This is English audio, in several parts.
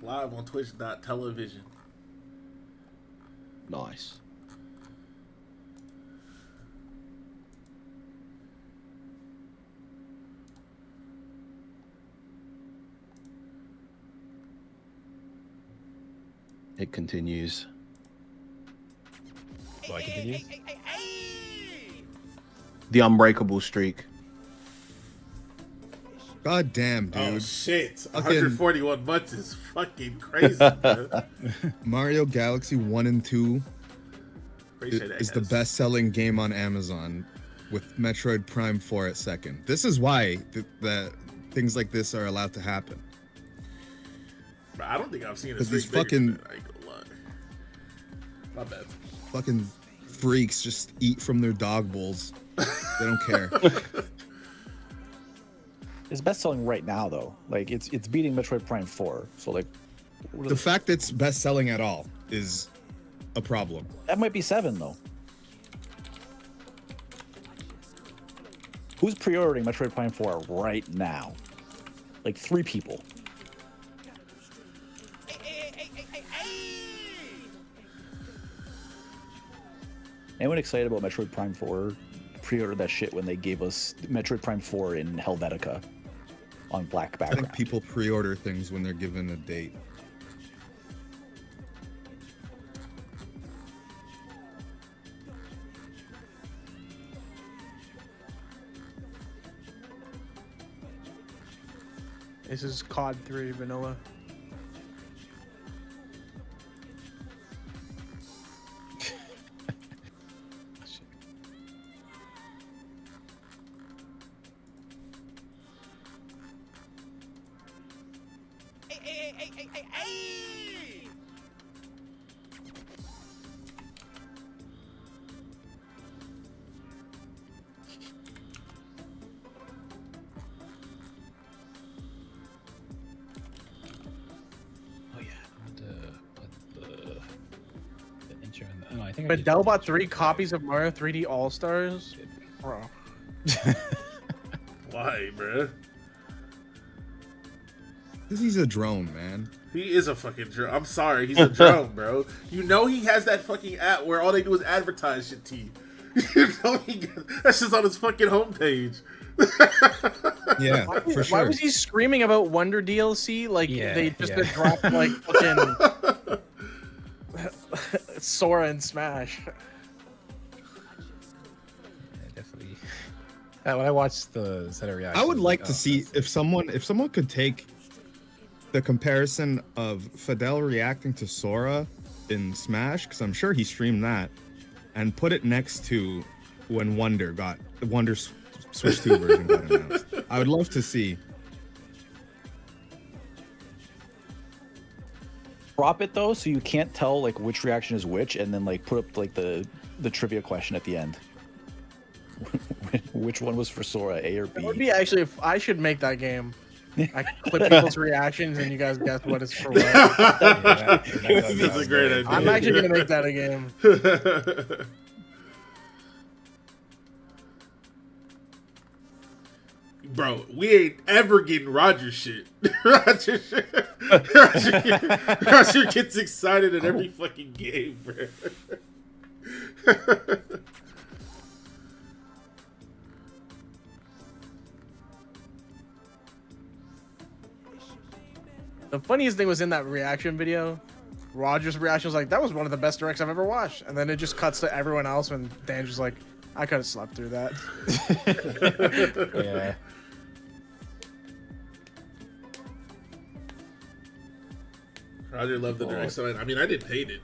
Live on Twitch.television. Nice. It continues. So I continue? The unbreakable streak. God damn, dude. Oh shit! Fucking 141 months is fucking crazy. Man. Mario Galaxy 1 and 2 Appreciate that, is the guys. best-selling game on Amazon, with Metroid Prime 4 at second. This is why the things like this are allowed to happen. Bro, I don't think I've seen a Because these streak bigger than fucking that, I ain't gonna lie. My bad. fucking freaks just eat from their dog bowls. They don't care. It's best selling right now though. Like it's beating Metroid Prime 4. So like The fact that it's best-selling at all is a problem. that might be 7 though. Who's pre-ordering Metroid Prime 4 right now? Like 3 people. Anyone excited about Metroid Prime 4? Pre-ordered that shit when they gave us Metroid Prime 4 in Helvetica on black I background. think people pre-order things when they're given a date. This is COD 3 vanilla. Oh yeah, I want to put the intro in the, oh, I think I But did Dell the bought intro. 3 copies of Mario 3D All Stars. Bro. Why, bro? Because he's a drone, man. He is a fucking drone. I'm sorry, he's a drone, bro. You know he has that fucking app where all they do is advertise shit to you. You know that's just on his fucking homepage. Yeah, for sure. Why was he screaming about Wonder DLC? Like Yeah, they just yeah. dropped like fucking Sora and Smash. Yeah, definitely. When I watched the set of reactions, I would like oh, to see if someone could take the comparison of Fidel reacting to Sora in Smash, because I'm sure he streamed that, and put it next to when Wonder Switch 2 version got announced. I would love to see. Drop it though, so you can't tell like which reaction is which, and then like put up like the trivia question at the end. Which one was for Sora, A or It would B? be actually if I should make that game. I can clip people's reactions and you guys guess what it's for what. That's a great idea. I'm actually gonna make that a game. Bro, we ain't ever getting Roger shit. Roger gets excited at every fucking game, bro. The funniest thing was in that reaction video. Roger's reaction was like, "That was one of the best directs I've ever watched," and then it just cuts to everyone else, and Dan's just like, "I could have slept through that." Yeah. Roger loved the direct, so I mean, I didn't hate it.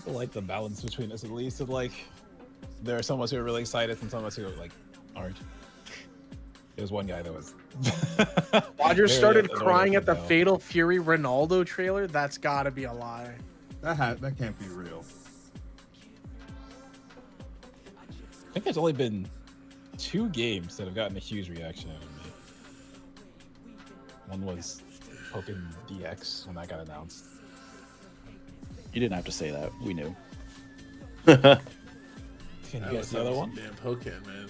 I like the balance between us at least. Of like, there are some of us who are really excited and some of us who like aren't. There was one guy that was. Roger very started annoyed crying at the now. Fatal Fury Ronaldo trailer. That's gotta be a lie. That can't be real. I think there's only been 2 games that have gotten a huge reaction out of me. One was Pokken DX when that got announced. You didn't have to say that. We knew. Can you I guess the other one? Damn Pokemon, man.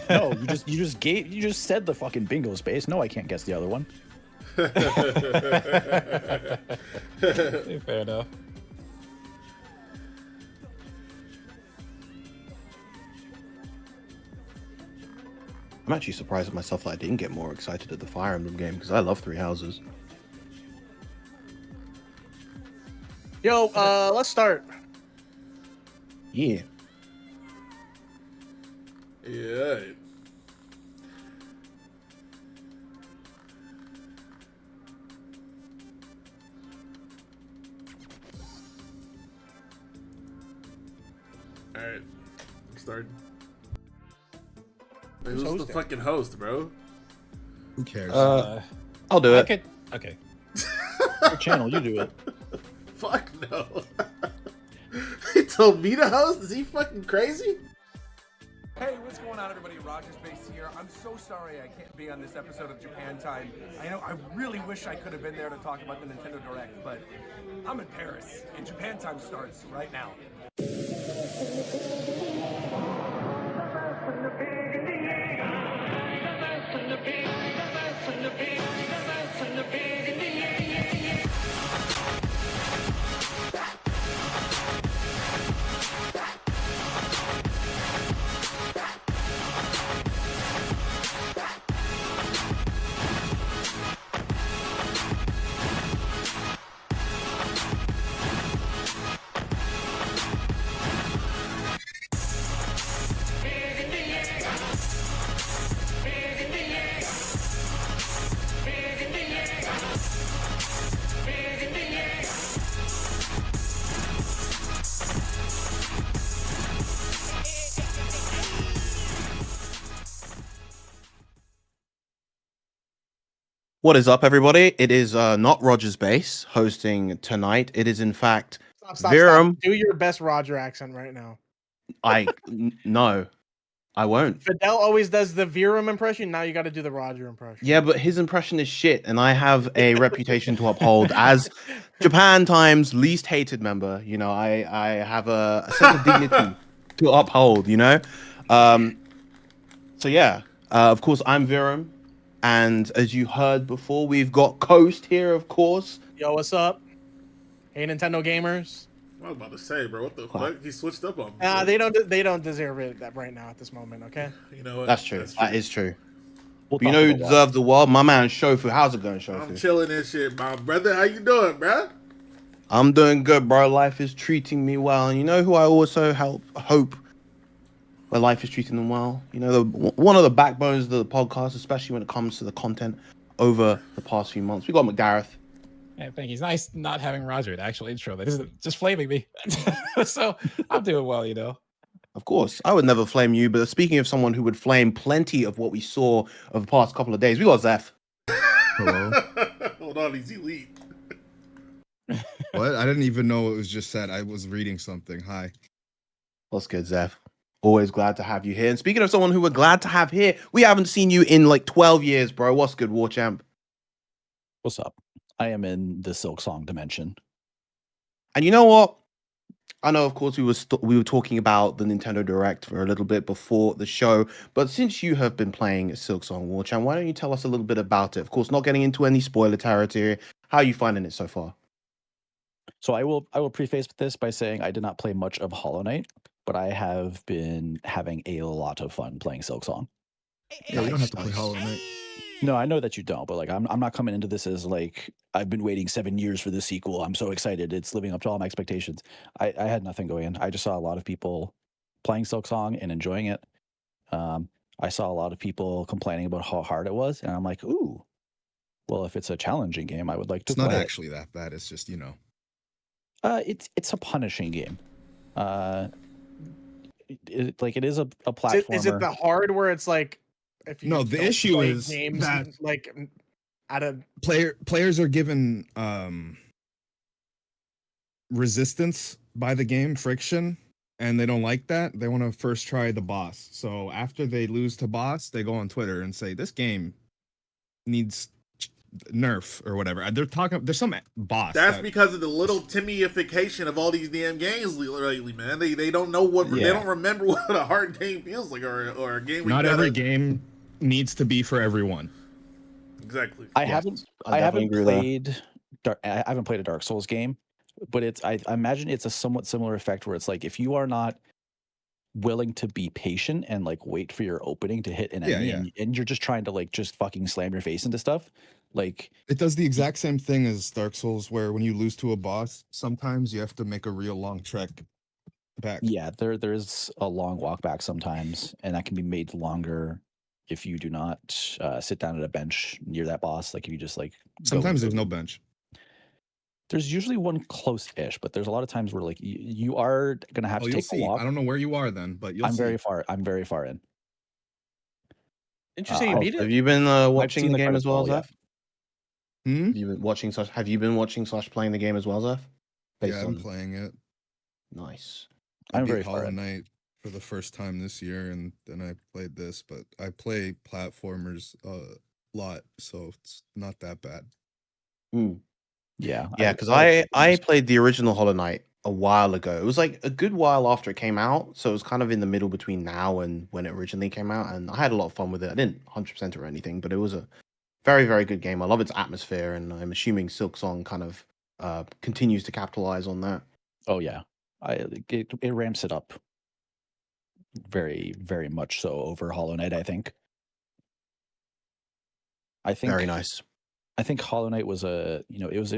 No, you just said the fucking bingo space. No, I can't guess the other one. Fair enough. I'm actually surprised at myself that I didn't get more excited at the Fire Emblem game because I love Three Houses. Yo, let's start. Yeah. Yeah. All right, I'm starting. Wait, who's the hosting? fucking host, bro? Who cares? I'll do I it. could. Okay. Your channel, you do it. Fuck no. He told me to host? Is he fucking crazy? Hey, what's going on, everybody? Rogers Base here. I'm so sorry I can't be on this episode of Japan Time. I know I really wish I could have been there to talk about the Nintendo Direct, but I'm in Paris, and Japan Time starts right now. What is up, everybody? It is not Roger's Base hosting tonight. It is, in fact, Stop. Virum. Do your best Roger accent right now. No, I won't. Fidel always does the Virum impression. Now you got to do the Roger impression. Yeah, but his impression is shit, and I have a reputation to uphold as Japan Time's least hated member. You know, I have a sense of dignity to uphold. You know, so yeah. Of course, I'm Virum, and as you heard before, we've got Coast here, of course. Yo, what's up? Hey, Nintendo gamers. I was about to say, bro, what the fuck? He switched up on me. They don't deserve it right now at this moment. Okay. You know what? That's true. That is true. We'll But you talk know who about why. deserves the world? My man Shofu. How's it going, Shofu? I'm chilling and shit, my brother. How you doing, bro? I'm doing good, bro. Life is treating me well. And you know who I also hope where life is treating them well? You know, one of the backbones of the podcast, especially when it comes to the content over the past few months. We got McGareth. Yeah, thank you. It's nice not having Roger to actually intro. This is just flaming me. So I'm doing well, you know. Of course, I would never flame you, but speaking of someone who would flame plenty of what we saw over the past couple of days, we got Zeph. Hello. Hold on, he's elite. What? I didn't even know it was just said. I was reading something. Hi. What's good, Zeph? Always glad to have you here. And speaking of someone who we're glad to have here, we haven't seen you in like 12 years, bro. What's good, War Champ? What's up? I am in the Silk Song dimension. And you know what? I know, of course, we were talking about the Nintendo Direct for a little bit before the show, but since you have been playing Silk Song Warchan, why don't you tell us a little bit about it? Of course, not getting into any spoiler territory. How are you finding it so far? So I will preface this by saying I did not play much of Hollow Knight, but I have been having a lot of fun playing Silk Song. Yeah, you don't have to play Hollow Knight. No, I know that you don't, but like I'm not coming into this as like I've been waiting 7 years for the sequel. I'm so excited. It's living up to all my expectations. I had nothing going in. I just saw a lot of people playing Silk Song and enjoying it. I saw a lot of people complaining about how hard it was, and I'm like, ooh, well, if it's a challenging game, I would like to It's play not it. actually that bad. It's just, you know. It's a punishing game. It is a platformer. Is it the hard where it's like if you No, the don't issue play is games that like out of players are given resistance by the game, friction, and they don't like that. They want to first try the boss. So after they lose to boss, they go on Twitter and say this game needs nerf or whatever. They're talking. There's some boss. That's that- because of the little Timmyification of all these damn games lately, man. They don't know what they Yeah. don't remember what a hard game feels like, or a game. Where not you every gotta- game needs to be for everyone. Exactly. I Yes, haven't I I haven't definitely agree with played I haven't played a Dark Souls game, but I imagine it's a somewhat similar effect where it's like if you are not willing to be patient and like wait for your opening to hit an Yeah, enemy yeah. and you're just trying to like just fucking slam your face into stuff, like It does the exact same thing as Dark Souls, where when you lose to a boss, sometimes you have to make a real long trek back. yeah, there's a long walk back sometimes, and that can be made longer if you do not sit down at a bench near that boss. Like if you just like go Sometimes into there's it. no bench. There's usually one close-ish, but there's a lot of times where like you are gonna have Oh, to you'll take a see. walk. I don't know where you are then, but you'll I'm see. I'm very far in. Didn't you say you Oh, beat it? Have you been I've watching seen the the game as credits well, roll, yeah. Zeph? Hmm? Have you been watching playing the game as well, Zeph? Yeah, I'm playing it. Nice. I I'm beat very far Hollow in. Knight for the first time this year, and then I played this. But I play platformers a lot, so it's not that bad. Yeah, Yeah, because I played the original Hollow Knight a while ago. It was like a good while after it came out, so it was kind of in the middle between now and when it originally came out, and I had a lot of fun with it. I didn't 100% or anything, but it was a very, very good game. I love its atmosphere, and I'm assuming Silk Song kind of continues to capitalize on that. Oh yeah, it ramps it up very very much so over Hollow Knight. I think Very nice. I think Hollow Knight was it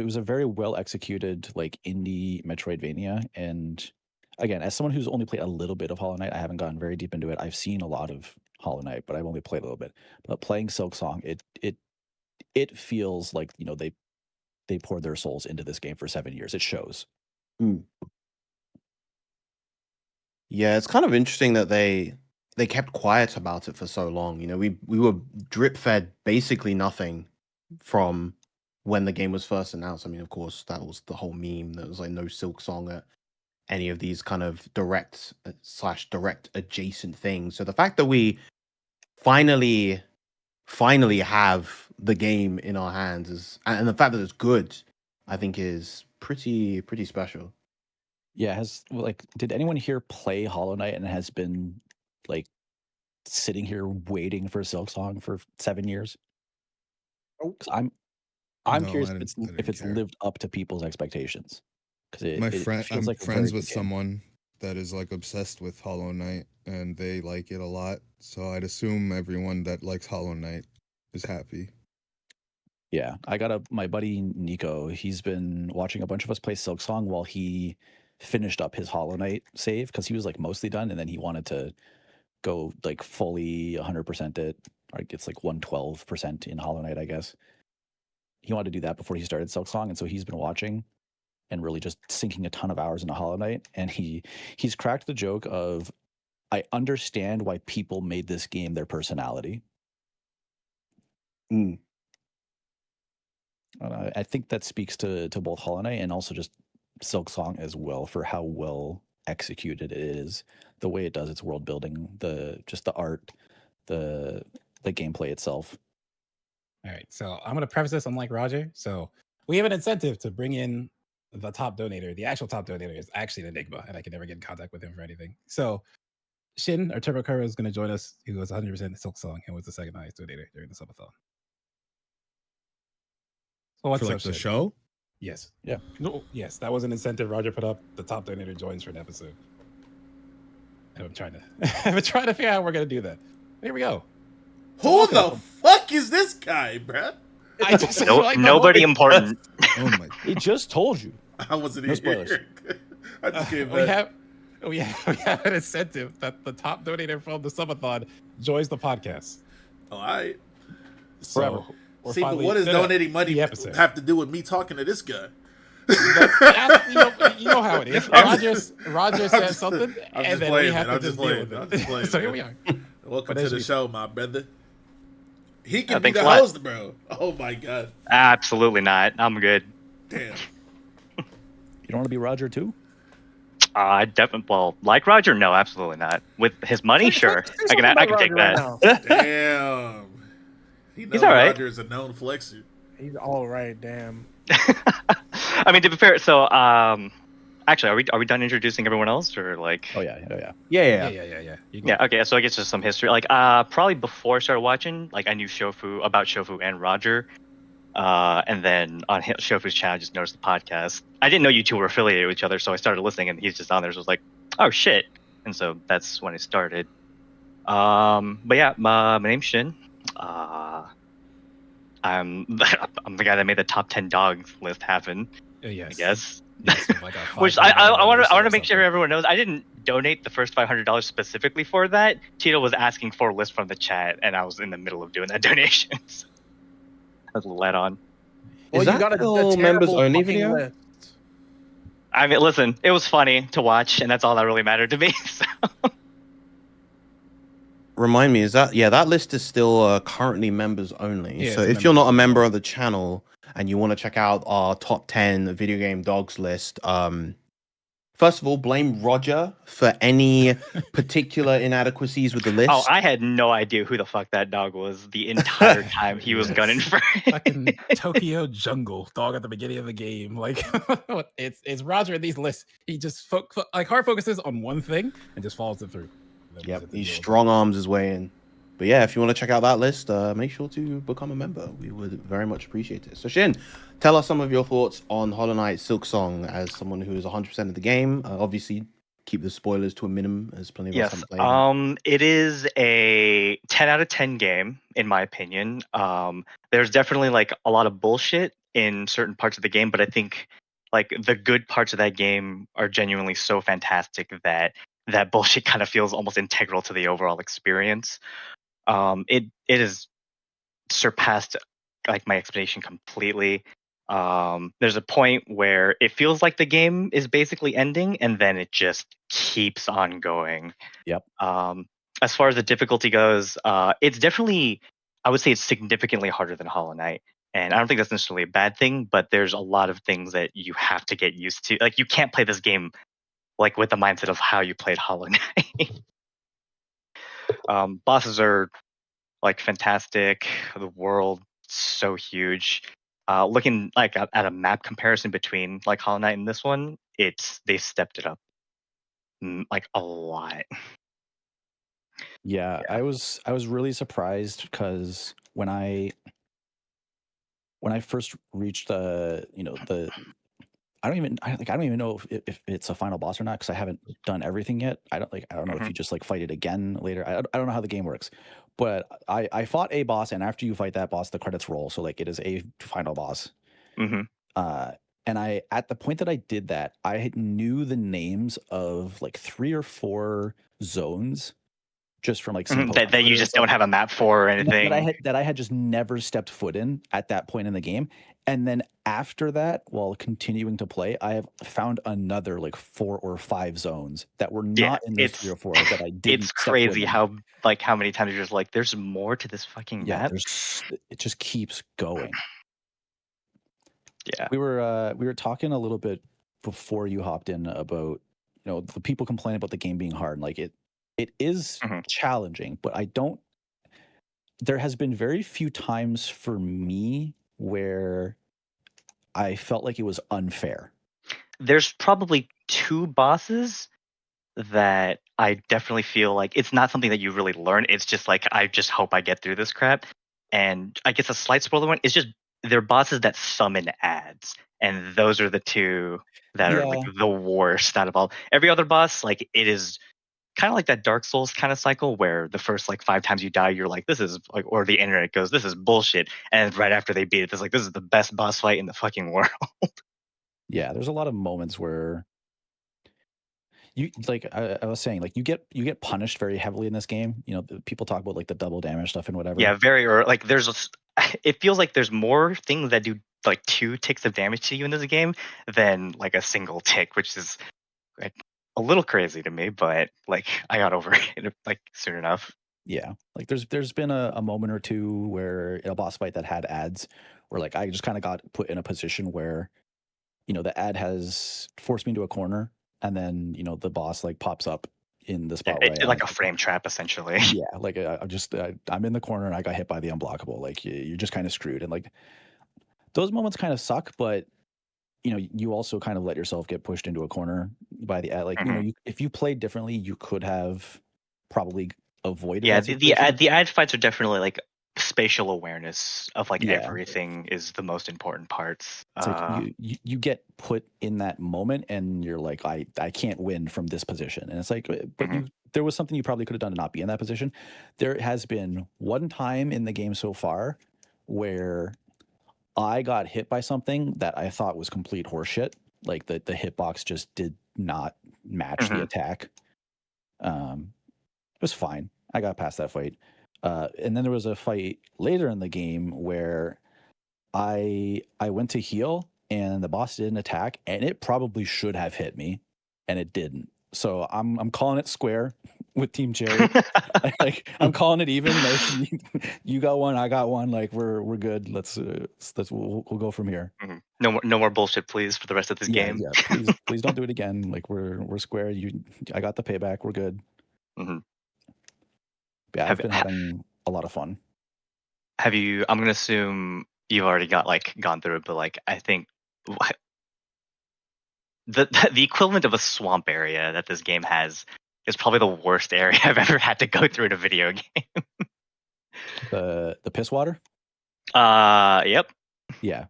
was a very well executed like indie Metroidvania. And again, as someone who's only played a little bit of Hollow Knight, I haven't gotten very deep into it. I've seen a lot of Hollow Knight, but I've only played a little bit. But playing Silk Song, it feels like they poured their souls into this game for 7 years. It shows. Yeah, it's kind of interesting that they kept quiet about it for so long. You know, we were drip fed basically nothing from when the game was first announced. I mean, of course, that was the whole meme. There was like no Silk Song at any of these kind of direct / direct adjacent things. So the fact that we finally have the game in our hands is, and the fact that it's good, I think is pretty special. Yeah, did anyone here play Hollow Knight and has been like sitting here waiting for Silk Song for 7 years? 'Cause I'm No, curious I if didn't it's care. lived up to people's expectations. Because My it friend, feels I'm like a friends very with good game. someone that is like obsessed with Hollow Knight, and they like it a lot. So I'd assume everyone that likes Hollow Knight is happy. Yeah, I got my buddy Nico. He's been watching a bunch of us play Silk Song while he finished up his Hollow Knight save because he was like mostly done, and then he wanted to go like fully 100% it. Like it's like 112% in Hollow Knight, I guess. He wanted to do that before he started Silk Song, and so he's been watching and really just sinking a ton of hours into Hollow Knight. And he's cracked the joke of, I understand why people made this game their personality. I think that speaks to both Hollow Knight and also just Silk Song as well for how well executed it is, the way it does its world building, the art, the gameplay itself. All right, so I'm gonna preface this unlike Roger. So we have an incentive to bring in the top donator. The actual top donator is actually an Enigma, and I can never get in contact with him for anything. So Shin or Turbo Kuro is going to join us, who was 100% Silk Song and was the second highest donator during the subathon. So what's For like up, the Shin? show? Yes. Yeah. No. Yes, that was an incentive Roger put up. The top donator joins for an episode. And I'm trying to, I'm trying to figure out how we're going to do that. Here we go. Who the fuck is this guy, bruh? I just Nobody important. Oh my! He just told you. I wasn't No here. spoilers. I just came we back. have an incentive that the top donator from the subathon joins the podcast. All right. So Forever. we're See, but finally- what does no, no, donating money the episode. have to do with me talking to this guy? you know how it is. Roger says something, I'm and just then playing, we have man. to just deal with I'm just playing, it. So here man. we are. Welcome But to as the we- show, my brother. He can be thanks the a lot. host, bro. Oh my god. Absolutely not. I'm good. Damn. You don't want to be Roger too? I definitely, well, like Roger, no, absolutely not. With his money, sure, I can take that. Damn. He knows all right. Roger is a known flexer. He's all right. Damn. I mean, to be fair, so actually, are we done introducing everyone else, or like? Oh yeah, oh yeah. Yeah. Yeah. You can Yeah. Okay. So I guess just some history. Like, probably before I started watching, like I knew Shofu and Roger. And then on Shofu's channel, I just noticed the podcast. I didn't know you two were affiliated with each other, so I started listening, and he's just on there. So I was like, oh shit! And so that's when it started. But yeah, my name's Shin. Uh, I'm I'm the guy that made the top 10 dogs list happen. Yes. I guess. Yes, with like a Which $500 I want donation to or make sure something. everyone knows. I didn't donate the first $500 specifically for that. Tito was asking for a list from the chat, and I was in the middle of doing that donation. So I was let on. Well, Is you that got a still members terrible only fucking video? list. I mean, listen, it was funny to watch, and that's all that really mattered to me. So. Remind me, is that that list is still currently members only. Yeah, So it's if you're members not a only. member of the channel and you want to check out our top 10 video game dogs list, first of all, blame Roger for any particular inadequacies with the list. Oh, I had no idea who the fuck that dog was the entire time he was gunning for it. Fucking Tokyo Jungle dog at the beginning of the game. Like it's Roger in these lists. He just like hard focuses on one thing and just follows it through. Yep, he strong arms his way in. But yeah, if you want to check out that list, make sure to become a member. We would very much appreciate it. So Shin, tell us some of your thoughts on Hollow Knight Silk Song as someone who is 100% of the game. Obviously, keep the spoilers to a minimum, as plenty of us Yes. haven't played it. It is a 10 out of 10 game, in my opinion. There's definitely like a lot of bullshit in certain parts of the game, but I think like the good parts of that game are genuinely so fantastic that that bullshit kind of feels almost integral to the overall experience. It has surpassed like my expectation completely. There's a point where it feels like the game is basically ending, and then it just keeps on going. Yep. As far as the difficulty goes, it's definitely, I would say, it's significantly harder than Hollow Knight, and I don't think that's necessarily a bad thing. But there's a lot of things that you have to get used to. Like you can't play this game like with the mindset of how you played Hollow Knight. Bosses are like fantastic. The world so huge. Looking like at a map comparison between like Hollow Knight and this one, they stepped it up like a lot. Yeah, I was really surprised because when I first reached the I don't even know if it's a final boss or not because I haven't done everything yet. I don't know if you just like fight it again later. I don't know how the game works, but I fought a boss, and after you fight that boss, the credits roll. So like it is a final boss. Mm-hmm. And at the point that I did that, I knew the names of like 3 or 4 zones just from like seeing that you just don't have a map for or anything. That I had just never stepped foot in at that point in the game. And then after that, while continuing to play, I have found another like 4 or 5 zones that were not in those 3 or 4 that I didn't. It's crazy how many times you're just like, there's more to this fucking map. It just keeps going. Yeah. We were talking a little bit before you hopped in about the people complain about the game being hard. Like it is challenging, but there has been very few times for me where I felt like it was unfair. There's probably 2 bosses that I definitely feel like it's not something that you really learn. It's just like, I just hope I get through this crap. And I guess a slight spoiler one is just they're bosses that summon ads. And those are the 2 that are like the worst out of all. Every other boss, like it is kind of like that Dark Souls kind of cycle where the first like 5 times you die, you're like, this is like, or the internet goes, this is bullshit. And right after they beat it, it's like, this is the best boss fight in the fucking world. Yeah, there's a lot of moments where you like I was saying, like you get punished very heavily in this game. People talk about like the double damage stuff and whatever. Yeah, like it feels like there's more things that do like 2 ticks of damage to you in this game than like a single tick, which is like a little crazy to me, but like I got over it like soon enough. Yeah, like there's been a moment or 2 where in a boss fight that had ads where like I just kind of got put in a position where the ad has forced me into a corner, and then the boss like pops up in the spot It's like a frame trap essentially. Yeah, like I'm in the corner and I got hit by the unblockable. Like you're just kind of screwed, and like those moments kind of suck, but you know, you also kind of let yourself get pushed into a corner by the ad. Like, you know, if you played differently, you could have probably avoided Yeah, that situation. the ad fights are definitely like spatial awareness of like Yeah. everything is the most important parts. It's like you get put in that moment and you're like, I can't win from this position. And it's like, but there was something you probably could have done to not be in that position. There has been one time in the game so far where I got hit by something that I thought was complete horseshit. Like the hitbox just did not match the attack. It was fine. I got past that fight. And then there was a fight later in the game where I went to heal and the boss didn't attack, and it probably should have hit me, and it didn't. So I'm calling it square with Team Cherry. Like I'm calling it even. Like you got one, I got one. Like we're good. Let's we'll go from here. No more bullshit, please, for the rest of this game. Yeah. Please don't do it again. Like we're square. I got the payback. We're good. Yeah, I've been having a lot of fun. Have you? I'm gonna assume you've already gone through it, but like I think the equivalent of a swamp area that this game has is probably the worst area I've ever had to go through in a video game. The piss water? Yep. Yeah.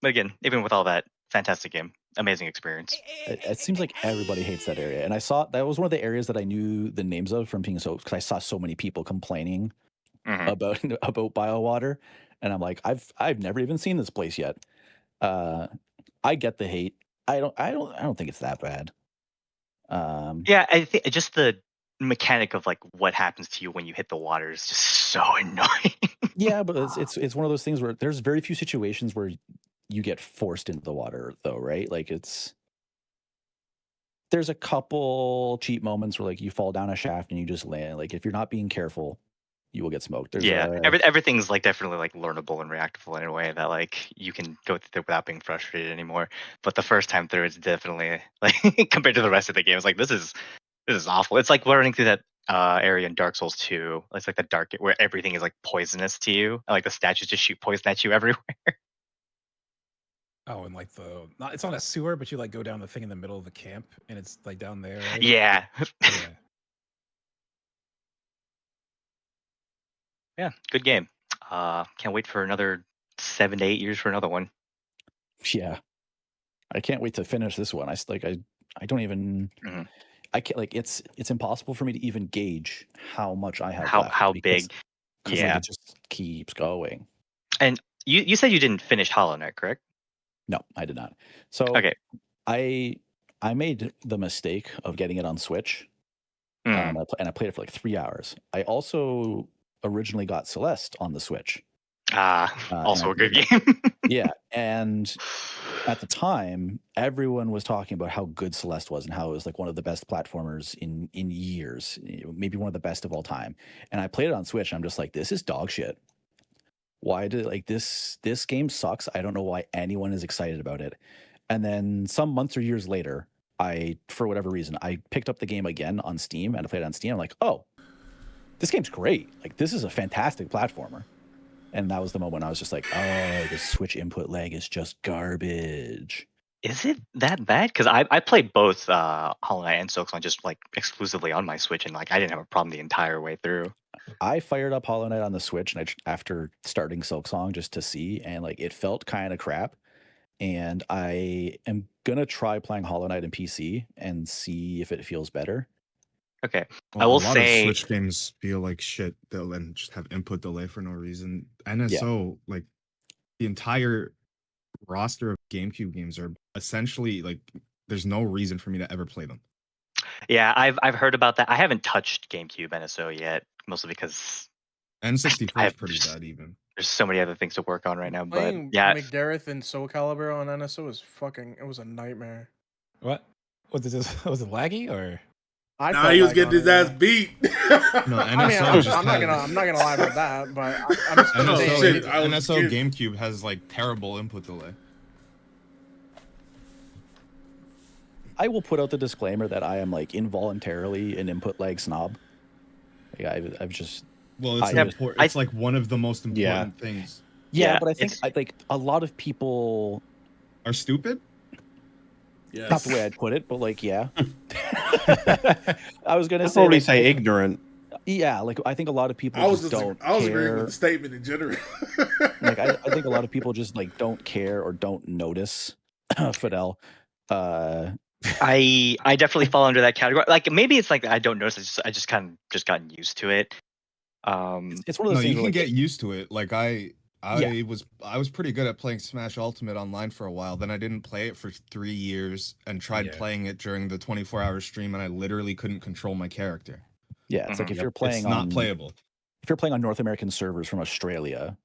But again, even with all that, fantastic game, amazing experience. It seems like everybody hates that area, and I saw that was one of the areas that I knew the names of from being so because I saw so many people complaining about BioWater, and I'm like, I've never even seen this place yet. I get the hate. I don't think it's that bad. Yeah, I think just the mechanic of like what happens to you when you hit the water is just so annoying. Yeah, but it's one of those things where there's very few situations where you get forced into the water, though, right? Like there's a couple cheap moments where like you fall down a shaft and you just land. Like if you're not being careful, you will get smoked. There's everything's like definitely like learnable and reactable in a way that like you can go through without being frustrated anymore. But the first time through, it's definitely like compared to the rest of the game, it's like this is awful. It's like running through that area in Dark Souls 2. It's like the dark where everything is like poisonous to you. And, like the statues just shoot poison at you everywhere. Oh, and like it's not a sewer, but you like go down the thing in the middle of the camp, and it's like down there. Right? Yeah. Yeah. Yeah, good game. Can't wait for another 7 to 8 years for another one. Yeah, I can't wait to finish this one. I don't even. I can't like it's impossible for me to even gauge how much I have left. How big? Because like, it just keeps going. And you said you didn't finish Hollow Knight, correct? No, I did not. So okay, I made the mistake of getting it on Switch, and I played it for like 3 hours. I also originally got Celeste on the Switch. Also a good game. Yeah, and at the time, everyone was talking about how good Celeste was and how it was like one of the best platformers in years, maybe one of the best of all time. And I played it on Switch, and I'm just like, this is dog shit. Why did like this game sucks? I don't know why anyone is excited about it. And then some months or years later, for whatever reason, I picked up the game again on Steam and I played it on Steam. I'm like, oh, this game's great. Like this is a fantastic platformer. And that was the moment I was just like, oh, the Switch input lag is just garbage. Is it that bad? Because I played both Hollow Knight and Silksong just like exclusively on my Switch, and like I didn't have a problem the entire way through. I fired up Hollow Knight on the Switch and after starting Silksong just to see, and like it felt kind of crap. And I am gonna try playing Hollow Knight in PC and see if it feels better. Okay, well, I will say a lot of Switch games feel like shit. They'll then just have input delay for no reason. NSO, like the entire roster of GameCube games are essentially like there's no reason for me to ever play them. Yeah, I've heard about that. I haven't touched GameCube NSO yet, mostly because N64 is pretty bad even. There's so many other things to work on right now. Playing but yeah, McGareth and Soul Calibur on NSO was it was a nightmare. What? Was it laggy or? He was getting his ass beat. No, NSO I'm not gonna lie about that, but I'm just gonna say NSO GameCube has like terrible input delay. I will put out the disclaimer that I am like involuntarily an input lag snob. Like Well, it's I- important. It's like one of the most important things. Yeah, Yeah, but I think like a lot of people Are stupid? Yes. not the way I'd put it, but like yeah. I was gonna I'd say probably like, say ignorant. yeah, like I think a lot of people I was just just don't I was agreeing with care. the statement in general. Like I think a lot of people just like don't care or don't notice Fidel. I definitely fall under that category. Like maybe it's like I don't notice. I just kind of just gotten used to it. It's one of No, those things you where can like get used to it. Like I Yeah. was pretty good at playing Smash Ultimate online for a while. Then I didn't play it for 3 years and tried Yeah. playing it during the 24-hour stream, and I literally couldn't control my character. yeah, it's like if Mhm. you're playing It's on not playable. if you're playing on North American servers from Australia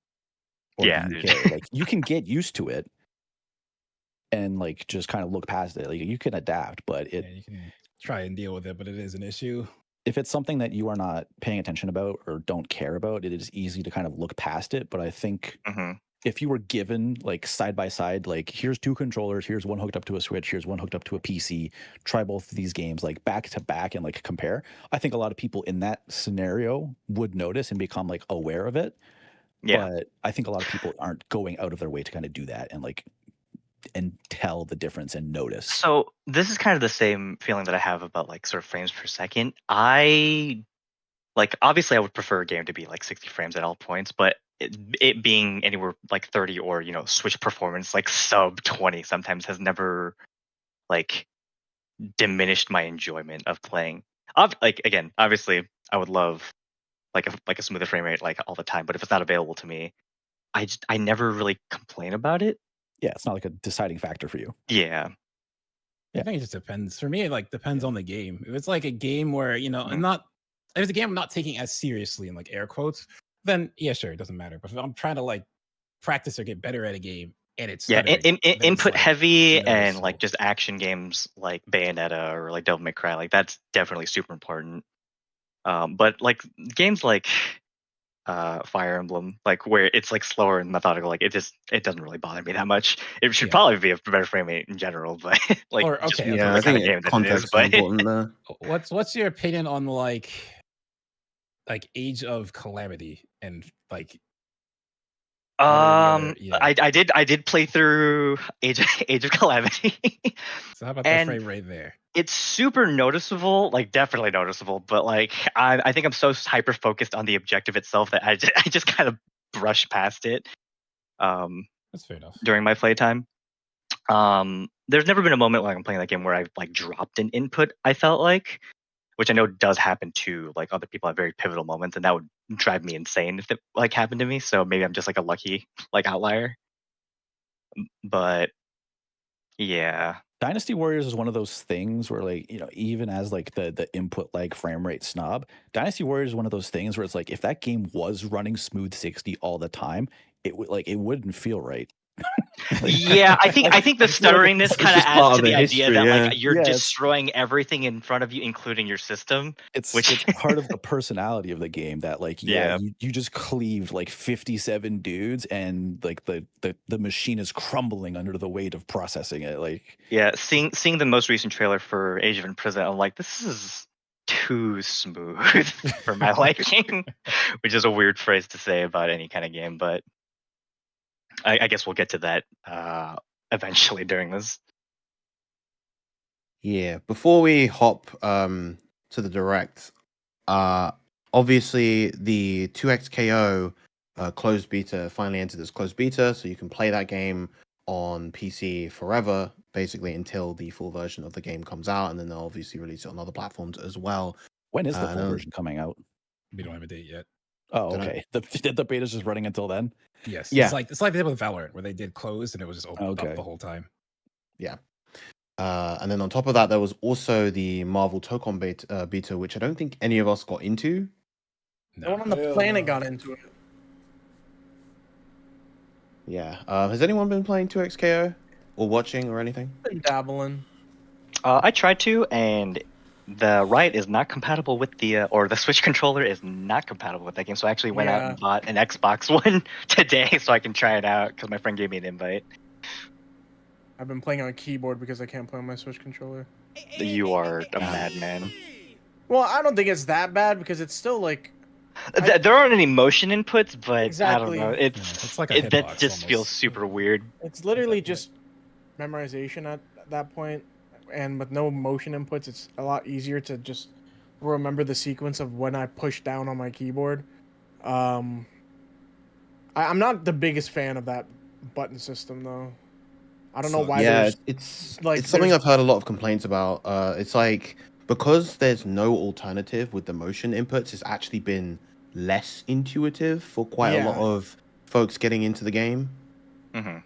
or Yeah, the dude. UK, like you can get used to it and like just kind of look past it. Like you can adapt, but Yeah, you can try and deal with it, but it is an issue. if it's something that you are not paying attention about or don't care about, it is easy to kind of look past it. But I think hmm if you were given like side by side, like here's two controllers, here's one hooked up to a Switch, here's one hooked up to a PC, try both of these games like back to back and like compare. I think a lot of people in that scenario would notice and become like aware of it. Yeah. But I think a lot of people aren't going out of their way to kind of do that and like and tell the difference and notice. So this is kind of the same feeling that I have about like sort of frames per second. I like obviously I would prefer a game to be like 60 frames at all points, but it being anywhere like 30 or Switch performance like sub 20 sometimes has never like diminished my enjoyment of playing. Like again, obviously I would love like a smoother frame rate like all the time, but if it's not available to me, I never really complain about it. Yeah, it's not like a deciding factor for you. Yeah. Yeah. I think it just depends. For me, it like depends on the game. If it's like a game where Mhm. I'm not, if it's a game I'm not taking as seriously in like air quotes, then yeah, sure, it doesn't matter. But if I'm trying to like practice or get better at a game and it's Yeah, stuttering, then it's, input like, heavy and like noticeable. just action games like Bayonetta or like Devil May Cry, like that's definitely super important. But like games like Fire Emblem, like where it's like slower and methodical, like it doesn't really bother me that much. It should Yeah. probably be a better frame rate in general, but like Or just okay, for Yeah, the I kind of think game that it is. context is But important there. What's your opinion on like Age of Calamity and like yeah. I did play through Age of Calamity, So how about the and frame rate there? it's super noticeable, like definitely noticeable. But like I think I'm so hyper focused on the objective itself that I just kind of brush past it That's fair enough. during my playtime. There's never been a moment when I'm playing that game where I've like dropped an input. I felt like, which I know does happen to like other people at very pivotal moments, and that would drive me insane if it like happened to me. So maybe I'm just like a lucky like outlier. But yeah, Dynasty Warriors is one of those things where like, even as like the input lag frame rate snob, Dynasty Warriors is one of those things where it's like if that game was running smooth 60 all the time, it would like it wouldn't feel right. yeah, I think the I feel like stutteriness it's kind of just adds part to of the the idea history, that yeah. like you're Yeah, it's- destroying everything in front of you, including your system. It's Which part of the personality of the game that like Yeah. you just cleaved like 57 dudes and like the machine is crumbling under the weight of processing it. Like yeah, seeing the most recent trailer for Age of Imprisonment, I'm like, this is too smooth for my liking, which is a weird phrase to say about any kind of game, but I guess we'll get to that eventually during this. Yeah, before we hop to the direct, obviously the 2XKO closed beta finally entered this closed beta, so you can play that game on PC forever, basically until the full version of the game comes out, and then they'll obviously release it on other platforms as well. when is the I full know. version coming out? We don't have a date yet. Oh, Dunno. okay. The beta's just running until then. Yes. Yeah. It's like they did with Valorant where they did close and it was just open Okay. up the whole time. And then on top of that, there was also the Marvel Tokon beta, which I don't think any of us got into. No one on the Hell planet no. got into it. Yeah. Has anyone been playing 2XKO or watching or anything? Been dabbling. I tried to, and the Riot is not compatible with the or the Switch controller is not compatible with that game. So I actually went out Yeah. and bought an Xbox One today so I can try it out because my friend gave me an invite. I've been playing on keyboard because I can't play on my Switch controller. You are a Yeah. madman. Well, I don't think it's that bad because it's still like There aren't any motion inputs, but I don't know. Exactly. It's like a That hitbox just feels almost. super weird. It's literally just memorization at that point, and with no motion inputs, it's a lot easier to just remember the sequence of when I push down on my keyboard. I'm not the biggest fan of that button system though. I don't know Sucks. why Yeah, there's like it's something there's I've heard a lot of complaints about. It's like because there's no alternative with the motion inputs, it's actually been less intuitive for quite a lot Yeah. of folks getting into the game. Hmm.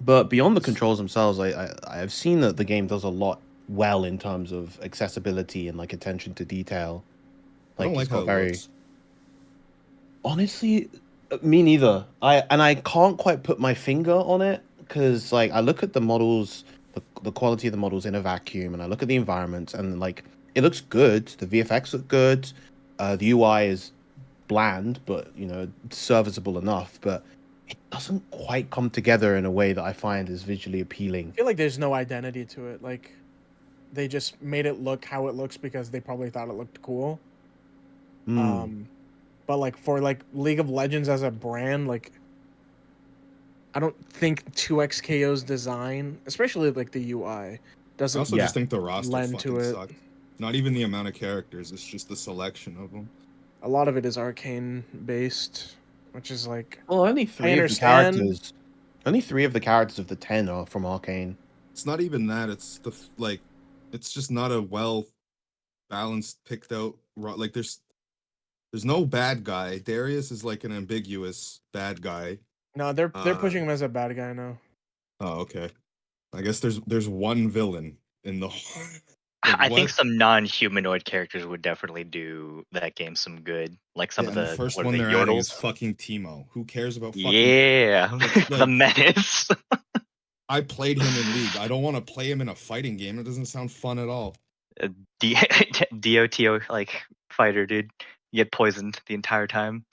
But beyond the controls themselves, I've seen that the game does a lot well in terms of accessibility and like attention to detail. I don't Like it's like how got it very looks. honestly, me neither. I can't quite put my finger on it because like I look at the models, the quality of the models in a vacuum, and I look at the environment, and like it looks good. The VFX look good. The UI is bland, but you know, serviceable enough. But it doesn't quite come together in a way that I find is visually appealing. I feel like there's no identity to it. Like they just made it look how it looks because they probably thought it looked cool. Hmm. But like for like League of Legends as a brand, like I don't think 2XKO's design, especially like the UI, I doesn't also Yeah. just think the roster lend to fucking it. sucked. Not even the amount of characters; it's just the selection of them. A lot of it is arcane based, which is like Well, only I three of the understand. characters. Only three of the characters of the 10 are from Arcane. It's not even that. It's like, it's just not a well balanced, picked out. Like there's no bad guy. Darius is like an ambiguous bad guy. No, they're Uh, pushing him as a bad guy now. oh, okay. I guess there's one villain in the like I think what? some non-humanoid characters would definitely do that game some good, like some Yeah, of and the the first what are one they they're adding is yordles? fucking Timo. Who cares about fucking Yeah, the like menace. I played him in League. I don't want to play him in a fighting game. It doesn't sound fun at all. D- DOTO like fighter, dude. You get poisoned the entire time.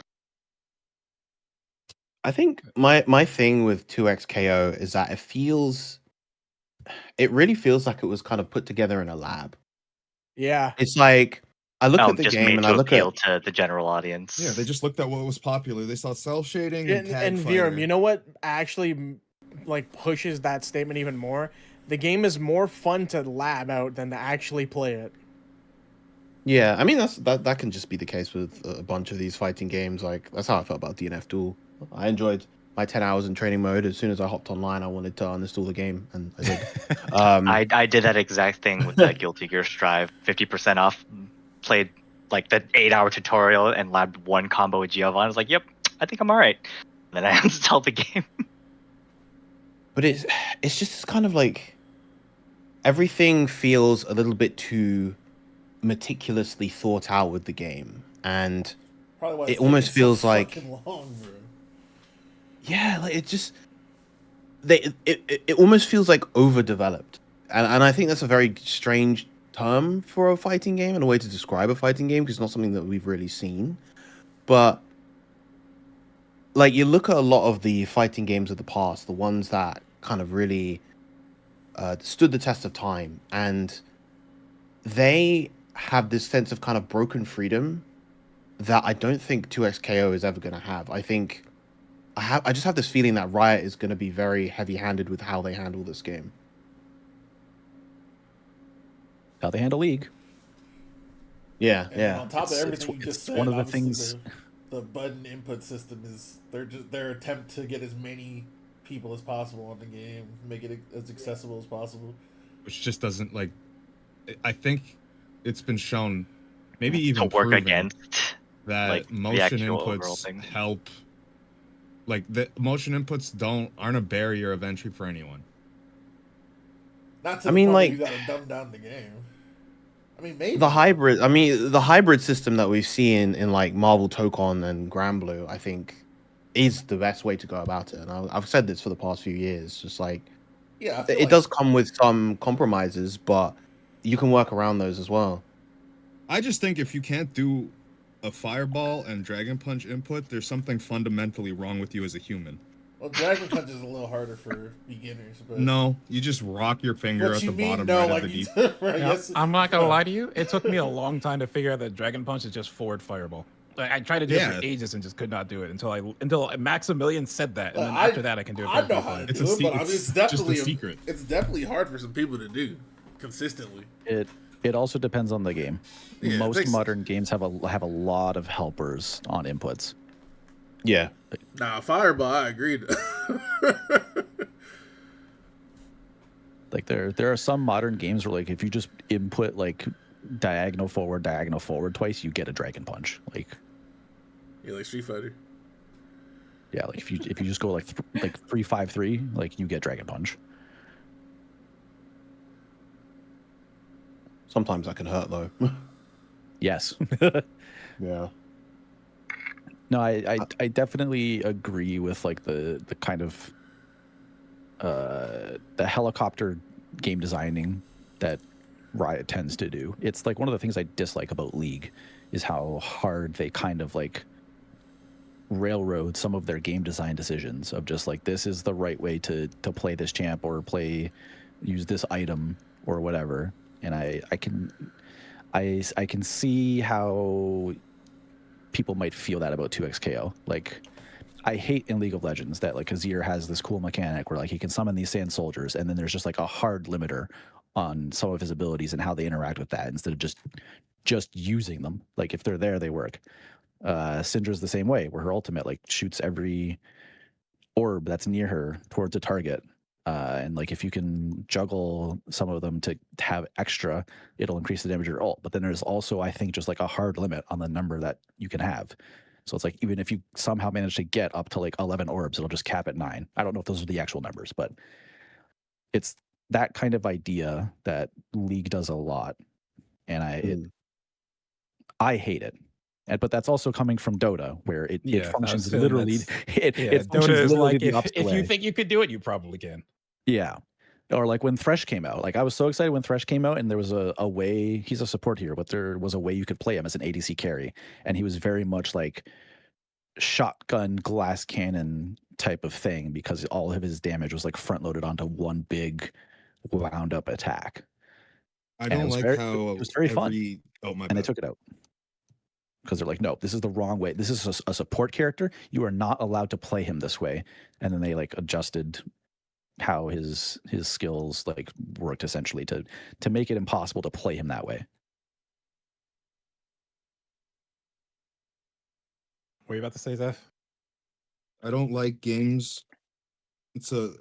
I think my thing with 2XKO is that it really feels like it was kind of put together in a lab. Yeah, It's like I look at the Just game made and I to look at appeal to the general Yeah, they audience. just looked at what was popular. They saw cell shading and tag and fighter. Virum, you know what actually like pushes that statement even more? The game is more fun to lab out than to actually play it. yeah, I mean that can just be the case with a bunch of these fighting games. Like that's how I felt about DNF Duel. I enjoyed my 10 hours in training mode. As soon as I hopped online, I wanted to uninstall the game, and I did. I did that exact thing with that Guilty Gear Strive, 50% off. Played like the 8-hour tutorial and labbed one combo with Giovanni. I was like, yep, I think I'm all right. And then I installed the game. But it's just kind of like everything feels a little bit too meticulously thought out with the game, and Probably why it it's almost taking so feels like fucking long, bro. yeah, like it just it almost feels like overdeveloped, and I think that's a very strange term for a fighting game and a way to describe a fighting game because it's not something that we've really seen. But like you look at a lot of the fighting games of the past, the ones that kind of really stood the test of time, and they have this sense of kind of broken freedom that I don't think 2XKO is ever going to have. I think I just have this feeling that Riot is going to be very heavy-handed with how they handle this game. How they handle League. Yeah, And then yeah. on top of everything you It's just said, one of the obviously things. the button input system is their attempt to get as many people as possible on the game, make it as accessible as possible. which just doesn't like. I think it's been shown, maybe To even work proven, against that like the motion actual overall inputs thing. help. Like the motion inputs aren't a barrier of entry for anyone. Not to I the mean, point where you like gotta dumb down the game. I mean, maybe the hybrid. I mean, the hybrid system that we've seen in like Marvel Tokon and Granblue, I think, is the best way to go about it. And I've said this for the past few years. Just like yeah, I feel it like does come with some compromises, but you can work around those as well. I just think if you can't do a fireball and dragon punch input, there's something fundamentally wrong with you as a human. Well, Dragon Punch is a little harder for beginners, but No, you just rock your finger what at you the mean? bottom No, right like of the you D. bro, Now, yes, I'm not gonna bro. lie to you. It took me a long time to figure out that Dragon Punch is just forward fireball. Like, I tried to do it Yeah. for ages and just could not do it until Maximilian said that, and then I- after that I can do it. I know perfectly how to fine. It's do a it, but I mean, it's it's just definitely a secret. It's definitely hard for some people to do consistently. It also depends on the game. Yeah, Most thanks. modern games have a lot of helpers on inputs. Yeah. Nah, Fireball, I agreed. Like there are some modern games where like if you just input like diagonal forward twice, you get a Dragon Punch. Like Yeah, like Street Fighter. yeah, like if you just go like 3-5-3, like you get Dragon Punch. Sometimes that can hurt though. Yes. Yeah. No, I definitely agree with like the kind of the helicopter game designing that Riot tends to do. It's like one of the things I dislike about League is how hard they kind of like railroad some of their game design decisions of just like this is the right way to play this champ or use this item or whatever. And I can see how people might feel that about 2xKO. Like I hate in League of Legends that like Azir has this cool mechanic where like he can summon these sand soldiers and then there's just like a hard limiter on some of his abilities and how they interact with that instead of just using them. Like if they're there, they work. Syndra's the same way where her ultimate like shoots every orb that's near her towards a target. And like if you can juggle some of them to have extra, it'll increase the damage of your ult. But then there's also, I think, just like a hard limit on the number that you can have. So it's like even if you somehow manage to get up to like 11 orbs, it'll just cap at 9. I don't know if those are the actual numbers, but it's that kind of idea that League does a lot, and I hate it. But that's also coming from Dota, where it functions literally. It Dota is literally like the opposite if you way. think you could do it, you probably can. Yeah. Or like when Thresh came out. Like I was so excited when Thresh came out and there was a way, he's a support here, but there was a way you could play him as an ADC carry. And he was very much like shotgun glass cannon type of thing because all of his damage was like front loaded onto one big wound up attack. I don't like how it was very fun. Oh my and they bad. took it out. Because they're like, no, this is the wrong way. This is a support character. You are not allowed to play him this way. And then they like adjusted how his skills like worked essentially to make it impossible to play him that way. What are you about to say, Zeph? I don't like games. It's a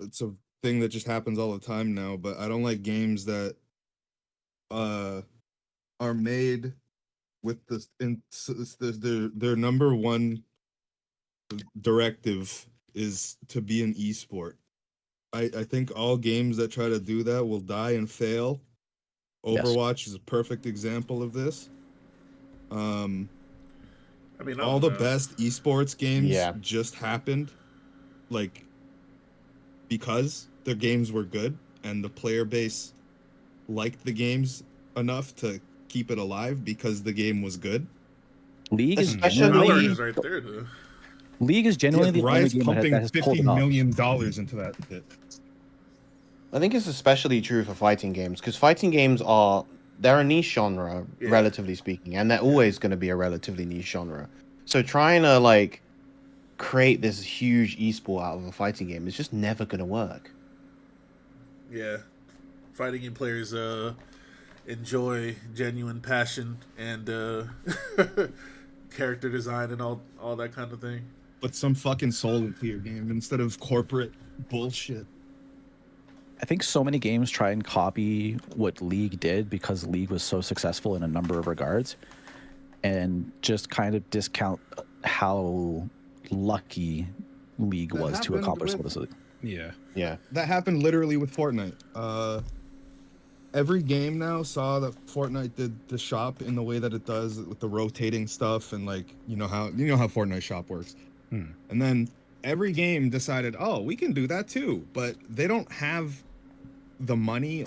thing that just happens all the time now, but I don't like games that are made with this their number one directive is to be an esport. I think all games that try to do that will die and fail. Overwatch is a perfect example of this. I mean, all the best esports games just happened like because the games were good and the player base liked the games enough to keep it alive because the game was good. League is Especially is right there, though. League is genuinely the only Riot's game pumping that has pulled $50 it off. million into that shit. I think it's especially true for fighting games because fighting games they're a niche genre, relatively speaking, and they're always going to be a relatively niche genre. So trying to like create this huge esport out of a fighting game is just never going to work. Yeah, fighting game players enjoy genuine passion and character design and all that kind of thing. Put some fucking soul into your game instead of corporate bullshit. I think so many games try and copy what League did because League was so successful in a number of regards and just kind of discount how lucky League was to accomplish what it. Yeah. That happened literally with Fortnite. Every game now saw that Fortnite did the shop in the way that it does with the rotating stuff and like you know how Fortnite shop works. And then every game decided, oh, we can do that too, but they don't have the money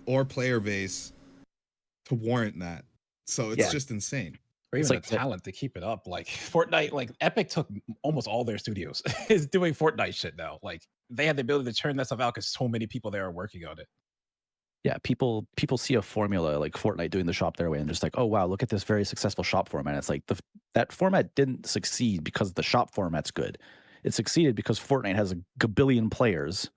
or player base to warrant that. So it's just insane. or It's even like the talent to keep it up. Like Fortnite, like Epic took almost all their studios is doing Fortnite shit now. Like they had the ability to turn that stuff out because so many people there are working on it. Yeah, people see a formula like Fortnite doing the shop their way and just like, oh wow, look at this very successful shop format. It's like that format didn't succeed because the shop format's good. It succeeded because Fortnite has a gabillion players.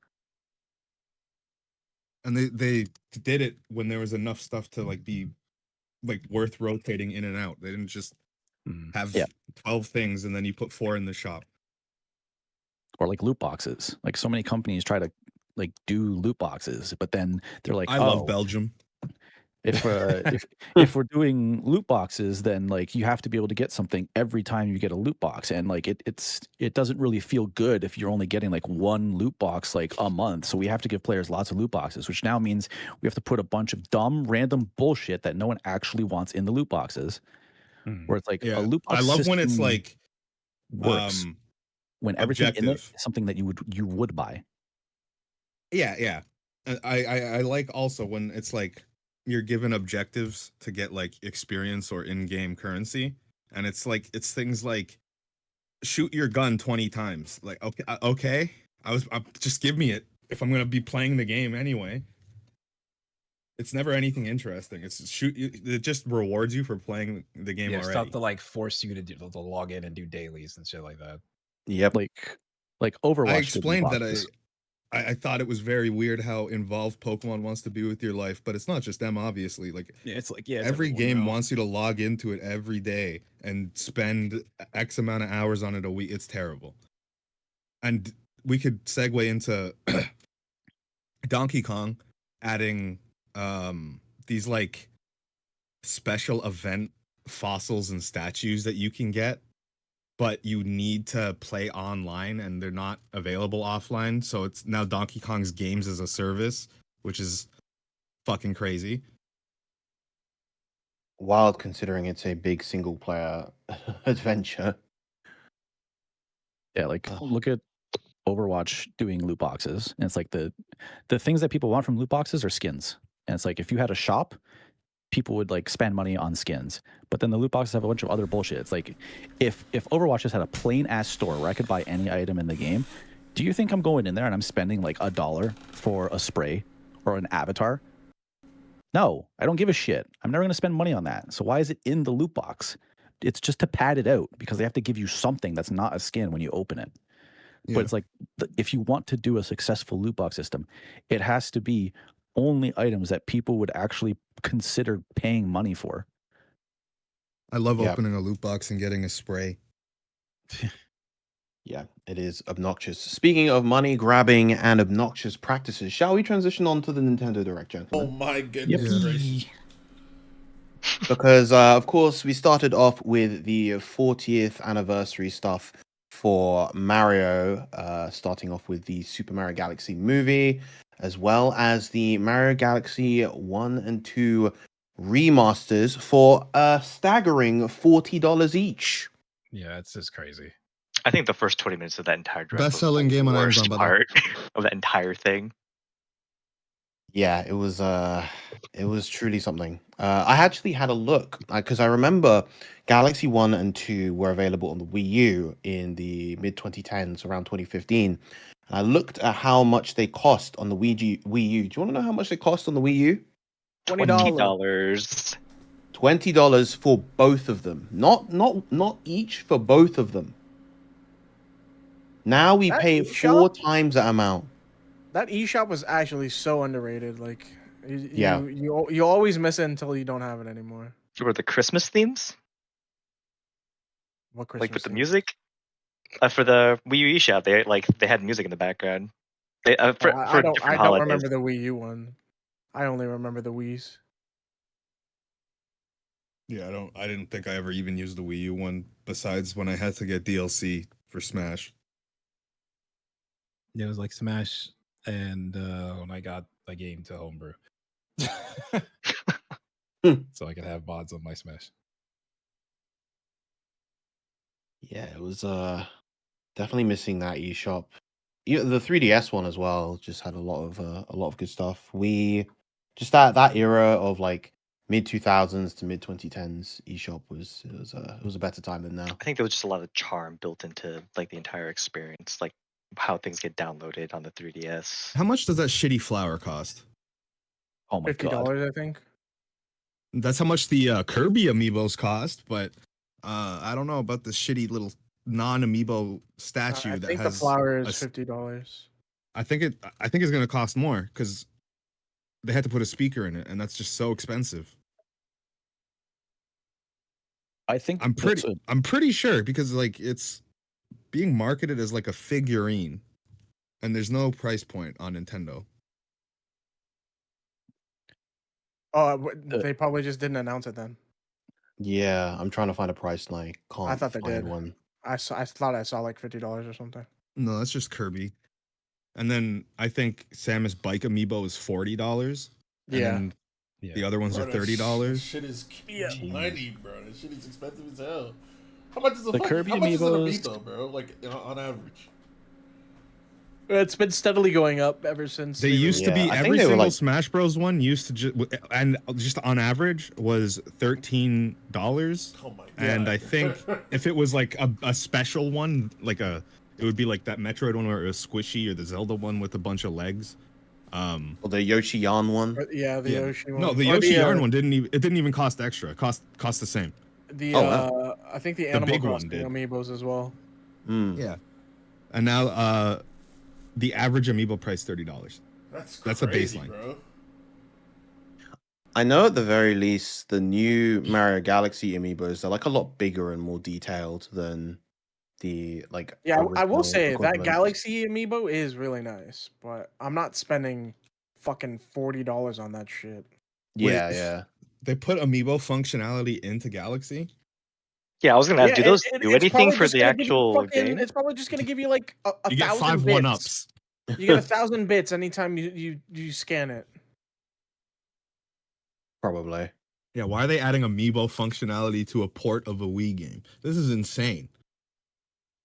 And they did it when there was enough stuff to like be like worth rotating in and out. They didn't just have Yeah. 12 things and then you put 4 in the shop. Or like loot boxes. Like so many companies try to like do loot boxes, but then they're like, I oh, love Belgium. if if we're doing loot boxes, then like you have to be able to get something every time you get a loot box, and like it doesn't really feel good if you're only getting like one loot box like a month. So we have to give players lots of loot boxes, which now means we have to put a bunch of dumb random bullshit that no one actually wants in the loot boxes. Where it's like a Yeah, loot box I love when it's system like works when everything in it objective. is something that you would buy. Yeah. And I like also when it's like you're given objectives to get like experience or in-game currency, and it's things like shoot your gun 20 times. Like okay, just give me it if I'm gonna be playing the game anyway. It's never anything interesting. It's it just rewards you for playing the game Yeah, already. stuff to like force you to log in and do dailies and shit like that. Yep. Like Overwatch. I did loot explained that boxes. I thought it was very weird how involved Pokemon wants to be with your life, but it's not just them, obviously. Like, Yeah, it's every everyone game now. wants you to log into it every day and spend X amount of hours on it a week. It's terrible. And we could segue into Donkey Kong adding these like special event fossils and statues that you can get, but you need to play online and they're not available offline. So it's now Donkey Kong's games as a service, which is fucking crazy. Wild considering it's a big single player adventure. Yeah, like look at Overwatch doing loot boxes, and it's like the things that people want from loot boxes are skins. And it's like if you had a shop, people would like spend money on skins. But then the loot boxes have a bunch of other bullshit. It's like if Overwatch just had a plain ass store where I could buy any item in the game, do you think I'm going in there and I'm spending like $1 for a spray or an avatar? No, I don't give a shit. I'm never going to spend money on that. So why is it in the loot box? It's just to pad it out because they have to give you something that's not a skin when you open it. Yeah. But it's like if you want to do a successful loot box system, it has to be only items that people would actually consider paying money for. I love Yeah. opening a loot box and getting a spray. Yeah, it is obnoxious. Speaking of money grabbing and obnoxious practices, shall we transition on to the Nintendo Direct, Oh gentlemen? my goodness gracious. Because, of course, we started off with the 40th anniversary stuff for Mario, starting off with the Super Mario Galaxy movie, as well as the Mario Galaxy 1 and 2 remasters for a staggering $40 each. Yeah, it's just crazy. I think the first 20 minutes of that entire direct Best-selling was the game on worst Amazon, by the way. part of that entire thing. Yeah, it was truly something. I actually had a look because I remember Galaxy 1 and 2 were available on the Wii U in the mid 2010s, around 2015. And I looked at how much they cost on the Wii U. Do you want to know how much they cost on the Wii U? $20. $20 for both of them. Not each, for both of them. Now we That pay eShop? 4 times that amount. That eShop was actually so underrated. Like, Yeah. you always miss it until you don't have it anymore. Were the Christmas themes? What Christmas? Like with the theme? music? For the Wii U eShop, they had music in the background. They, for I don't different holidays. remember the Wii U one. I only remember the Wii's. Yeah, I didn't think I ever even used the Wii U one besides when I had to get DLC for Smash. Yeah, it was like Smash and when I got a game to homebrew. So I could have mods on my Smash. Yeah, it was definitely missing that eShop. Yeah, the 3DS one as well just had a lot of good stuff. We just that era of like mid 2000s to mid 2010s eShop was it was a better time than now. I think there was just a lot of charm built into like the entire experience, like how things get downloaded on the 3DS. How much does that shitty flower cost? Oh my god. $50, I think. That's how much the Kirby amiibos cost, but I don't know about the shitty little non-amiibo statue I that think the has flower a is s- $50. I think it's gonna cost more because they had to put a speaker in it, and that's just so expensive. I think I'm that's pretty sure because like it's being marketed as like a figurine, and there's no price point on Nintendo. Oh, Uh, they probably just didn't announce it then. Yeah, I'm trying to find a price and I I can't thought they find did. one. I thought I saw like $50 or something. No, that's just Kirby. And then I think Samus Bike amiibo is $40. And Yeah. then Yeah. the other ones Bro, are that $30. shit is Yeah. money, bro. That shit is expensive as hell. How much is The Kirby how much is an amiibos- amiibo, bro? Like on average. It's been steadily going up ever since They used to Yeah, be I think every they were single like- Smash Bros. One used to and just on average was $13. Oh my god. And I think if it was like a special one, it would be like that Metroid one where it was squishy, or the Zelda one with a bunch of legs. Or the Yoshi Yarn one. Yeah, the Yoshi one. No, the Or Yoshi Yarn one didn't even cost extra. It cost the same. The Oh, wow. I think the The Animal big one Crossing did. amiibos as well. Mm. Yeah. And now the average amiibo price $30. That's the crazy, baseline. bro. I know at the very least the new Mario Galaxy amiibos are like a lot bigger and more detailed than the like. Yeah, I will original say that equivalents. Galaxy amiibo is really nice, but I'm not spending fucking $40 on that shit. Yeah, Wait. yeah. They put amiibo functionality into Galaxy. Yeah, I was gonna ask, do those do it's anything probably for just the gonna give you actual fucking- game? It's probably just gonna give you like a You get 1,000 5 bits. 1-ups. You get 1,000 bits anytime you scan it. Probably. Yeah, why are they adding amiibo functionality to a port of a Wii game? This is insane.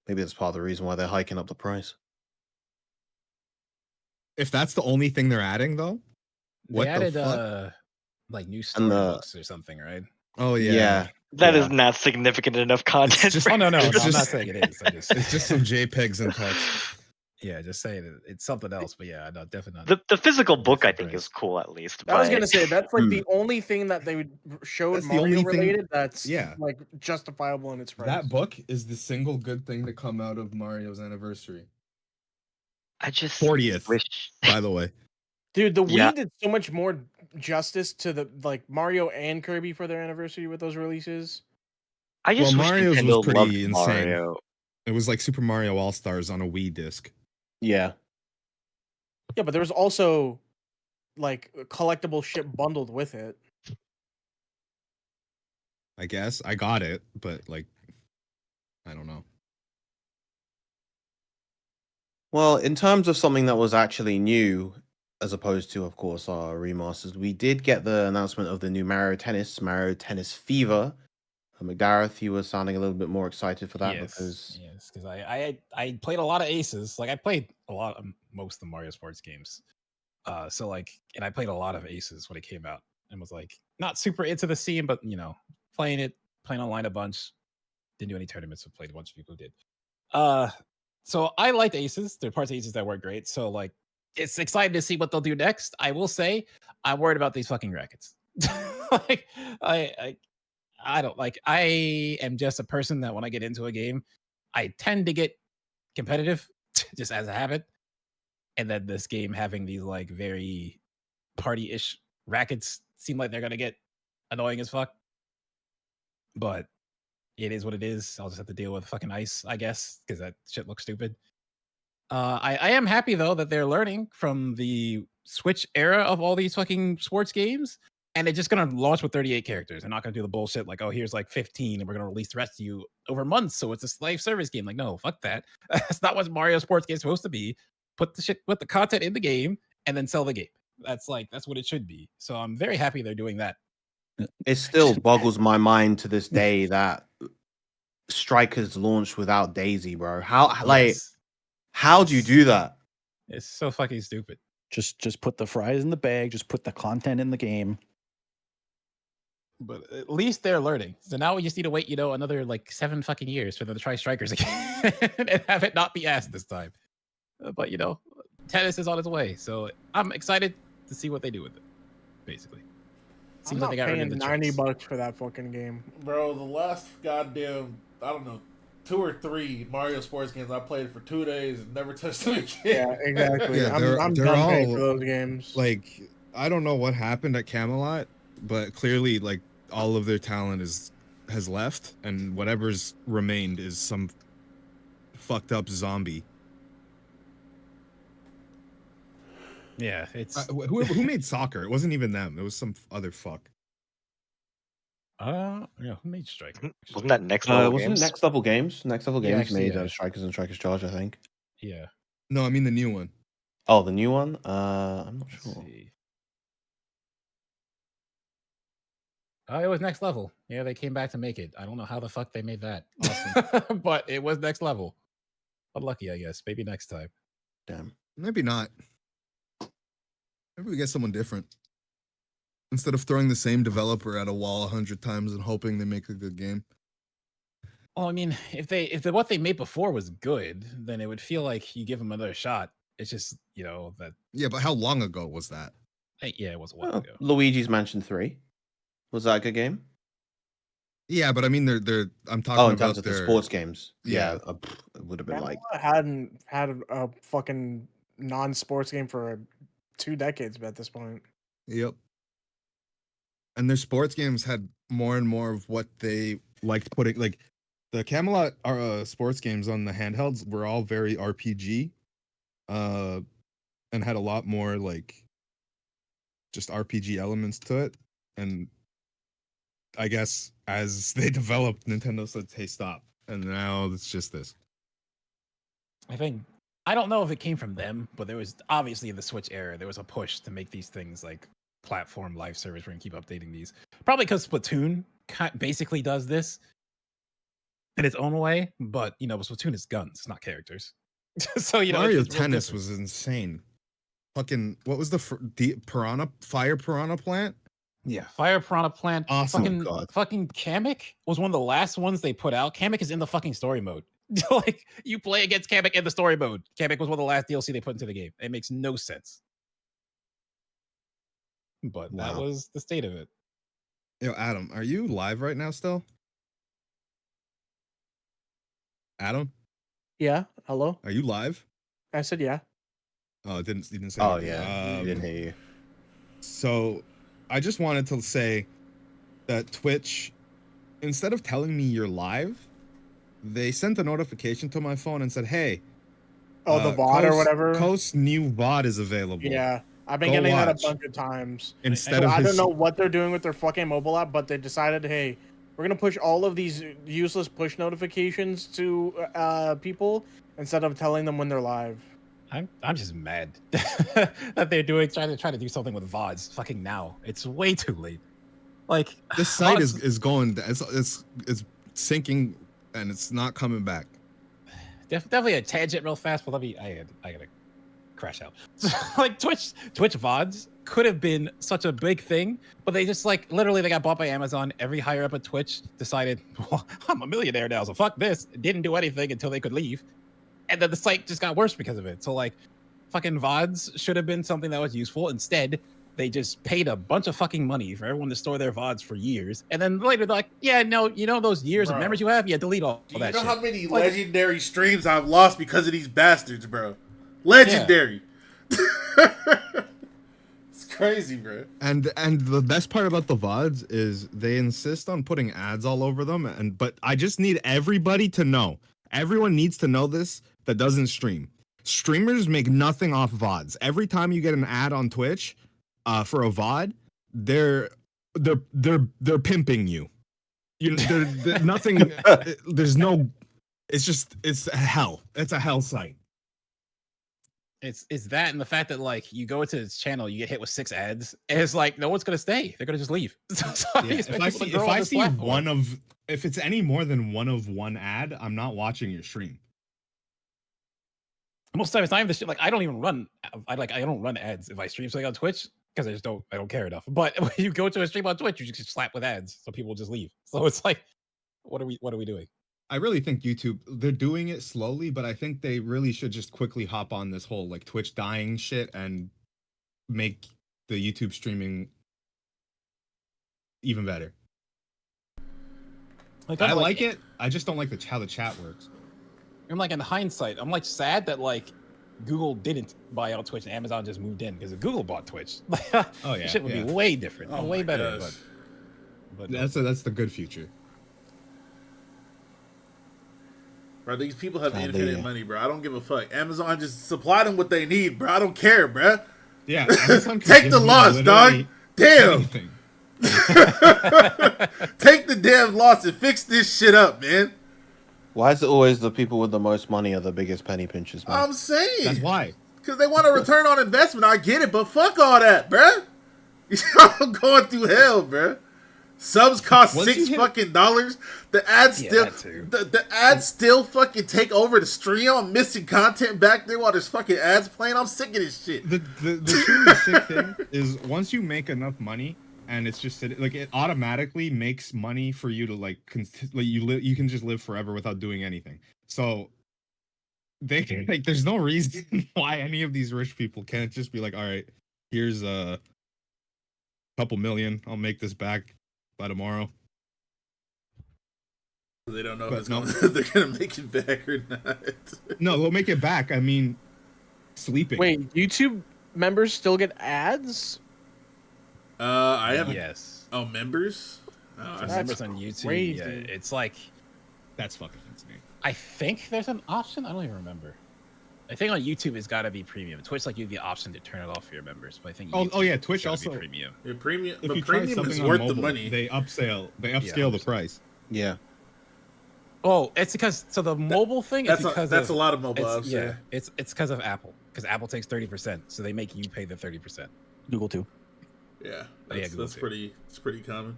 Maybe that's part of the reason why they're hiking up the price. If that's the only thing they're adding, though, what They added the fuck? like new And storybooks or something, right? Oh Yeah. That is Yeah. not significant enough content. just- for- Oh no, no, It's no, I'm not just- saying it is. I just It's just some JPEGs and text. yeah, just saying it's something else. But yeah, no, definitely not. the physical Nice book I think surprise. is cool at least. I was but- gonna say that's like the only thing that they showed That's the Mario only thing- related that's yeah. like justifiable in its price. That book is the single good thing to come out of Mario's anniversary. I just 40th, wish. by the way. Dude, the Yeah. Wii did so much more justice to the like Mario and Kirby for their anniversary with those releases. I just Well, wish Mario's was Nintendo pretty loved insane. Mario. It was like Super Mario All Stars on a Wii disc. Yeah. Yeah, but there was also like collectible shit bundled with it. I guess I got it, but like, I don't know. Well, in terms of something that was actually new, as opposed to, of course, our remasters, we did get the announcement of the new Mario Tennis Fever. Gareth, you were sounding a little bit more excited for that because yes, because I played a lot of Aces. Like I played a lot of most of the Mario sports games. So like, and I played a lot of Aces when it came out, and was like not super into the scene, but you know, playing online a bunch. Didn't do any tournaments, but played a bunch of people who did. So I liked Aces. There are parts of Aces that weren't great. So like, it's exciting to see what they'll do next. I will say, I'm worried about these fucking rackets. Like, I don't like. I am just a person that when I get into a game, I tend to get competitive just as a habit. And then this game having these like very party-ish rackets seem like they're gonna get annoying as fuck. But it is what it is. I'll just have to deal with fucking ice, I guess, because that shit looks stupid. I am happy though that they're learning from the Switch era of all these fucking sports games, and they're just gonna launch with 38 characters. They're not gonna do the bullshit like, oh, here's like 15, and we're gonna release the rest of you over months, so it's a live service game. Like, no, fuck that. That's not what Mario sports game is supposed to be. Put the content in the game, and then sell the game. That's what it should be. So I'm very happy they're doing that. it still boggles my mind to this day that Strikers launched without Daisy, bro. Yes. How do you do that? It's so fucking stupid. Just put the fries in the bag. Just put the content in the game. But at least they're learning. So now we just need to wait, another like 7 fucking years for them to try strikers again and have it not be asked this time. But tennis is on its way, so I'm excited to see what they do with it. Basically, I'm seems not like they got rid paying of the $90 tricks. for that fucking game. Bro, the last goddamn, I don't know, 2 or 3 Mario sports games I played for 2 days and never touched them again. Yeah, exactly. Yeah, I'm they're done paying all for those games. like, I don't know what happened at Camelot, but clearly like all of their talent has left, and whatever's remained is some fucked up zombie. Yeah, it's Who made soccer? It wasn't even them. It was some other fuck. yeah, who made Striker? Wasn't that next level Wasn't games? Next Level Games? Next Level Yeah, Games actually, made yeah. Strikers and Strikers Charge, I think. Yeah. No, I mean the new one. Oh, the new one? I'm not Let's sure. see. Oh, it was Next Level. Yeah, they came back to make it. I don't know how the fuck they made that. Awesome. But it was Next Level. Unlucky, I guess. Maybe next time. Damn. Maybe not. Maybe we get someone different. Instead of throwing the same developer at a wall 100 times and hoping they make a good game. Well, I mean, if what they made before was good, then it would feel like you give them another shot. It's just, that Yeah, but how long ago was that? yeah, it was a while Oh, ago. Luigi's Mansion 3. Was that a good game? Yeah, but I mean they're I'm talking Oh, in about terms of the their sports games. Yeah. It would have been like. hadn't had a fucking non-sports game for 2 decades at this point. Yep. And their sports games had more and more of what they liked putting, like the Camelot sports games on the handhelds were all very RPG, and had a lot more like just RPG elements to it. And I guess as they developed, Nintendo said, "Hey, stop!" And now it's just this. I don't know if it came from them, but there was obviously in the Switch era, there was a push to make these things like platform live service where you can keep updating these. Probably because Splatoon basically does this in its own way, but Splatoon is guns, not characters. So Mario it's real Tennis different. was insane. Fucking what was the fire piranha plant? Yeah, Fire Piranha Plant. Awesome. Fucking Kamek was one of the last ones they put out. Kamek is in the fucking story mode. Like you play against Kamek in the story mode. Kamek was one of the last DLC they put into the game. It makes no sense. But that Wow. was the state of it. Yo, Adam, are you live right now still? Adam, Yeah, hello? are you live? I said yeah. Oh, it didn't say. Oh anything. yeah, didn't hear you. So, I just wanted to say that Twitch, instead of telling me you're live, they sent a notification to my phone and said, "Hey, Oh, the VOD or whatever? Coast's new VOD is available." Yeah, I've been Go getting that a watch. bunch of times. Instead So of I his, don't know what they're doing with their fucking mobile app, but they decided, hey, we're gonna push all of these useless push notifications to people instead of telling them when they're live. I'm just mad that they're trying to do something with VODs fucking now. It's way too late. Like this site VODs is going. It's sinking and it's not coming back. definitely a tangent real fast, but I gotta crash out. Like Twitch VODs could have been such a big thing, but they just like literally they got bought by Amazon. Every higher up at Twitch decided, well, I'm a millionaire now, so fuck this. Didn't do anything until they could leave. And then the site just got worse because of it. So like fucking VODs should have been something that was useful. Instead, they just paid a bunch of fucking money for everyone to store their VODs for years. And then later they're like, yeah, no, those years Bro. of memories you have? Yeah, delete all Do you that know shit. how many Like- legendary streams I've lost because of these bastards, bro? Legendary. It's crazy, bro. And the best part about the VODs is they insist on putting ads all over them. But I just need everybody to know. Everyone needs to know this that doesn't stream. Streamers make nothing off VODs. Every time you get an ad on Twitch, for a VOD, they're pimping you. They're nothing. There's no. It's a hell. It's a hell site. It's that and the fact that like you go into this channel, you get hit with 6 ads, and it's like no one's gonna stay. They're gonna just leave. So Yeah, if it's any more than one ad, I'm not watching your stream. Most of the time, it's not even the shit. Like I don't even run. I don't run ads if I stream something on Twitch. because I don't care enough. But when you go to a stream on Twitch, you just slap with ads, so people just leave. So it's like, what are we doing? I really think YouTube, they're doing it slowly, but I think they really should just quickly hop on this whole like Twitch dying shit and make the YouTube streaming even better. Like, I like it. I just don't like how the chat works. I'm like, in hindsight, I'm like sad that like Google didn't buy out Twitch and Amazon just moved in, because if Google bought Twitch, Oh yeah, shit would be way different, Oh way my better. gosh. But that's the good future. Bro, these people have God, infinite yeah. money, bro. I don't give a fuck. Amazon just supply them what they need, bro. I don't care, bro. Yeah, Amazon can Take give the me loss, dog. literally Damn. anything. Take the damn loss and fix this shit up, man. Why is it always the people with the most money are the biggest penny pinchers, man? I'm saying. That's why. Because they want a return on investment. I get it, but fuck all that, bruh. I'm going through hell, bruh. Subs cost Once you hit- $6 The ads Yeah, still that too. the ads still fucking take over the stream. I'm missing content back there while there's fucking ads playing. I'm sick of this shit. The truly sick thing is once you make enough money and it's just like it automatically makes money for you to like you can just live forever without doing anything. So they like there's no reason why any of these rich people can't just be like, all right, here's a couple million. I'll make this back by tomorrow. They don't know But if no. they're gonna make it back or not. No, they'll make it back. I mean, sleeping. Wait, YouTube members still get ads? I haven't. yes, Oh, members. Oh, I That's members on YouTube. crazy. Yeah, it's like, That's fucking insane. I think there's an option. I don't even remember. I think on YouTube it's got to be premium. Twitch like you have the option to turn it off for your members, but I think Oh YouTube, yeah, it's Twitch gotta be also. premium. Yeah, premium. If But you try premium is something on worth mobile, the money. they upscale the 100%. price. Yeah. Oh, it's because the mobile thing is because That's of, a lot of mobile apps. yeah, it's because of Apple, because Apple takes 30%, so they make you pay the 30%. Google too. Yeah, Oh, yeah, that's, Google that's too. pretty. It's pretty common.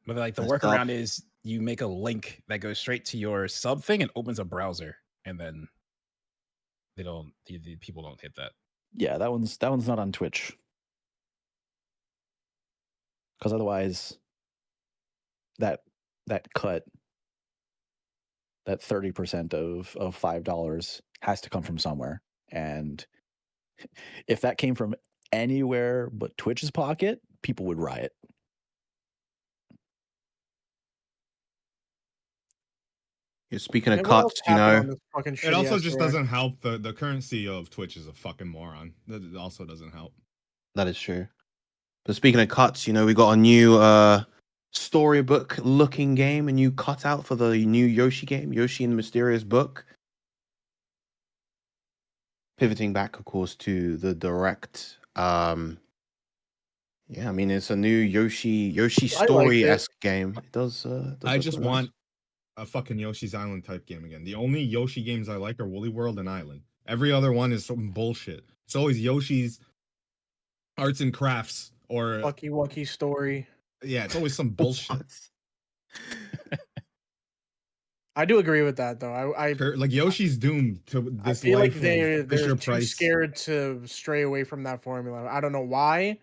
But like the That's workaround tough. is you make a link that goes straight to your sub thing and opens a browser, and then the people don't hit that. Yeah, that one's not on Twitch. Because otherwise, that cut, that 30% of $5 has to come from somewhere, and if that came from anywhere but Twitch's pocket, people would riot. You're speaking of Hey, what else cuts, you happened know. on this fucking It shitty also ass just direct? doesn't help. The current CEO of Twitch is a fucking moron. That also doesn't help. That is true. But speaking of cuts, you know, we got a new storybook looking game, a new cutout for the new Yoshi game, Yoshi and the Mysterious Book. Pivoting back, of course, to the direct. Yeah, I mean it's a new Yoshi I liked it. story-esque game. It does I look just nice. want a fucking Yoshi's Island type game again. The only Yoshi games I like are Woolly World and Island. Every other one is some bullshit. It's always Yoshi's Arts and Crafts or Lucky Wucky story. yeah, it's always some bullshit. I do agree with that though. I Like Yoshi's doomed to I this feel like life they're of Fisher too Price. scared to stray away from that formula. I don't know why.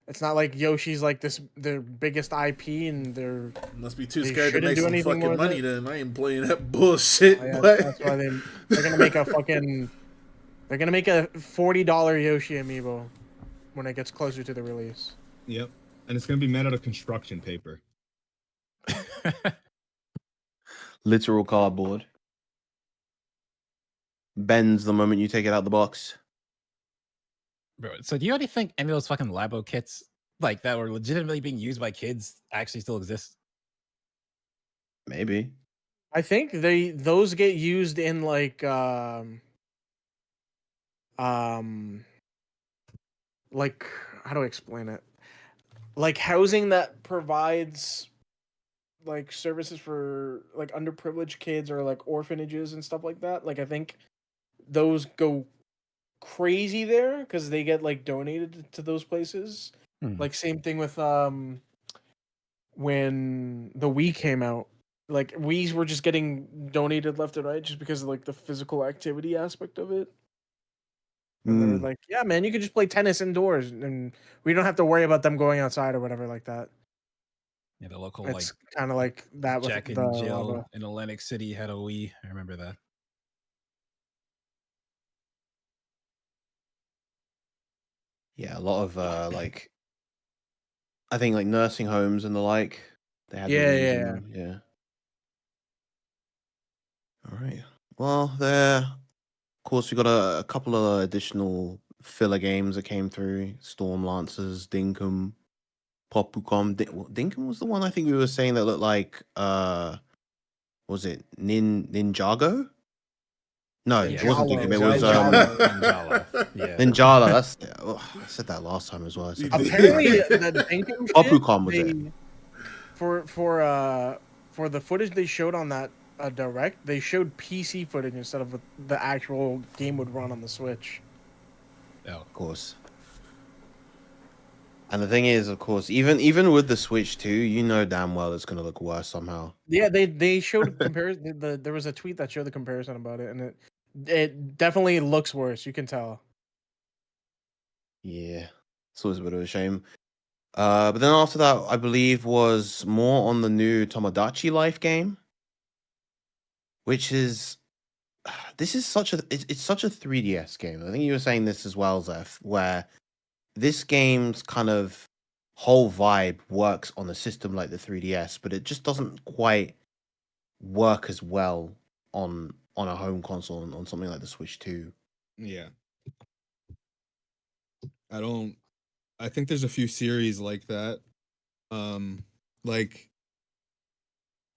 It's not like Yoshi's like their biggest IP and they're Must be too They scared to shouldn't make do some anything fucking with money. it. Then I ain't playing that bullshit. yeah, but that's why they're gonna make a fucking they're gonna make a $40 Yoshi amiibo when it gets closer to the release. Yep, and it's gonna be made out of construction paper. Literal cardboard. Bends the moment you take it out the box. Bro, so do you already think any of those fucking Labo kits, like that were legitimately being used by kids, actually still exist? Maybe. I think those get used in like like how do I explain it? Like housing that provides like services for like underprivileged kids or like orphanages and stuff like that. Like I think those go crazy there because they get like donated to those places. Hmm. Like same thing with when the Wii came out. Like Wii's were just getting donated left and right just because of like the physical activity aspect of it. And they were Mm. like, "Yeah, man, you could just play tennis indoors, and we don't have to worry about them going outside or whatever like that." Yeah, the local It's kind of like that with Jack the and Jill lava. in Atlantic City had a Wii. I remember that. Yeah, a lot of like I think like nursing homes and the like. They had Yeah, Wii's in yeah. them. Yeah. All right. Well, there. Of course, we got a couple of additional filler games that came through: Storm Lancers, Dinkum, Popucom. Dinkum was the one I think we were saying that looked like was it Ninjago? No, it wasn't Ninjalo. Dinkum. It was Ninjalo. Ninjala. Yeah. Ninjala. That's I said that last time as well. I said Apparently, the Dinkum shit, Popucom was it? they for the footage they showed on that direct, they showed PC footage instead of what the actual game would run on the Switch. Oh, Of course. And the thing is, of course, even with the Switch 2, you know damn well it's gonna look worse somehow. Yeah, they showed comparison. There was a tweet that showed the comparison about it, and it definitely looks worse. You can tell. Yeah, it's always a bit of a shame. But then after that, I believe was more on the new Tomodachi Life game, which is this is such a it's such a 3DS game. I think you were saying this as well, Zeph, where this game's kind of whole vibe works on a system like the 3DS, but it just doesn't quite work as well on a home console and on something like the Switch 2. Yeah. I think there's a few series like that. Like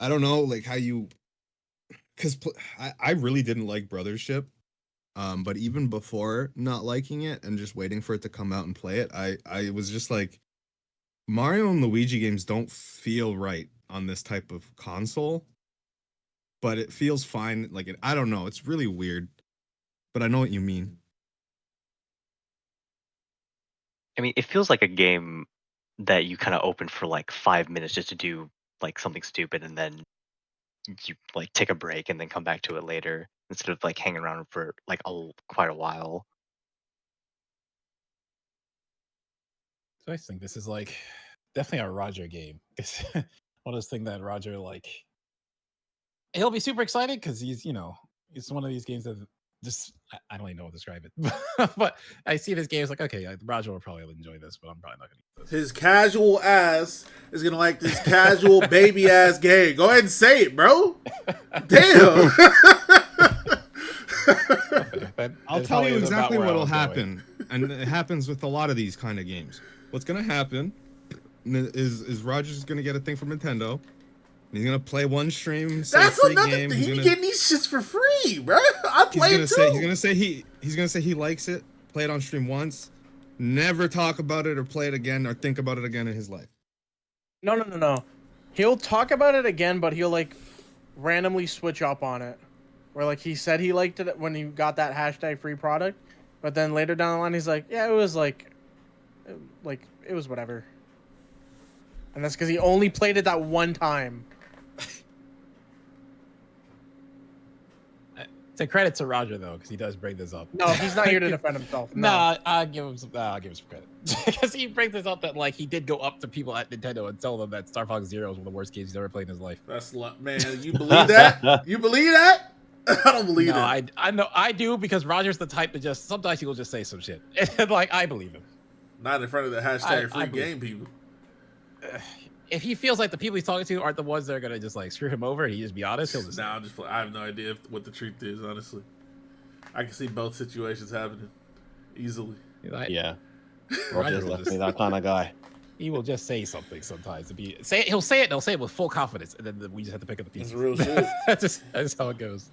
I don't know like how you cuz I really didn't like Brothership. But even before not liking it and just waiting for it to come out and play it, I was just like Mario and Luigi games don't feel right on this type of console, but it feels fine. Like I don't know, it's really weird, but I know what you mean. I mean, it feels like a game that you kind of open for like 5 minutes just to do like something stupid, and then you like take a break and then come back to it later instead of like hanging around for like quite a while. so I think this is like definitely a Roger game. It's one of those things that Roger like. He'll be super excited because he's it's one of these games that just I don't even know how to describe it, but I see this game. It's like okay, Roger will probably enjoy this, but I'm probably not gonna use this. His casual ass is gonna like this casual baby ass game. Go ahead and say it, bro. Damn. I'll That tell probably you is about exactly where I what'll was going. happen, and it happens with a lot of these kind of games. What's gonna happen is Roger's gonna get a thing from Nintendo. And he's gonna play one stream, say That's free another game. thing. He's He be gonna, getting these shits for free, bro. I he's play gonna it say too. he's gonna say he likes it. Play it on stream once, never talk about it or play it again or think about it again in his life. No. He'll talk about it again, but he'll like randomly switch up on it. Where like he said he liked it when he got that hashtag free product, but then later down the line he's like, yeah, it was like it was whatever. And that's because he only played it that one time. To credit to Roger though, because he does bring this up. No, he's not here to defend himself. No. Nah, I'll give him some credit because he brings this up that like he did go up to people at Nintendo and tell them that Star Fox Zero is one of the worst games he's ever played in his life. That's man. You believe that? You believe that? I don't believe No, it. I know I do because Roger's the type to just sometimes he will just say some shit and like I believe him. Not in front of the hashtag free game people. If he feels like the people he's talking to aren't the ones that are gonna just like screw him over and he just be honest, he'll just Nah, I'm just. I have no idea what the truth is. Honestly, I can see both situations happening easily. like, Yeah. Roger Roger's will definitely just, that kind of guy. he will just say something sometimes to be say he'll say it, they'll say it with full confidence, and then we just have to pick up the pieces. That's real shit. That's how it goes.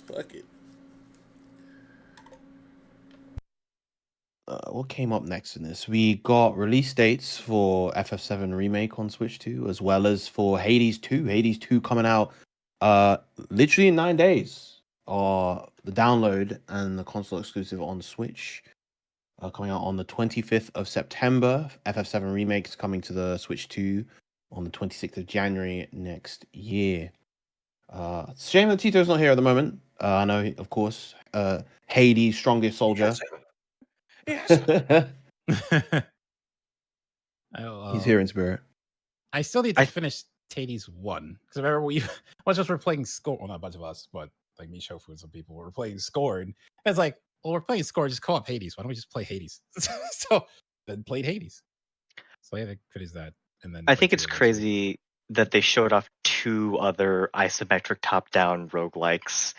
Fuck it. What came up next in this? We got release dates for FF7 Remake on Switch 2, as well as for Hades 2. Hades 2 coming out literally in 9 days. The download and the console exclusive on Switch coming out on the 25th of September. FF7 Remake is coming to the Switch 2 on the 26th of January next year. It's a shame that Tito's not here at the moment. I know, of course, Hades strongest soldier. Yes. He's here in spirit. I still need to I- finish Hades 1 because I remember we once us were playing Scorn. Well, not a bunch of us, but like me, Shofu, and some people were playing Scorn. And it's like, well, we're playing Scorn. Just call up Hades. Why don't we just play Hades? So then played Hades. So yeah, they finished that, and then I played think 2 it's eventually. crazy that they showed off 2 other isometric top-down roguelikes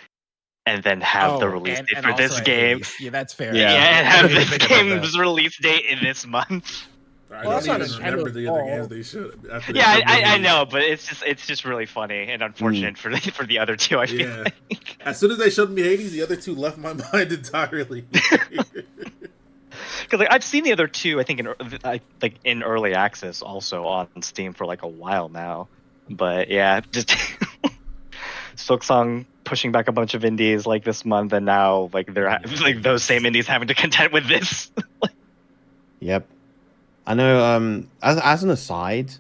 and then have the release date for also this at game. Hades. Yeah, that's fair. Yeah. Yeah, and I have didn't even this think about that. game's release date in this month. I Well, that's don't not even Nintendo's remember the other games fault. they showed. After they Yeah, showed I movies. know, but it's just really funny and unfortunate for the other 2. I feel Yeah. like. As soon as they showed me Hades, the other 2 left my mind entirely. Because like, I've seen the other 2, I think in early access also on Steam for like a while now. But yeah, just Silksong pushing back a bunch of indies like this month, and now like they're like those same indies having to contend with this. Yep. I know. As an aside,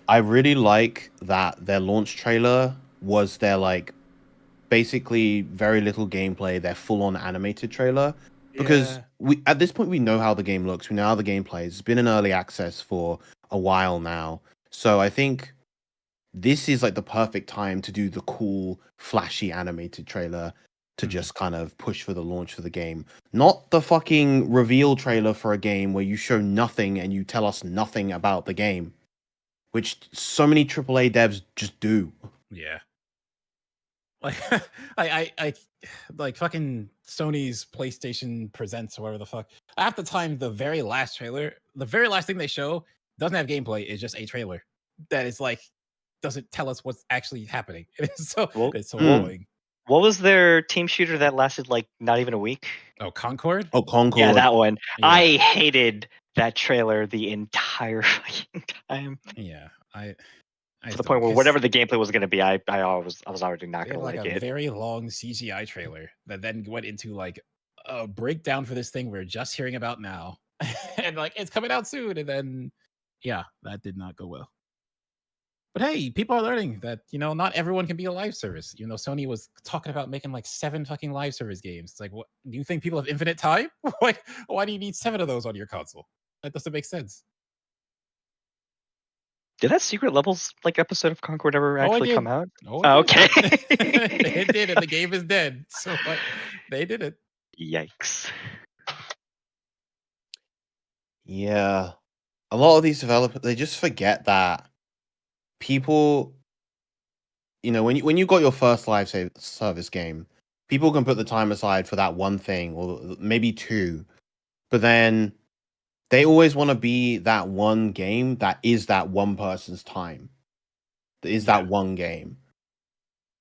I really like that their launch trailer was their like basically very little gameplay, their full-on animated trailer. Because Yeah. we at this point we know how the game looks, we know how the game plays. It's been in early access for a while now. So I think this is like the perfect time to do the cool, flashy animated trailer to just kind of push for the launch for the game. Not the fucking reveal trailer for a game where you show nothing and you tell us nothing about the game, which so many AAA devs just do. Yeah. Like I like fucking Sony's PlayStation Presents or whatever the fuck. At the time, the very last trailer, the very last thing they show doesn't have gameplay. It's just a trailer that is like doesn't tell us what's actually happening. It's so annoying. What was their team shooter that lasted like not even a week? Oh, Concord. Oh, Concord. Yeah, that one. Yeah. I hated that trailer the entire fucking time. Yeah, I To the point where whatever the gameplay was going to be, I was already not they going had to like like a it. very long CGI trailer that then went into like a breakdown for this thing we're just hearing about now, and like it's coming out soon, and then yeah, that did not go well. But hey, people are learning that not everyone can be a live service. Even though Sony was talking about making like 7 fucking live service games, it's like, what do you think people have infinite time? Like, why do you need 7 of those on your console? That doesn't make sense. Did that Secret Levels like episode of Concord ever Oh, it actually did. come out? Oh, Oh, it did. okay. It did, and the game is dead. So what? They did it. Yikes. Yeah. A lot of these developers, they just forget that people, when you got your first live service game, people can put the time aside for that one thing or maybe 2, but then they always want to be that one game that is that one person's time, that is that one game.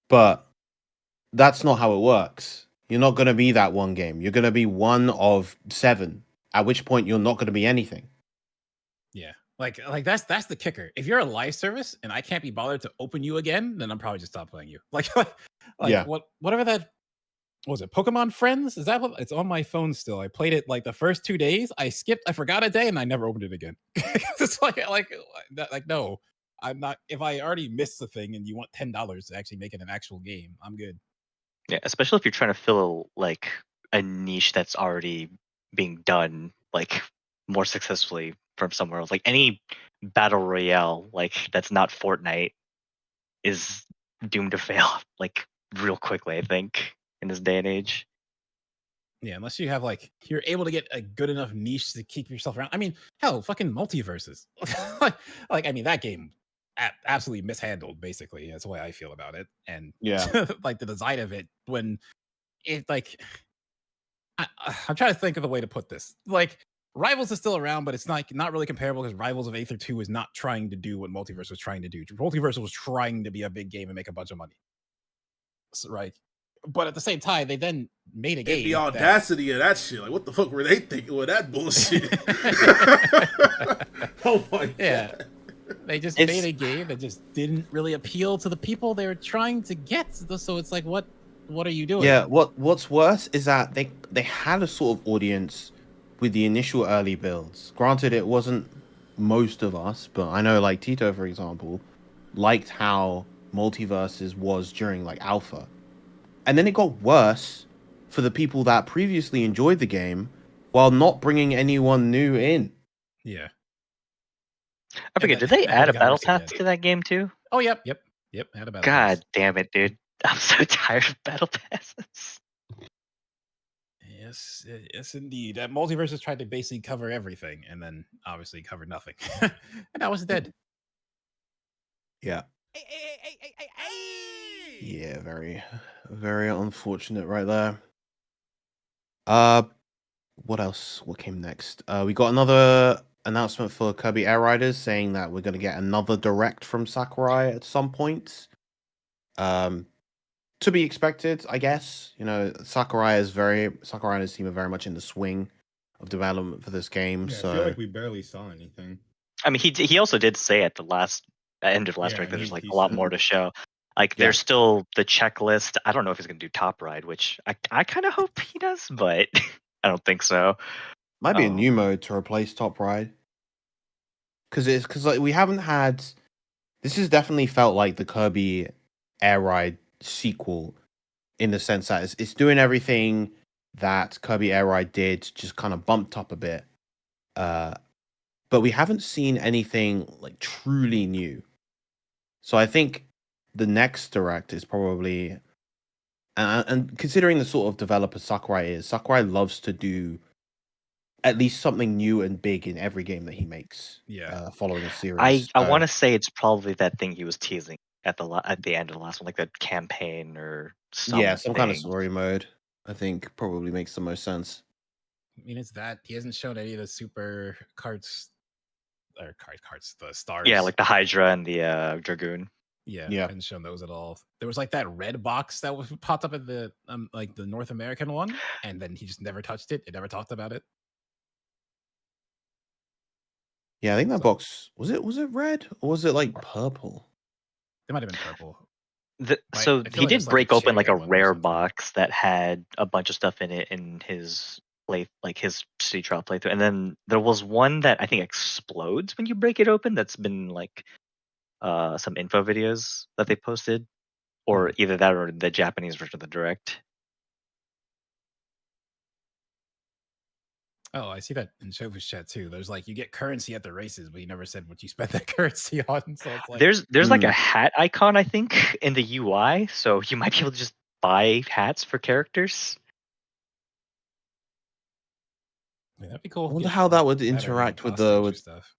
But that's not how it works. You're not going to be that one game. You're going to be one of 7, at which point you're not going to be anything. Yeah. Like that's the kicker. If you're a live service and I can't be bothered to open you again, then I'm probably just stop playing you. Like Yeah. whatever that what was it, Pokemon Friends? Is that what it's on my phone still? I played it like the first 2 days. I forgot a day and I never opened it again. It's like no. I'm not if I already missed the thing and you want $10 to actually make it an actual game, I'm good. Yeah, especially if you're trying to fill like a niche that's already being done like more successfully from somewhere else. Like any battle royale like that's not Fortnite is doomed to fail like real quickly, I think, in this day and age. Yeah, unless you have you're able to get a good enough niche to keep yourself around. I mean, hell, fucking multiverses. I mean, that game absolutely mishandled. Basically, that's the way I feel about it. And Yeah. like the design of it, when it I'm trying to think of the way to put this. Like, Rivals is still around, but it's not really comparable because Rivals of Aether 2 is not trying to do what Multiverse was trying to do. Multiverse was trying to be a big game and make a bunch of money. So, right. But at the same time, they then made a game. The audacity of that shit. Like, what the fuck were they thinking with that bullshit? Oh my god. They just made a game that just didn't really appeal to the people they were trying to get. So it's like, what are you doing? Yeah, what's worse is that they had a sort of audience with the initial early builds. Granted, it wasn't most of us, but I know like Tito, for example, liked how Multiverses was during like alpha. And then it got worse for the people that previously enjoyed the game while not bringing anyone new in. Yeah. I forget, did they add a battle pass to that game too? Oh, yep. Had a battle God pass. damn it, dude. I'm so tired of battle passes. Yes, indeed. Multiverses tried to basically cover everything, and then obviously covered nothing, and I was dead. Yeah. Yeah, very, very unfortunate right there. What else? What came next? We got another announcement for Kirby Air Riders saying that we're going to get another direct from Sakurai at some point. To be expected, I guess. You know, Sakurai and his team are very much in the swing of development for this game. Yeah, so I feel like we barely saw anything. I mean, he also did say at the end of last Yeah, direct that and there's like he a lot said- more to show. Like Yeah. there's still the checklist. I don't know if he's gonna do top ride, which I kind of hope he does, but I don't think so. might be a new mode to replace Top Ride. Because like we haven't had. This has definitely felt like the Kirby Air Ride sequel, in the sense that it's doing everything that Kirby Air Ride did, just kind of bumped up a bit. But we haven't seen anything like truly new. So I think the next direct is probably, and considering the sort of developer Sakurai loves to do at least something new and big in every game that he makes. Yeah. Following a series. I want to say it's probably that thing he was teasing at the end of the last one, like the campaign or something. Yeah, some kind of story mode. I think probably makes the most sense. I mean, it's that he hasn't shown any of the super carts or carts, the stars. Yeah, like the Hydra and the Dragoon. Yeah, Yeah. hadn't shown those at all. There was like that red box that was popped up in the like the North American one, and then he just never touched it. It never talked about it. Yeah, I think that box was it red or was it like purple? It might have been purple. So I feel he like did it's like a break open like a chariot one or rare something. box that had a bunch of stuff in it in his his city trial playthrough, and then there was one that I think explodes when you break it open. That's been like some info videos that they posted, or either that or the Japanese version of the direct. Oh, I see that in Shofu's chat too. There's like you get currency at the races, but you never said what you spent that currency on. So it's like There's like a hat icon I think in the UI, so you might be able to just buy hats for characters. yeah, that'd be cool. I wonder how that would interact with the stuff.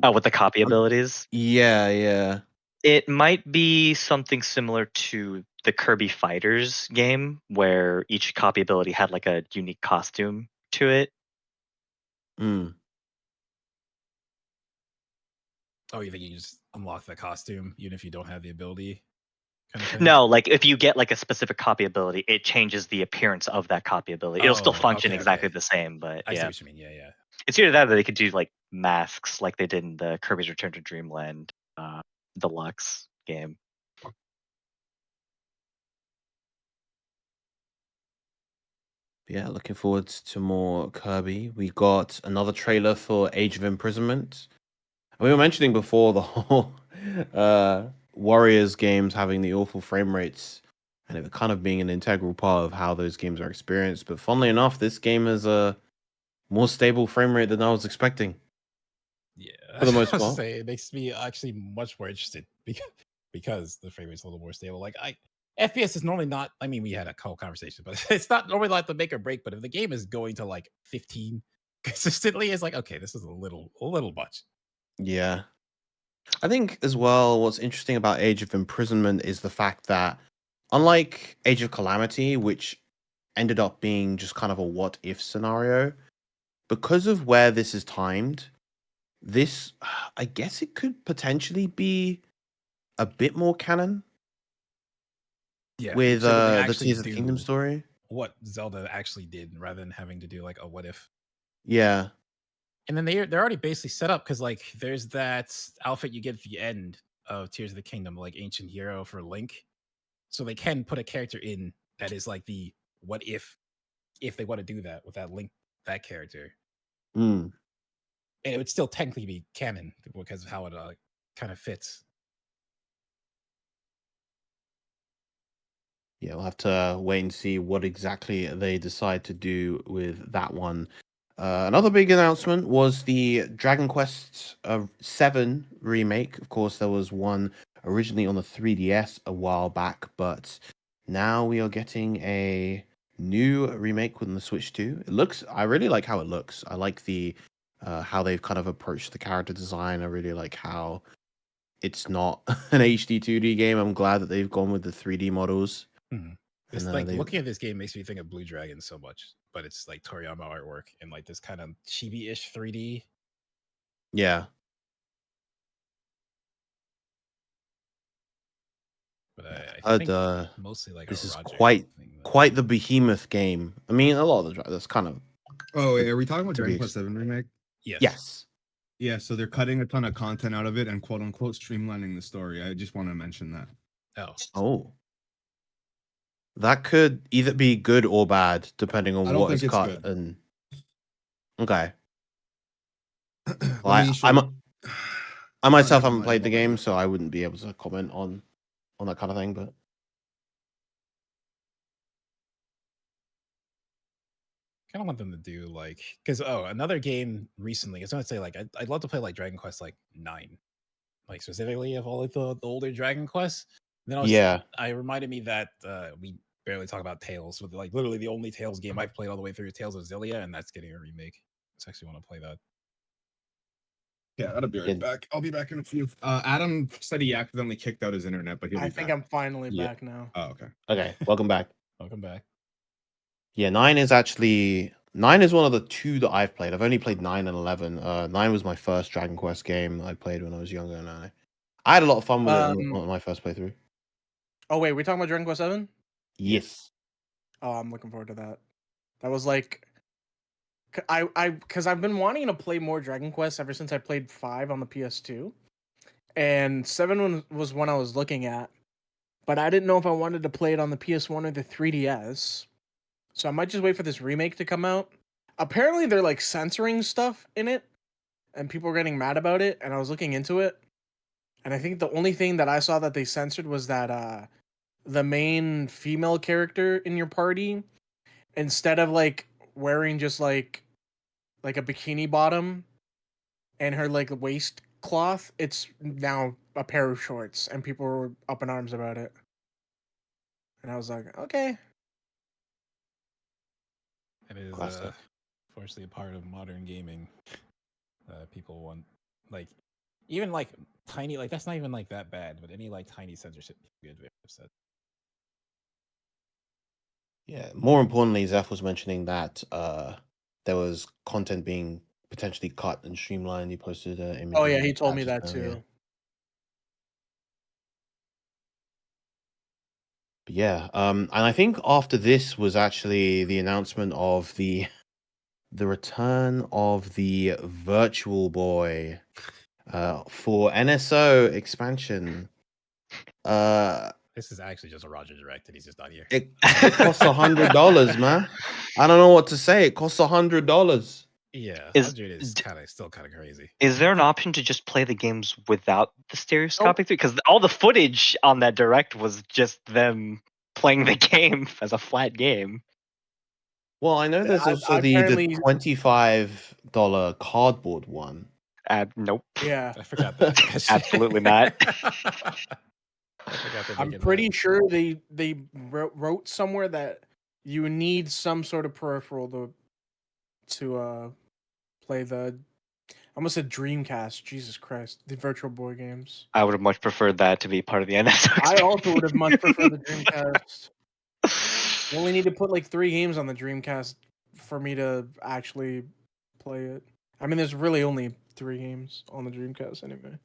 Oh, with the copy abilities? Yeah. It might be something similar to the Kirby Fighters game, where each copy ability had like a unique costume to it. Oh, you think you just unlock the costume even if you don't have the ability? Kind of thing? No, like if you get like a specific copy ability, it changes the appearance of that copy ability. It'll still function exactly the same, but I yeah. see what you mean. Yeah. It's either that or they could do like masks like they did in the Kirby's Return to Dreamland deluxe game. Yeah, looking forward to more Kirby. We got another trailer for Age of Imprisonment. We were mentioning before the whole Warriors games having the awful frame rates and it kind of being an integral part of how those games are experienced. But funnily enough, this game has a more stable frame rate than I was expecting. Yeah, for the most part. Say, it makes me actually much more interested because the frame rate's a little more stable. Like FPS is normally not. I mean, we had a whole conversation, but it's not normally like the make or break. But if the game is going to like 15 consistently, it's like okay, this is a little much. Yeah. I think as well, what's interesting about Age of Imprisonment is the fact that, unlike Age of Calamity, which ended up being just kind of a what if scenario, because of where this is timed, this, I guess it could potentially be a bit more canon. Yeah, with so they the actually Tears of the do Kingdom story. What Zelda actually did, rather than having to do like a what if. Yeah. And then they're already basically set up because like there's that outfit you get at the end of Tears of the Kingdom, like Ancient Hero for Link. So they can put a character in that is like the what if they want to do that with that Link, that character. Mm. And it would still technically be canon because of how it kind of fits. yeah, we'll have to wait and see what exactly they decide to do with that one. Another big announcement was the Dragon Quest VII remake. Of course, there was one originally on the 3DS a while back, but now we are getting a new remake within the Switch 2. I really like how it looks. I like the how they've kind of approached the character design. I really like how it's not an HD 2D game. I'm glad that they've gone with the 3D models. This And, like they- looking at this game makes me think of Blue Dragon so much, but it's like Toriyama artwork and like this kind of chibi-ish 3D. Yeah. But I Heard, think mostly like this a is Roger thing, though. quite the behemoth game. I mean, a lot of that's kind of Oh, wait, are we talking about To be Dragon Quest 7 remake? Yes. yes. Yeah, so they're cutting a ton of content out of it and quote unquote streamlining the story. I just want to mention that. Oh. Oh, that could either be good or bad depending I on don't what think is it's cut. good. And okay, Let well, me show you. I myself never haven't mind, played the I won't bring game, it so I wouldn't be able to comment on that kind of thing. But Kind of want them to do like because another game recently. I was gonna say like I'd love to play like Dragon Quest like 9, like specifically of all like the older Dragon Quests. Then yeah, I reminded me that we barely talk about Tales, with like literally the only Tales game I've played all the way through is Tales of Xillia, and that's getting a remake. I actually want to play that. Yeah, I'll be right Yeah. back. I'll be back in a few. Adam said he accidentally kicked out his internet, but he'll be I think back. I'm finally Yeah. back now. Oh, okay. okay. Welcome back. Welcome back. Yeah, 9 is one of the two that I've played. I've only played 9 and 11. 9 was my first Dragon Quest game I played when I was younger, and I had a lot of fun with it on my first playthrough. Oh wait, we're talking about Dragon Quest 7? Yes. Oh, I'm looking forward to that. That was like because I've been wanting to play more Dragon Quest ever since I played 5 on the PS2. And 7 was one I was looking at, but I didn't know if I wanted to play it on the PS1 or the 3DS. So I might just wait for this remake to come out. Apparently they're like censoring stuff in it, and people are getting mad about it, and I was looking into it. And I think the only thing that I saw that they censored was that the main female character in your party, instead of like wearing just like a bikini bottom and her like waist cloth, it's now a pair of shorts, and people were up in arms about it. And I was like, okay. It is Classic. fortunately a part of modern gaming. People want like even like tiny, like that's not even like that bad, but any like tiny censorship people get very upset. Yeah. More importantly, Zeph was mentioning that there was content being potentially cut and streamlined. He posted an image. Oh in yeah, the he told chat me just that now, too. yeah. But yeah, and I think after this was actually the announcement of the return of the Virtual Boy for NSO expansion. This is actually just a Roger Direct, and he's just not here. It costs $100, man. I don't know what to say. It costs $100. Yeah, Is- 100 is still kind of crazy. Is there an option to just play the games without the stereoscopic? Because all the footage on that direct was just them playing the game as a flat game. Well, I know there's also the apparently- $25 cardboard one. Nope. Yeah. I forgot that. Absolutely not. I forgot they're I'm making pretty that. sure they wrote somewhere that you need some sort of peripheral to play the I almost said Dreamcast. Jesus Christ, the Virtual Boy games. I would have much preferred that to be part of the NSO. I also would have much preferred the Dreamcast. You only need to put like 3 games on the Dreamcast for me to actually play it. I mean, there's really only 3 games on the Dreamcast anyway.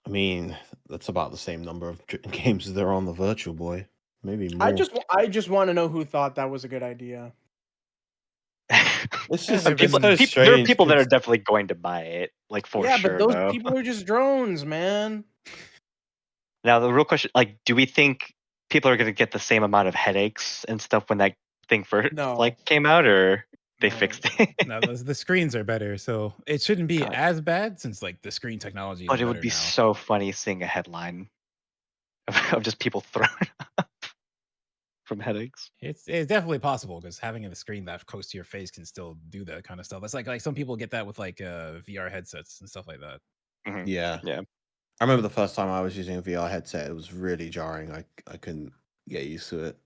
I mean, that's about the same number of games as there are on the Virtual Boy. Maybe more. I just want to know who thought that was a good idea. It's just People, so there are strange, people that are 'cause- definitely going to buy it, like for yeah, sure. but those though. people are just drones, man. Now the real question, like, do we think people are going to get the same amount of headaches and stuff when that thing first No. like came out, or they No. fixed it. Now the screens are better, so it shouldn't be God. as bad since like the screen technology is But it would better be now. so funny seeing a headline of just people thrown up from headaches. It's definitely possible because having a screen that close to your face can still do that kind of stuff. That's like some people get that with like VR headsets and stuff like that. Mhm. Yeah. Yeah. I remember the first time I was using a VR headset, it was really jarring. I couldn't get used to it.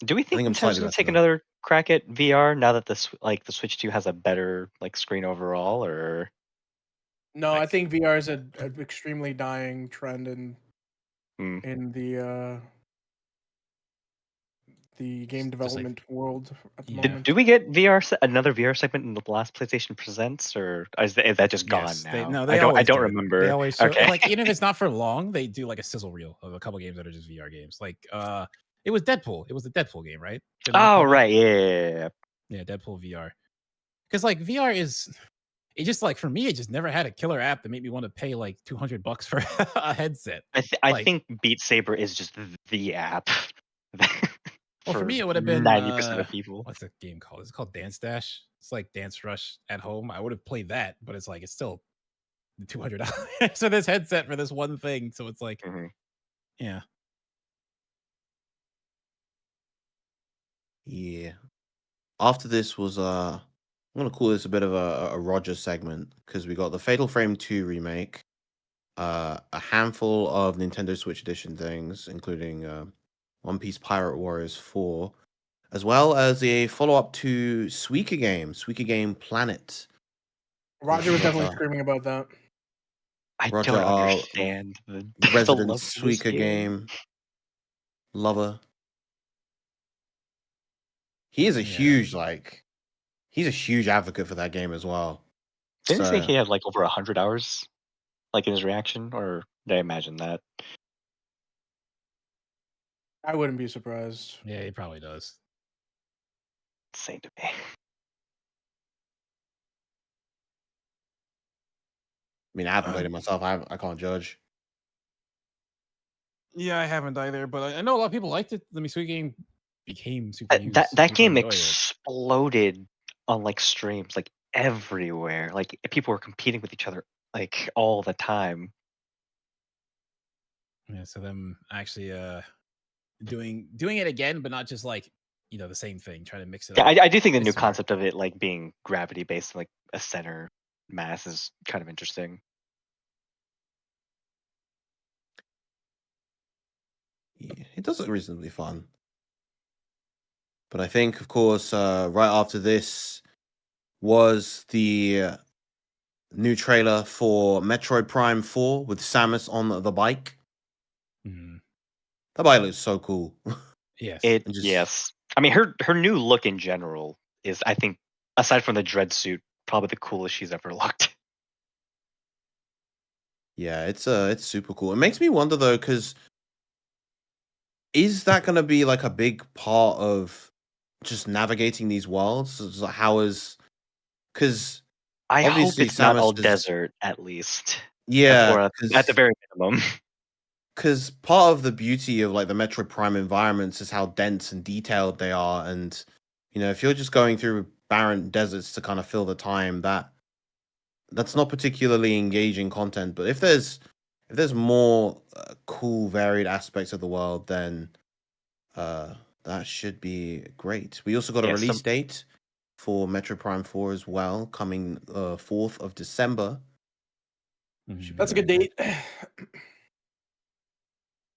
Do we think think I'm Nintendo's slightly gonna better take now. another crack at VR now that the the Switch 2 has a better like screen overall, or No, I Like- think VR is an extremely dying trend in Hmm. The game Just like- development world at the Yeah. moment. Do we get another VR segment in the last PlayStation Presents, or is that just Yes, gone they, now? no, I they don't. I always don't do it. remember. They always show Okay. like even if it's not for long, they do like a sizzle reel of a couple games that are just VR games. Like it was Deadpool. It was the Deadpool game, right? Didn't that Oh come out? right, yeah. Yeah, Deadpool VR. Because like VR is, it just like for me, it just never had a killer app that made me want to pay like $200 for a headset. I Like- think Beat Saber is just the app. Well, for me, it would have been 90% of people. What's the game called? Is it called Dance Dash? It's like Dance Rush at home. I would have played that, but it's like it's still $200 for this headset for this one thing. So it's like, Mhm. yeah. Yeah. After this was I'm gonna call this a bit of a Roger segment because we got the Fatal Frame 2 remake, a handful of Nintendo Switch Edition things, including One Piece Pirate Warriors 4, as well as a follow-up to Suika Game Planet. Roger was definitely Roger. screaming about that. I Roger, don't understand the Resident love for this Suika game lover. He is a Yeah. huge he's a huge advocate for that game as well. Didn't he say So he had like over 100 hours, like in his reaction, or did I imagine that? I wouldn't be surprised. Yeah, he probably does. Insane to me. I mean, I haven't played it myself. I can't judge. Yeah, I haven't either, but I know a lot of people liked it. The Misui game became super huge. That People game enjoyed it. exploded on like streams, like everywhere. Like people were competing with each other like all the time. Yeah, so them actually doing it again, but not just like the same thing, trying to mix it Yeah, up. I do think the It's new smart. concept of it like being gravity based, like a center mass, is kind of interesting. Yeah, it does look reasonably fun. But I think, of course, right after this was the new trailer for Metroid Prime 4 with Samus on the bike. Mhm. That bike looks so cool. Yes. Yes. I mean, her new look in general is, I think, aside from the dread suit, probably the coolest she's ever looked. Yeah, it's super cool. It makes me wonder though, because is that going to be like a big part of just navigating these worlds? It's like, how is because I hope obviously it's not all Samus is desert, at least. yeah, Or at the 'cause- very minimum. because part of the beauty of like the Metroid Prime environments is how dense and detailed they are, and if you're just going through barren deserts to kind of fill the time, that's not particularly engaging content. But if there's more cool, varied aspects of the world, then that should be great. We also got a Yeah, release date for Metroid Prime 4 as well, coming 4th of December. Mhm. Should be That's a good very date.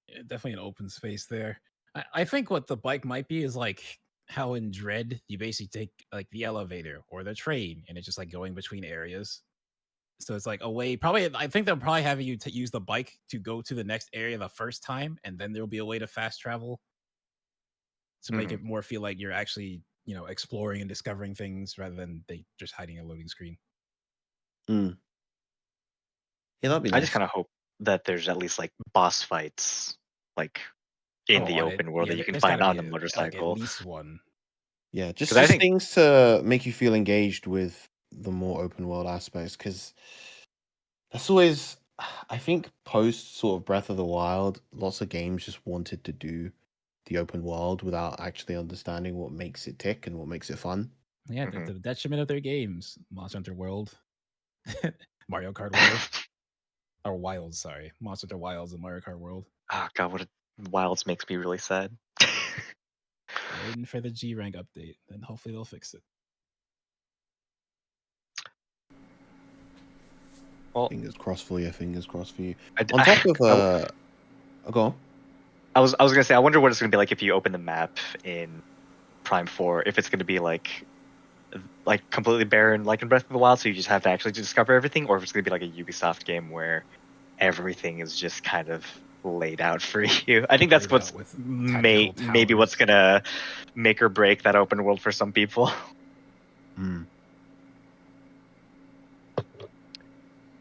Yeah, definitely an open space there. I think what the bike might be is like how in Dread you basically take like the elevator or the train and it's just like going between areas. So it's like a way. Probably, I think they'll probably have you to use the bike to go to the next area the first time, and then there'll be a way to fast travel to make it more feel like you're actually exploring and discovering things rather than they just hiding a loading screen. Yeah, that'd be I nice. just kind of hope that there's at least like boss fights, like in the open world that you can find on the motorcycle. Like at least one. Yeah, just 'Cause I think- things to make you feel engaged with the more open world aspects, because that's always, I think, post sort of Breath of the Wild, lots of games just wanted to do the open world without actually understanding what makes it tick and what makes it fun. Yeah, Mhm. to the detriment of their games. Monster Hunter World, Mario Kart World, or Wilds. Sorry, Monster Hunter Wilds and Mario Kart World. Oh god, Wilds makes me really sad. Waiting for the G rank update, then hopefully they'll fix it. Well, Fingers crossed for you. Fingers crossed for you. I, On top of I, go on. I was gonna say I wonder what it's gonna be like if you open the map in Prime 4. If it's gonna be like completely barren, like in Breath of the Wild, so you just have to actually discover everything, or if it's gonna be like a Ubisoft game where everything is just kind of laid out for you. I think that's Laid what's out with tactical maybe what's towers. gonna make or break that open world for some people. Mm.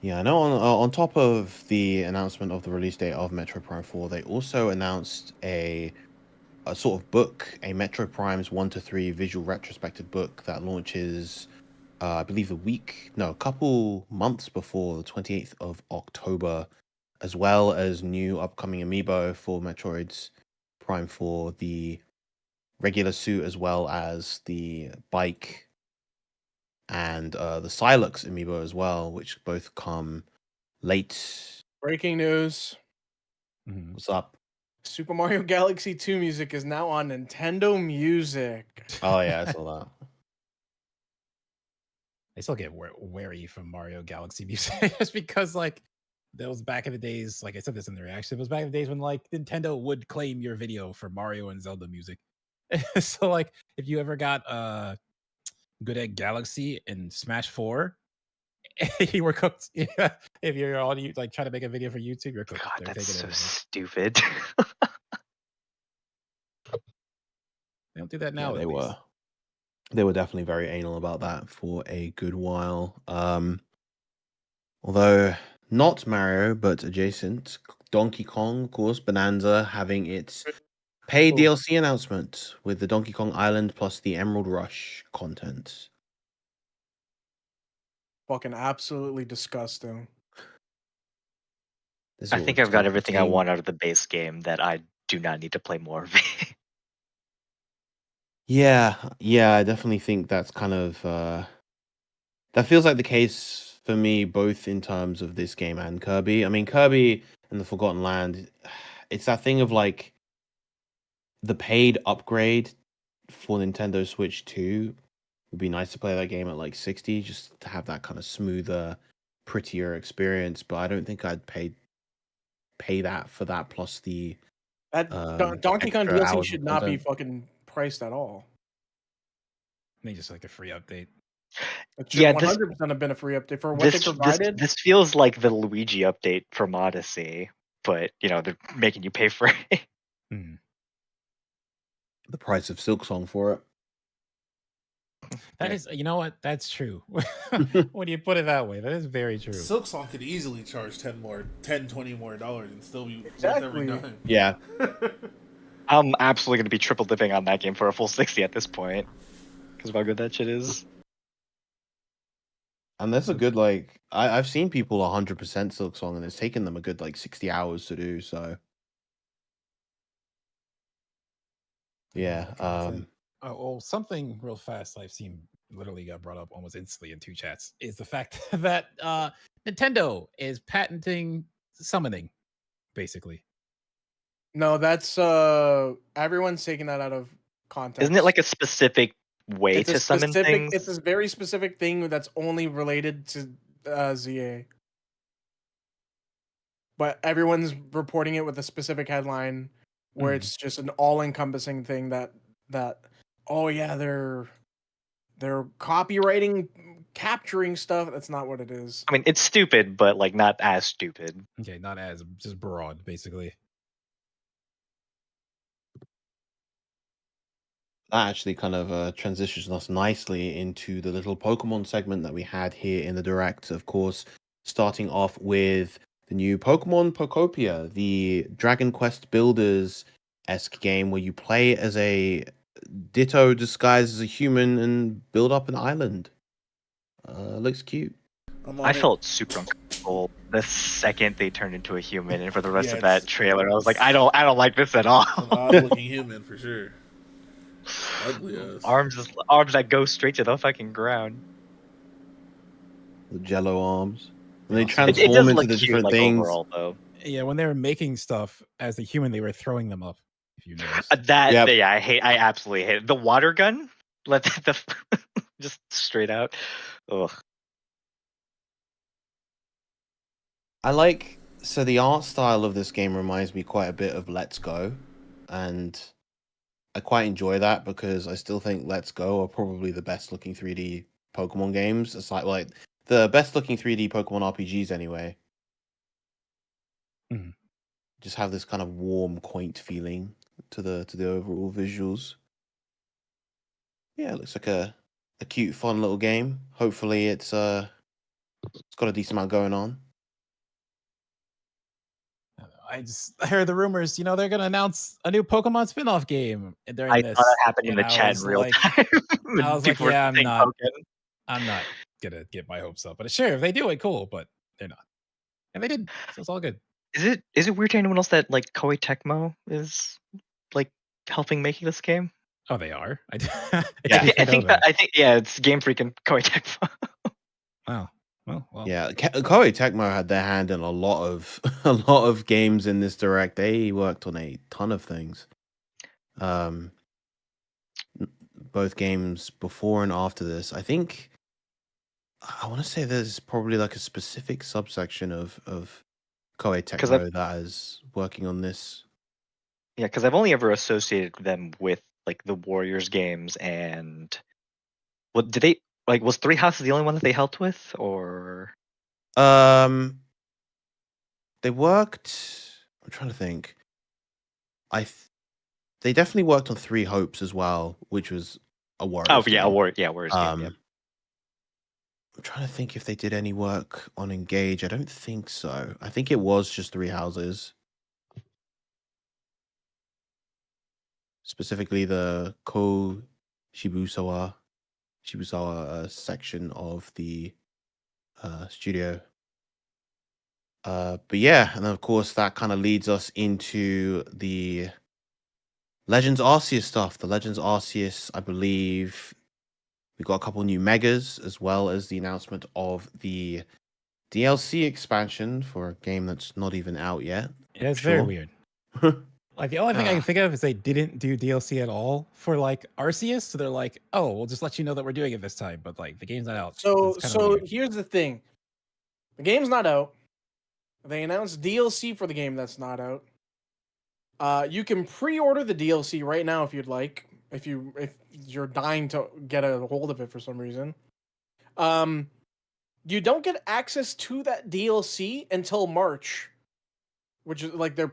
Yeah, I know. On top of the announcement of the release date of Metro Prime 4, they also announced a sort of book, a Metro Prime's 1 to 3 visual retrospective book that launches, I believe, a couple months before the 28th of October, as well as new upcoming amiibo for Metroid's Prime 4, the regular suit, as well as the bike and the Silux amiibo as well, which both come late. Breaking news: Mhm. What's up? Super Mario Galaxy 2 music is now on Nintendo Music. Oh yeah, I saw that. They still get wary from Mario Galaxy music just because, like, that was back in the days. Like I said this in the reaction, it was back in the days when like Nintendo would claim your video for Mario and Zelda music. So, like, if you ever got Good Egg Galaxy and Smash 4, you were cooked. Yeah. If you're on you like trying to make a video for YouTube, you're cooked. God, They're that's taking so everything. stupid. They don't do that Yeah, now. At least. they were definitely very anal about that for a good while. Although not Mario, but adjacent, Donkey Kong, of course, Bonanza having its paid Oh. DLC announcement with the Donkey Kong Island plus the Emerald Rush content. Fucking absolutely disgusting. This is I what think we're I've got starting to everything I see. want out of the base game that I do not need to play more of it. Yeah, I definitely think that's kind of that feels like the case for me, both in terms of this game and Kirby. I mean, Kirby and the Forgotten Land, it's that thing of like the paid upgrade for Nintendo Switch 2 would be nice to play that game at like 60, just to have that kind of smoother, prettier experience. But I don't think I'd pay that for that plus the That Donkey Kong extra DLC hours of should not be content. fucking priced at all. They just like a free update. It should Yeah, 100% have been a free update for what they provided. this feels like the Luigi update from Odyssey, but they're making you pay for it. Hmm. The price of Silk Song for That Yeah. is, you know what? That's true. When you put it that way, that is very true. Silk Song could easily charge $20 more and still be Exactly. worth every dime. Yeah. I'm absolutely going to be triple dipping on that game for a full 60 at this point because of how good that shit is. And that's a good, like, I've seen people 100% Silk Song, and it's taken them a good, like, 60 hours to do, so. Yeah. Oh, well, something real fast I've seen literally got brought up almost instantly in two chats is the fact that Nintendo is patenting summoning, basically. No, that's everyone's taking that out of context. Isn't it like a specific way it's a to summon specific things? it's a very specific thing that's only related to ZA. But everyone's reporting it with a specific headline where it's just an all-encompassing thing that oh yeah, they're copywriting capturing stuff. That's not what it is. I mean, it's stupid, but like not as stupid. Okay, not as just broad, basically. That actually kind of transitions us nicely into the little Pokemon segment that we had here in the Direct, of course, starting off with the new Pokemon Pokopia, the Dragon Quest Builders-esque game where you play as a Ditto disguised as a human and build up an island. Looks cute. I felt super uncomfortable the second they turned into a human, and for the rest Yeah, of that trailer, I was like, I don't like this at all. It's an odd looking human for sure. Ugly ass. Arms that go straight to the fucking ground. The Jello arms. And Yeah, they also- It transform does into look the cute, different like things. overall though. Yeah, when they were making stuff as a human, they were throwing them up. If you noticed. That Yep. yeah, I absolutely hate it. The water gun. Let the just straight out. Ugh. I like so the art style of this game reminds me quite a bit of Let's Go, and I quite enjoy that because I still think Let's Go are probably the best looking 3D Pokemon games. It's like the best looking 3D Pokemon RPGs anyway. Mhm. Just have this kind of warm, quaint feeling to the overall visuals. Yeah, it looks like a cute, fun little game. Hopefully it's got a decent amount going on. I heard the rumors. You know, they're gonna announce a new Pokemon spin-off game during I this. saw that happen in and the I chat in was real like, time. I was like, People were yeah, saying I'm not gonna get my hopes up. But sure, if they do it, cool. But they're not, and they didn't. So it's all good. Is it weird to anyone else that like Koei Tecmo is like helping making this game? Oh, they are. Yeah. I think yeah, it's Game Freak and Koei Tecmo. Wow. Well. Yeah, Koei Tecmo had their hand in a lot of a lot of games in this direct. They worked on a ton of things. Both games before and after this. I think I want to say there's probably like a specific subsection of Koei Tecmo that is working on this. Yeah, because I've only ever associated them with like the Warriors games and what did they like? Was Three Houses the only one that they helped with, or They worked. I'm trying to think. They definitely worked on Three Hopes as well, which was a Warriors game. Warriors game. Yeah. I'm trying to think if they did any work on Engage. I don't think so. I think it was just Three Houses. Specifically the Shibusawa section of the studio. But yeah, and then of course that kind of leads us into the Legends Arceus stuff. The Legends Arceus, I believe we got a couple new megas as well as the announcement of the DLC expansion for a game that's not even out yet. Yeah, it's very weird. Like the only thing I can think of is they didn't do DLC at all for like Arceus, so they're like, "Oh, we'll just let you know that we're doing it this time," but like the game's not out. So It's kinda weird. here's the thing. The game's not out. They announced DLC for the game that's not out. You can pre-order the DLC right now if you'd like. If you're dying to get a hold of it for some reason. You don't get access to that DLC until March, which is like their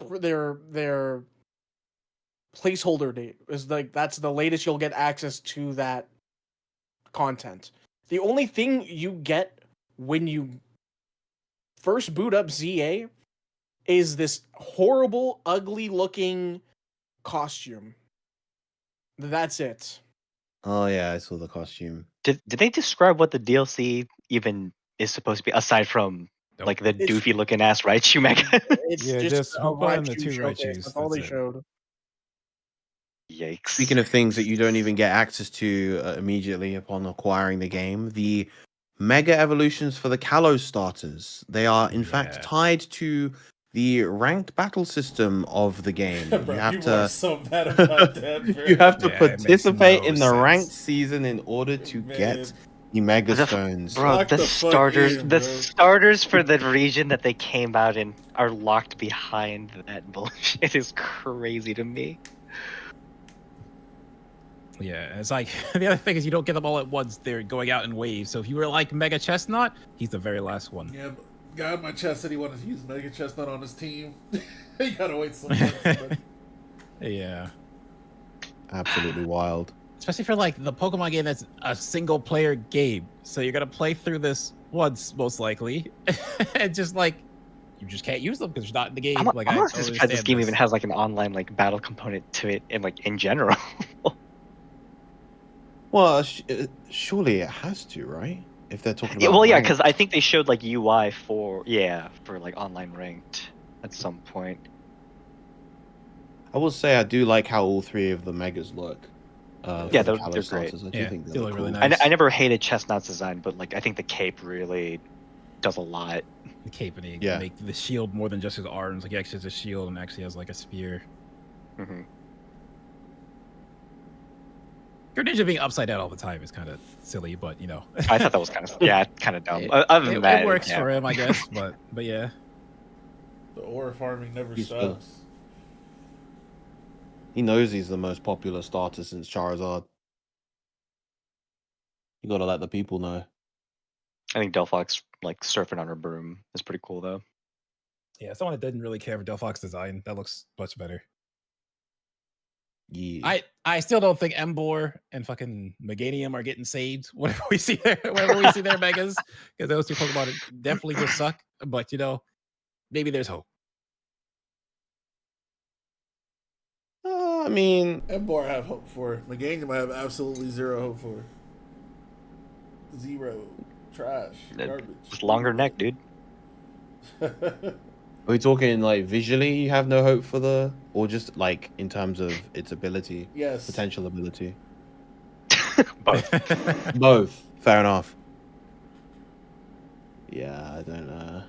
placeholder date is like that's the latest you'll get access to that content. The only thing you get when you first boot up ZA is this horrible, ugly looking costume. That's it. Oh yeah, I saw the costume. Did they describe what the DLC even is supposed to be aside from Nope. like the It's- doofy looking ass Raichu Mega? It's Yeah, just a Hoopa and the Raichu two showcase. Raichus, That's all that's they it. showed. Yikes! Speaking of things that you don't even get access to immediately upon acquiring the game, the Mega Evolutions for the Kalos starters. They are in fact Yeah. tied to the ranked battle system of the game. Bro, You have people are to so mad about that, bro. you have to Yeah, it makes participate no in the sense. ranked season in order to Man. get the Mega The f- Stones. Bro, Lock the the fuck starters, in, the bro. starters for the region that they came out in are locked behind that bullshit. It is crazy to me. Yeah, it's like the other thing is you don't get them all at once. They're going out in waves. So if you were like Mega Chestnut, he's the very last one. Yeah, but guy in my chest said he wanted to use Mega Chestnut on his team. He gotta wait some months. But Yeah. Absolutely wild. Especially for like the Pokemon game that's a single player game. So you're gonna play through this once, most likely. And just like you just can't use them because you're not in the game. I'm I honestly don't surprised this understand game even has like an online like battle component to it, and like in general. Well, surely it has to, right? If they're talking Yeah, about well, yeah, ranked. because I think they showed like UI for like online ranked at some point. I will say I do like how all three of the megas look. Yeah, for the they're Kalos great. starters. I do Yeah, think they they're look cool. really I nice. never hated Chestnut's design, but like I think the cape really does a lot. The cape, and they Yeah. make the shield more than just his arms. Like he actually has a shield and actually has like a spear. Hmm. Your ninja being upside down all the time is kind of silly, but you know. I thought that was kind of kind of dumb. It, Other than that, it works yeah. for him, I guess. But yeah. The ore farming never He's stops. He knows he's the most popular starter since Charizard. You gotta let the people know. I think Delphox like surfing on her broom is pretty cool though. Yeah, someone that didn't really care for Delphox design, that looks much better. Yeah. I still don't think Embor and fucking Meganium are getting saved whenever we see their megas, because those two Pokemon definitely just suck. But you know, maybe there's hope. I mean, Embor I have hope for. Meganium I have absolutely zero hope for. Zero. Trash. Garbage. Just longer neck, dude. are we talking like visually you have no hope for the, or just like in terms of its ability, Yes. potential ability? Both. Both. Fair enough. Yeah, I don't know.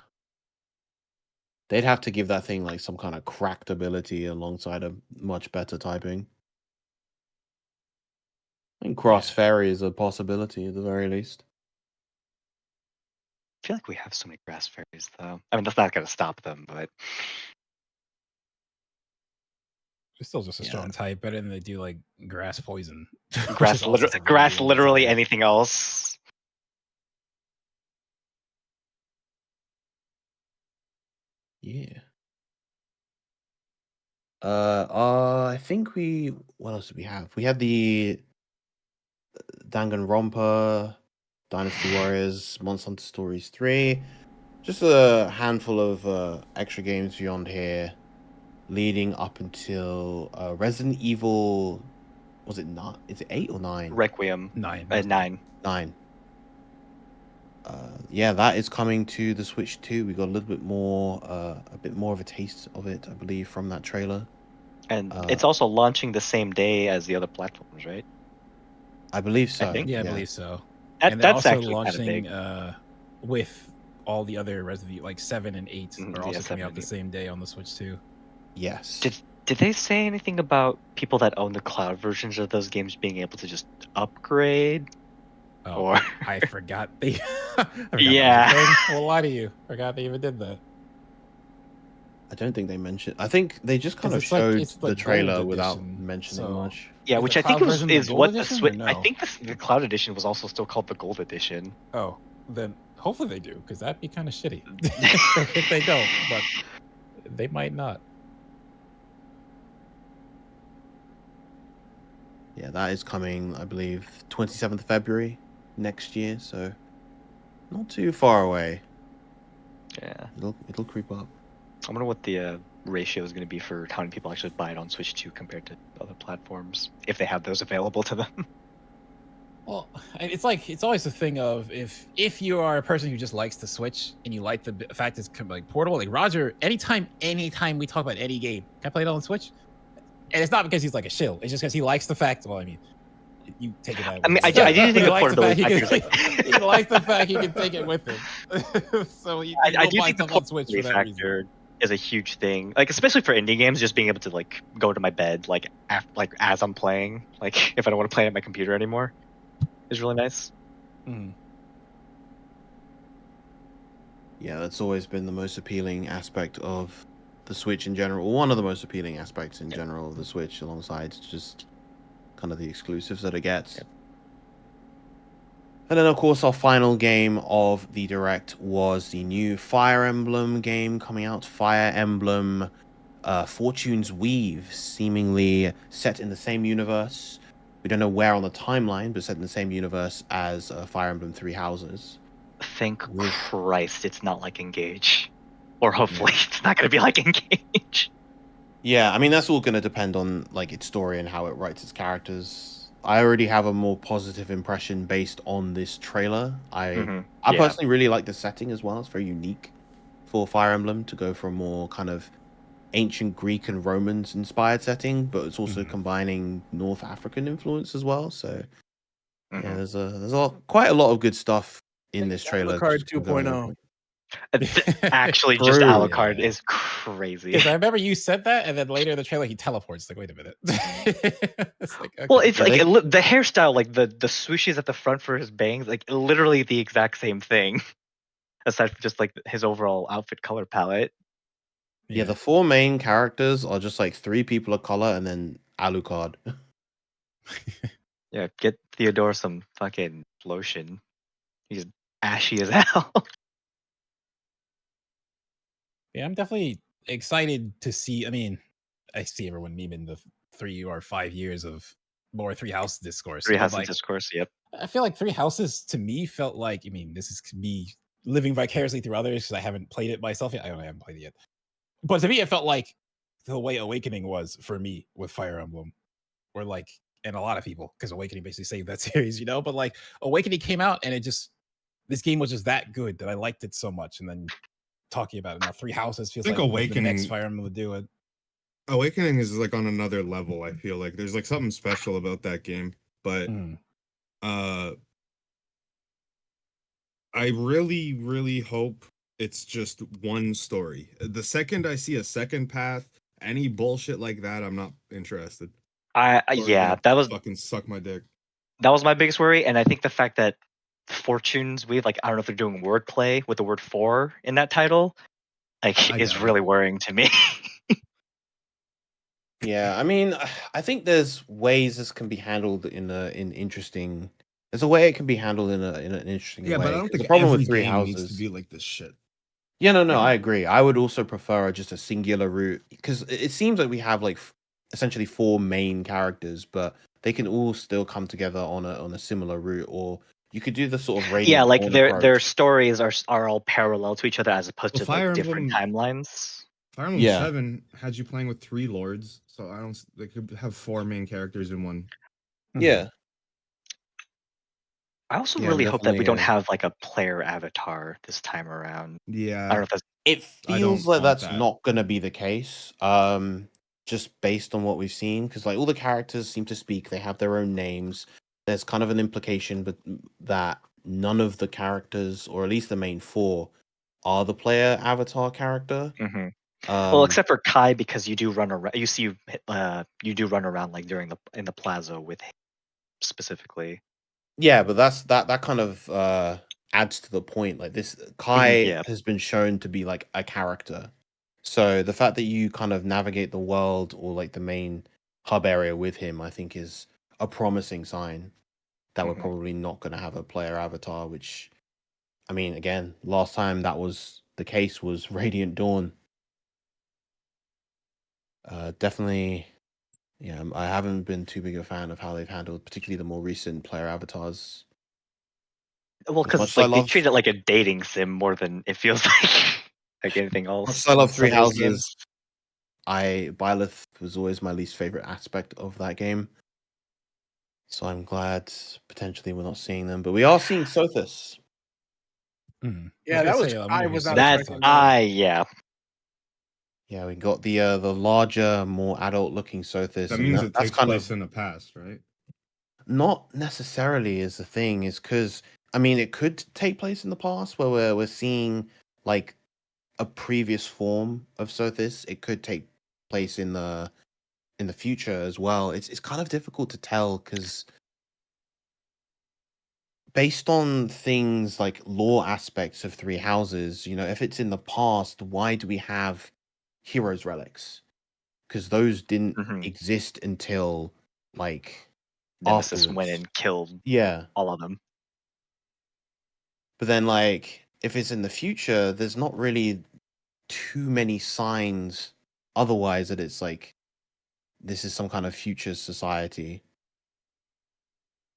They'd have to give that thing like some kind of cracked ability alongside a much better typing. I think Cross Fairy is a possibility at the very least. I feel like we have so many grass fairies though. I mean, that's not gonna stop them, but It's still just a strong type, better than they do like grass poison. grass, literally anything. anything else. Yeah. I think what else did we have? We had the Danganronpa, Dynasty Warriors, Monster Hunter Stories 3. Just a handful of extra games beyond here, leading up until Resident Evil. Was it not? Is it 8 or 9? Requiem. 9. 9. 9. Yeah, that is coming to the Switch too. We got a little bit more, a bit more of a taste of it, I believe, from that trailer. And it's also launching the same day as the other platforms, right? I believe so. think. Yeah, I believe so. That, And they're that's also actually kind of launching big. with all the other Resident Evil, like 7 and 8 Mhm, are yeah, also 7 coming out and the 8. same day on the Switch too. Yes. Did they say anything about people that own the cloud versions of those games being able to just upgrade? Oh, Or I forgot they. Yeah. That was a thing. I won't lie to you. Forgot they even did that. I don't think they mentioned. I think they just kind 'Cause of it's like- showed it's the the trailer gold without edition, mentioning so- much. Yeah, Is which the I think cloud version the is gold what the edition, or Switch. I no? think the cloud edition was also still called the gold edition. Oh, then hopefully they do, because that'd be kind of shitty if they don't. But they might not. Yeah, that is coming, I believe, 27th February next year, so not too far away. Yeah. It'll creep up. I wonder what the ratio is going to be for how many people actually buy it on Switch 2 compared to other platforms, if they have those available to them. Well, it's like it's always the thing of if you are a person who just likes to Switch and you like the fact it's like portable, like Roger, anytime we talk about any game, can I play it on Switch? And it's not because he's like a shill. It's just because he likes the fact. Well, I mean, you take it that way. I mean, I do think he the likes the fact portability he likes the fact he can take it with him. So he I will do buy think the stuff on Switch for that reason. factor is a huge thing. Like especially for indie games, just being able to like go to my bed like as I'm playing, like if I don't want to play it at my computer anymore, is really nice. Mhm. Yeah, that's always been the most appealing aspect of the Switch in general. Or one of the most appealing aspects in general of the Switch, alongside just kind of the exclusives that it gets. Yep. And then, of course, our final game of the Direct was the new Fire Emblem game coming out. Fire Emblem Fortune's Weave, seemingly set in the same universe. We don't know where on the timeline, but set in the same universe as Fire Emblem Three Houses. Thank Christ, it's not like Engage, or hopefully it's not going to be like Engage. Yeah, I mean that's all going to depend on like its story and how it writes its characters. I already have a more positive impression based on this trailer. I personally really like the setting as well. It's very unique for Fire Emblem to go for a more kind of ancient Greek and Romans inspired setting, but it's also Mhm. combining North African influence as well. So yeah, Mhm. there's quite a lot of good stuff in this trailer. Alucard Just to go over 2.0. quick. Actually, just True. Alucard Yeah. is crazy. Because I remember you said that, and then later in the trailer he teleports. Like, wait a minute. It's like, Well, okay. it's Yeah, like they- the hairstyle, like the swooshes at the front for his bangs, like literally the exact same thing, aside from just like his overall outfit color palette. Yeah, the 4 main characters are just like 3 people of color and then Alucard. Yeah, get Theodore some fucking lotion. He's ashy as hell. Yeah, I'm definitely excited to see. I mean, I see everyone memeing the 3 or 5 years of more Three House discourse, Three but Houses like, discourse. Yep. I feel like Three Houses to me felt like, I mean, this is me living vicariously through others because I haven't played it myself yet. I haven't played it yet. But to me, it felt like the way Awakening was for me with Fire Emblem, or like, and a lot of people, because Awakening basically saved that series, you know? But like, Awakening came out and this game was just that good that I liked it so much. And then talking about it now, Three Houses feels think like the next Awakening Fire Emblem would do it. Awakening is like on another level. I feel like there's like something special about that game, but Mm. uh I really, really hope it's just one story. The second I see a second path, any bullshit like that, I'm not interested. Story Yeah, can that was fucking suck my dick. my biggest worry, and I think the fact that Fortunes Weave, like I don't know if they're doing wordplay with the word "for" in that title, like I is doubt really it. worrying to me. Yeah, I mean, I think there's ways this can be handled in interesting. There's a way it can be handled in an interesting Yeah, but I way. don't 'Cause the think problem every with Three game needs to Houses. be like this shit. Yeah, no, Mhm. I agree. I would also prefer just a singular route because it seems like we have like essentially 4 main characters, but they can all still come together on a similar route, or you could do the sort of Yeah, Radiant like Dawn their approach. stories are all parallel to each other as opposed Well, to like different timelines. Fire Emblem Yeah, 7 had you playing with 3 lords, so I don't. They could have 4 main characters in one. yeah, I also yeah. I'm really hope that we definitely. don't have like a player avatar this time around. I don't Yeah, know if that's It I feels don't like want that's that. not gonna be the case. Just based on what we've seen, because like all the characters seem to speak, they have their own names. There's kind of an implication, but that none of the characters, or at least the main 4, are the player avatar character. Mhm. Well, Um, except for Kai, because you do run around. You do run around like during the in the plaza with him specifically. yeah, but that kind of adds to the point. Like this, Kai Yeah. has been shown to be like a character. So the fact that you kind of navigate the world or like the main hub area with him, I think is a promising sign that we're Mhm. probably not going to have a player avatar, which I mean, again, last time that was the case was Radiant Dawn. Definitely, yeah, I haven't been too big a fan of how they've handled, particularly the more recent player avatars. Well, As much because as I like they love, treat it like a dating sim more than it feels like anything much else as I in love some Three of those games. Houses, Byleth was always my least favorite aspect of that game. So I'm glad potentially we're not seeing them, but we are seeing Sothis. Yeah, that was I'm I gonna was use not Sophus That expecting talk that. soon. yeah. Yeah, we got the larger, more adult looking Sothis, That and means it that's takes kind of place in the past, right? not necessarily is the thing, is because I mean it could take place in the past where we're seeing like a previous form of Sothis. It could take place in the future as well. It's kind of difficult to tell because based on things like lore aspects of Three Houses, you know, if it's in the past, why do we have heroes relics? Because those didn't Hmm. exist until like Nemesis went afterwards. and killed Yeah. all of them. But then like if it's in the future, there's not really too many signs otherwise that it's like this is some kind of future society.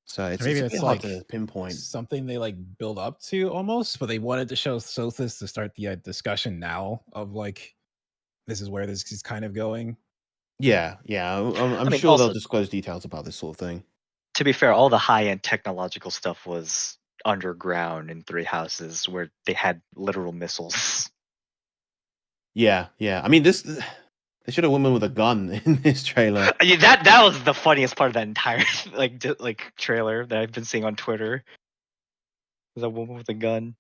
So Or it's maybe a bit it's hard like to pinpoint. something they like build up to almost, but they wanted to show Sothis to start the discussion now of like this is where this is kind of going. Yeah, I'm I mean, sure they'll also disclose details about this sort of thing. to be fair, all the high end technological stuff was underground in Three Houses where they had literal missiles. Yeah. I mean, this They should have women with a gun in this trailer. I mean, that was the funniest part of that entire like trailer that I've been seeing on Twitter. There's a woman with a gun.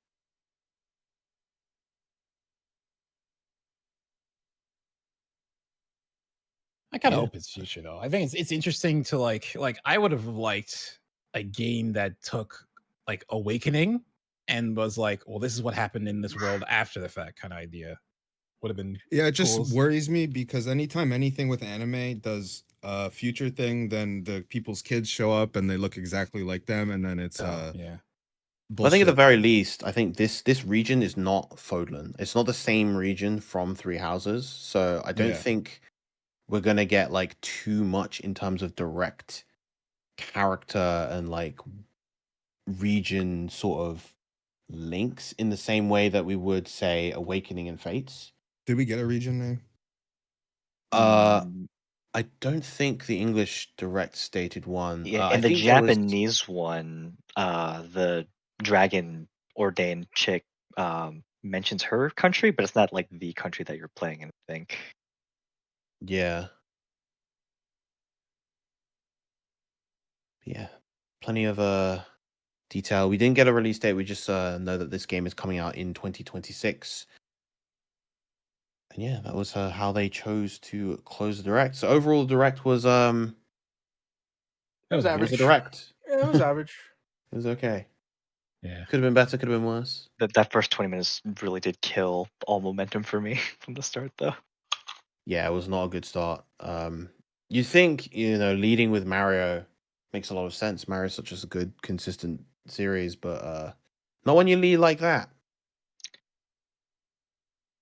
I kind of Yeah. hope it's future though. I think it's interesting to like I would have liked a game that took like Awakening and was like, well, this is what happened in this world after the fact kind of idea. Would have been Yeah, it just cool. worries me because anytime anything with anime does a future thing, then the people's kids show up and they look exactly like them, and then it's yeah. I think at the bullshit. very least, I think this region is not Fodlan. It's not the same region from Three Houses, so I don't Yeah. think we're gonna get like too much in terms of direct character and like region sort of links in the same way that we would say Awakening and Fates. Did we get a region name? I don't think the English direct stated one. Yeah, I and the think there was Japanese one, the dragon ordained chick mentions her country, but it's not like the country that you're playing in, I think. yeah. Yeah. Plenty of detail. We didn't get a release date. We just know that this game is coming out in 2026. And yeah, that was how they chose to close the direct. So overall, the direct was It was it was average. a direct. Yeah, it was average. It was okay. Yeah. Could have been better. Could have been worse. That first 20 minutes really did kill all momentum for me from the start, though. Yeah, it was not a good start. You think leading with Mario makes a lot of sense. Mario's such a good, consistent series, but not when you lead like that.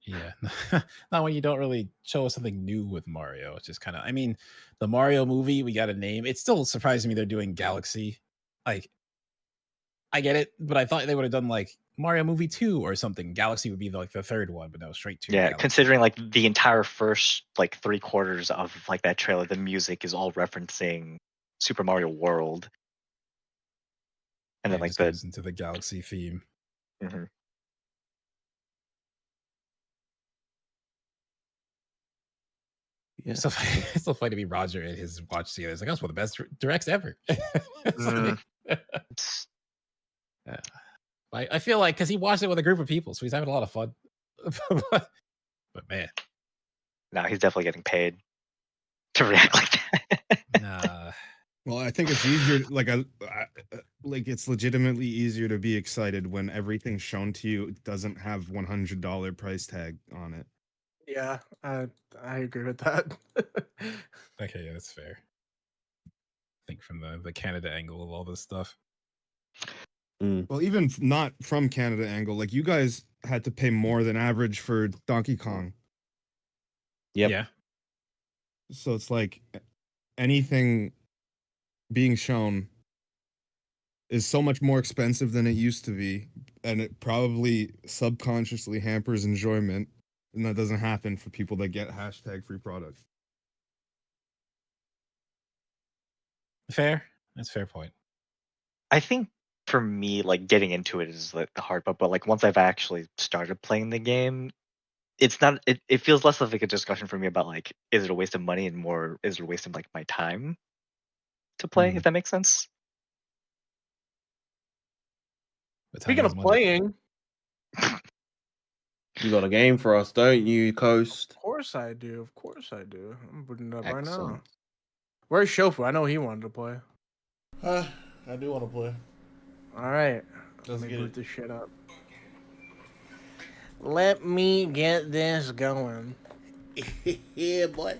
Yeah. Not when you don't really show us something new with Mario. It's just kind of, I mean, the Mario movie, we got a name. It's still surprising me they're doing Galaxy. Like, I get it, but I thought they would have done like Mario movie 2 or something. Galaxy would be like the third one, but no, straight to Yeah, Galaxy. considering like the entire first like 3/4 of like that trailer, the music is all referencing Super Mario World. And Yeah, then like just the goes into the Galaxy theme. Mhm. Yeah. So it's so funny to be Roger and his watch scene. It's like, that's one of the best directs ever. It's Mm. like- It's- I feel like because he watched it with a group of people, so he's having a lot of fun. But man, no, he's definitely getting paid to react like that. nah. Well, I think it's easier. Like it's legitimately easier to be excited when everything shown to you doesn't have $100 price tag on it. Yeah, I agree with that. Okay, yeah, that's fair. I think from the Canada angle of all this stuff. Well, even not from Canada angle, like you guys had to pay more than average for Donkey Kong. Yep. Yeah. So it's like anything being shown is so much more expensive than it used to be, and it probably subconsciously hampers enjoyment, and that doesn't happen for people that get hashtag free product. Fair. That's a fair point. I think for me, like getting into it is like the hard part, but like once I've actually started playing the game, it's not it feels less of like a discussion for me about like is it a waste of money and more is it a waste of like my time to play, if that makes sense. But time Speaking is of money. playing, You got a game for us, don't you, Coast? of course I do. Of course I do. I'm putting it up right now. Excellent. Where's Shofu? I know he wanted to play. I do want to play. All right. Let's Let me get boot it. this shit up. Let me get this going. Yeah, boy.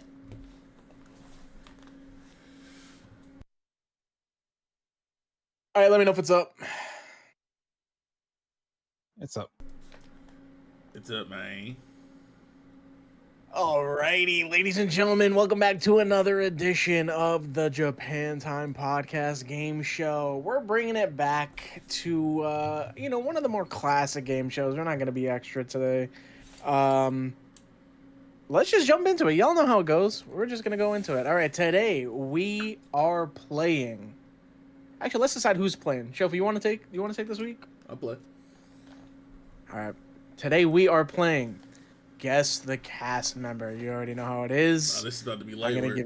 All right, let me know if it's up. It's up. It's up, man. Alrighty, ladies and gentlemen, welcome back to another edition of the Japan Time Podcast Game Show. We're bringing it back to, one of the more classic game shows. We're not going to be extra today. Let's just jump into it. Y'all know how it goes. We're just going to go into it. All right, today we are playing. Actually, let's decide who's playing. Shofu, you want to take this week? I'll play. All right. Today we are playing guess the cast member. You already know how it is. Oh, this is about to be I'm light gonna work.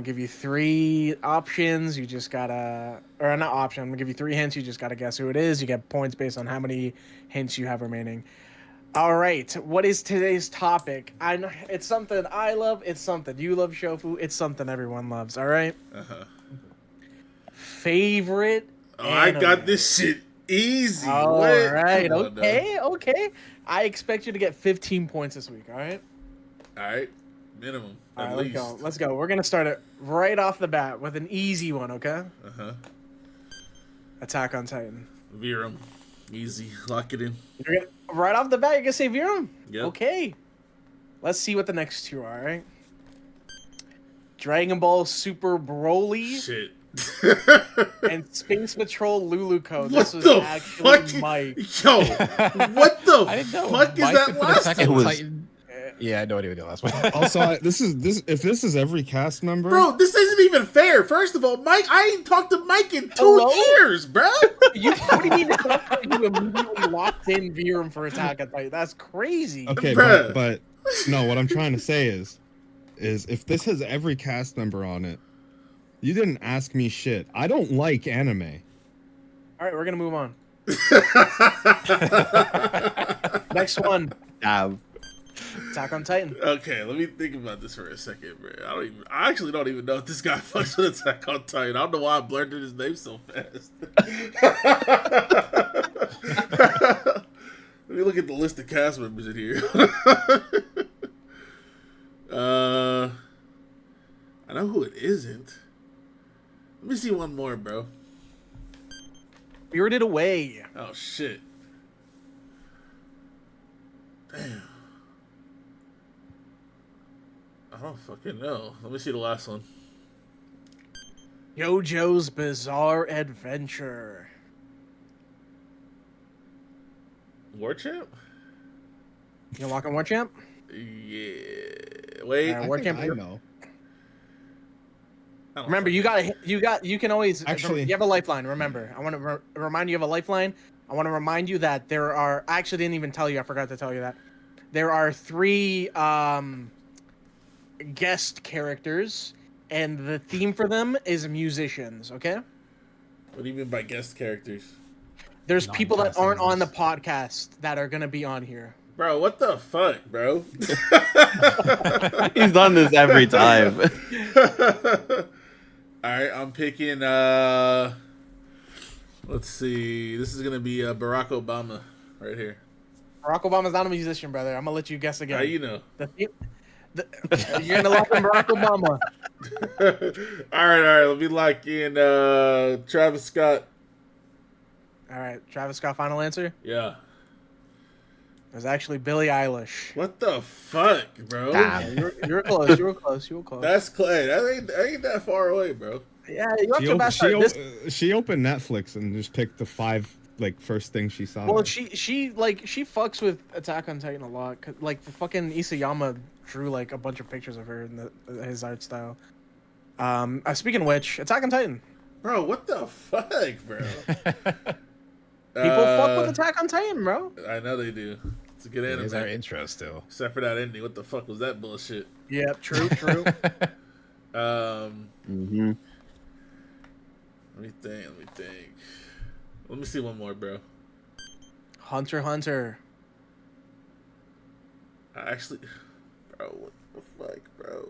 give you 3 options. You just gotta, or not option. I'm gonna give you 3 hints. You just gotta guess who it is. You get points based on how many hints you have remaining. All right. What is today's topic? I know it's something I love. It's something you love, Shofu. It's something everyone loves. All right. Uh-huh. Favorite. Oh, I got anime. this shit easy. All What? right. Come on, now. Okay. I expect you to get 15 points this week. All right. All right. Minimum. All At right. least. Let's go. We're gonna start it right off the bat with an easy one. Okay. Uh-huh. Attack on Titan. Virum. Easy. Lock it in. Right off the bat, you're gonna say Virum. Yep. Okay. Let's see what the next 2 are. All right. Dragon Ball Super Broly Shit. and Space Patrol Luluco. What This was the actually fuck? Mike. Yo, what the I didn't know. fuck is Mike that could put last Attack on one? Titan. Yeah, I know what he would do last one. Also, if this is every cast member, Bro, this isn't even fair. First of all, Mike, I ain't talked to Mike in 2 Hello? years, bro. What do you mean? You immediately locked in Virum for Attack on Titan. That's crazy. okay, Bruh. but no, what I'm trying to say is if this has every cast member on it, you didn't ask me shit. I don't like anime. All right, we're gonna move on. Next one, Damn. Attack on Titan. Okay, let me think about this for a second, bro. I actually don't even know if this guy fucks with Attack on Titan. I don't know why I blurted his name so fast. Let me look at the list of cast members in here. I know who it isn't. Let me see one more, bro. Spirited Away. Oh shit. Damn. I don't fucking know. Let me see the last one. JoJo's Bizarre Adventure. War Champ? You lock on War Champ? Yeah. Wait. All right, I War think Champ. I know. I don't Remember, fucking- you can always Actually- you have a lifeline. Remember, I want to remind you of a lifeline. I want to remind you that there are. I actually didn't even tell you. I forgot to tell you that there are 3 guest characters, and the theme for them is musicians. Okay. What do you mean by guest characters? There's people that Non-cast aren't on the members. podcast that are gonna be on here. Bro, what the fuck, bro? He's done this every time. Alright, I'm picking let's see. This is gonna be Barack Obama right here. Barack Obama's not a musician, brother. I'm gonna let you guess again. How you know? The theme, you're gonna lock in Barack Obama. Alright, let me lock in Travis Scott. All right, Travis Scott. Final answer. Yeah. It was actually Billie Eilish. What the fuck, bro? Damn. You were close. You were close. You were close. That's Clay. That ain't that far away, bro. Yeah, you have to best start. She opened Netflix and just picked the 5 first things she saw. Well, she fucks with Attack on Titan a lot. Like the fucking Isayama drew like a bunch of pictures of her in his art style. Speaking of which, Attack on Titan. Bro, what the fuck, bro? People fuck with Attack on Titan, bro. I know they do. It's a good It is our anime. intro still. Except for that ending. What the fuck was that bullshit? Yeah, true. Mm-hmm. Let me think. Let me see one more, bro. Hunter x Hunter. I actually, bro, what the fuck, bro?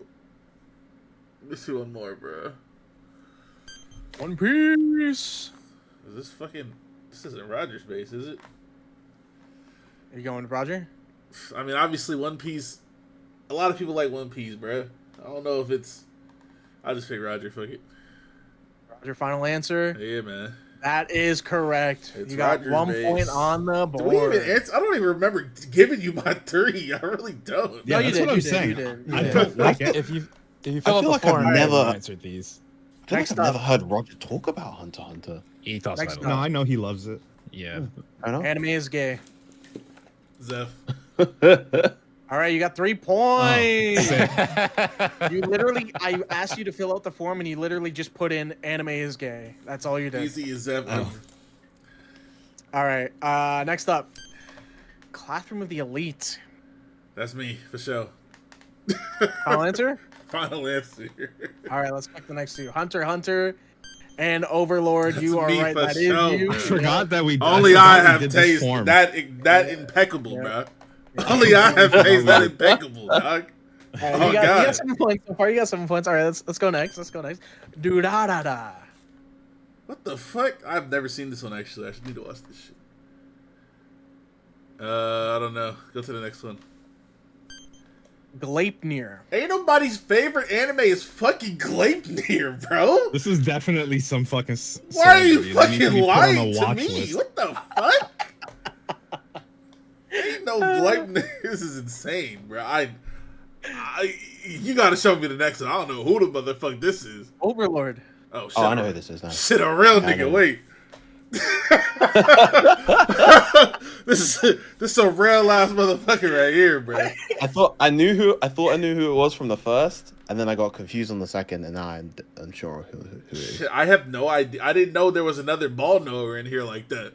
Let me see one more, bro. One Piece. Is this fucking? This isn't Roger's base, is it? Are you going with Roger? I mean, obviously, One Piece. A lot of people like One Piece, bro. I don't know if it's. I'll just pick Roger. Fuck it. Roger, final answer. Yeah, man. That is correct. It's you got Roger's 1 base. point on the Do we board. even answer? I don't even remember giving you my 3. I really don't. Yeah, No, you that's did, what I'm you did, saying. you did, you I did. don't like it. If you I fill out feel the like I've form, never- you answered these. I feel Next like I've never up. heard Roger talk about Hunter x Hunter. He talks Next about it. No, a lot. I know he loves it. Yeah. I know. Anime is gay. Zeph. All right, you got 3 points. Sick. You literally, I asked you to fill out the form, and you literally just put in "anime is gay." That's all you did. Easy as Zeph. Oh. All right, next up, Classroom of the Elite. That's me for sure. Final answer. Final answer. All right, let's pick the next two. Hunter x Hunter and Overlord. That's you are me right. for That is sure, you. bro. I forgot that we. Only forgot I we have did this taste form. that impeccable, Yeah. bro. Only I have taste that impeccable, dog. All right, Oh, you God. got 7 points so far. You got 7 points. All right, let's go next. Let's go next. Do da da da. What the fuck? I've never seen this one actually. I should need to watch this shit. I don't know. Go to the next one. Gleipnir. Ain't nobody's favorite anime is fucking Gleipnir, bro. This is definitely some fucking. Why are you celebrity that needs to fucking be put on a lying to watch me? list. What the fuck? Ain't no Gleipnir. This is insane, bro. You gotta show me the next one. I don't know who the motherfucker this is. Overlord. Oh shit! Oh, I know who this is now. Shit, a real I know. nigga. Wait. This is a real ass motherfucker right here, bro. I thought I knew who it was from the first, and then I got confused on the second, and now I'm unsure who it is. Shit, I have no idea. I didn't know there was another ball knower in here like that.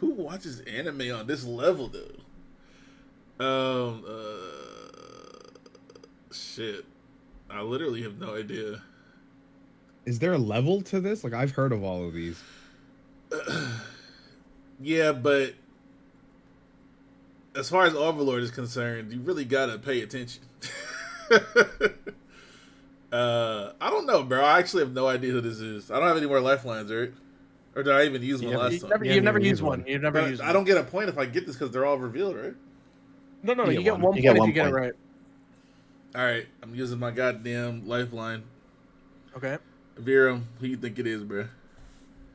Who watches anime on this level though? Shit. I literally have no idea. Is there a level to this? Like I've heard of all of these. Yeah, but as far as Overlord is concerned, you really gotta pay attention. I don't know, bro. I actually have no idea who this is. I don't have any more lifelines, right? Or did I even use one last time? You've never used one. You've never But used I one. don't get a point if I get this because they're all revealed, right? No, You you get get one. 1 You point get if 1 you get it point. right. All right, I'm using my goddamn lifeline. Okay. Vera, who you think it is, bro?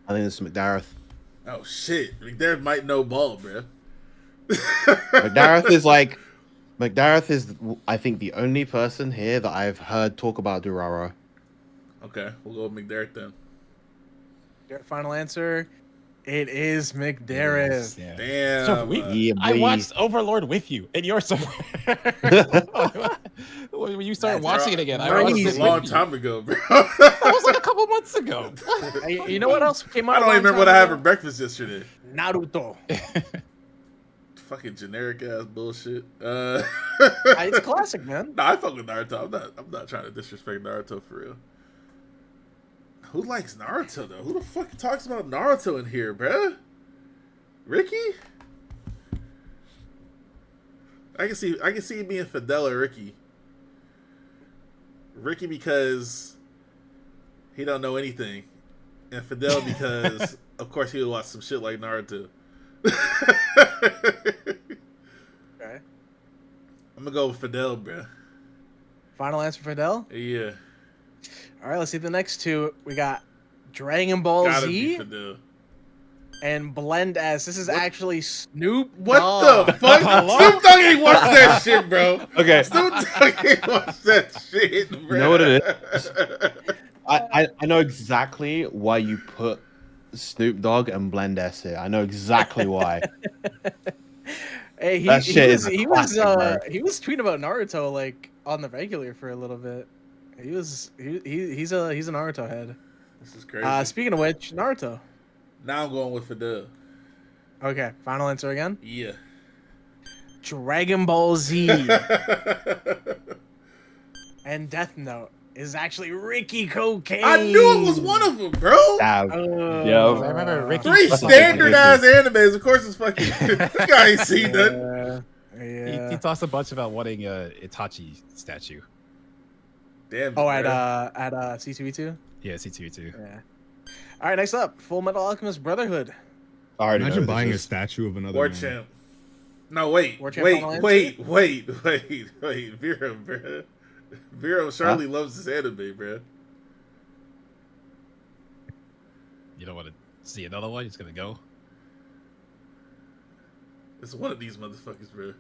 I think it's McDareth. Oh shit, there might know ball, bro. McDareth is I think the only person here that I've heard talk about Durara. Okay, we'll go with McDerrick then. Your final answer. It is McDareth. Yeah. Damn. So we, Yeah, I boy. watched Overlord with you in your server. When you started That's watching it again, That I watched was it a long with you. time ago, bro. That was like a couple months ago. Hey, you know what else came out? I don't a even long remember what time I had ago? for breakfast yesterday. Naruto. Fucking generic ass bullshit. It's a classic, man. Nah, I fuck with Naruto. I'm not trying to disrespect Naruto for real. Who likes Naruto though? Who the fuck talks about Naruto in here, bruh? Ricky? I can see it being Fidel or Ricky. Ricky because he don't know anything, and Fidel because of course he would watch some shit like Naruto. Okay. I'm gonna go with Fidel, bruh. Final answer, Fidel. Yeah, All right, let's see the next two. We got Dragon Ball gotta be Z Fidel. and Blend S. This is actually Snoop What Dogg. the fuck? Snoop Dogg ain't watched that shit, bro. Okay. Snoop Dogg ain't watched that shit, bro. You know what it is? I know exactly why you put Snoop Dogg and Blend S here. I know exactly why. Hey, That shit is a he classic, bro. was tweeting about Naruto like on the regular for a little bit. He's a Naruto head. This is crazy. Speaking of which, Naruto. Now I'm going with Fidel. Okay, final answer again. Yeah. Dragon Ball Z and Death Note is actually Ricky Cocaine. I knew it was one of them, bro. Damn. I remember Ricky. Three That's standard ass fucking animes. Of course, it's fucking. This guy ain't seen that. Yeah. He talks a bunch about wanting a Itachi statue. Damn. Oh, bro. at C2E2. Yeah, C2E2. Yeah. All right, next up, Full Metal Alchemist Brotherhood. I already know Imagine who this buying a is. statue of another War man. champ. No, wait, War champ wait, final answer? wait. Vera, bro. Vera Charlie loves this anime, bro. You don't want to see another one? He's gonna go. It's one of these motherfuckers, bro.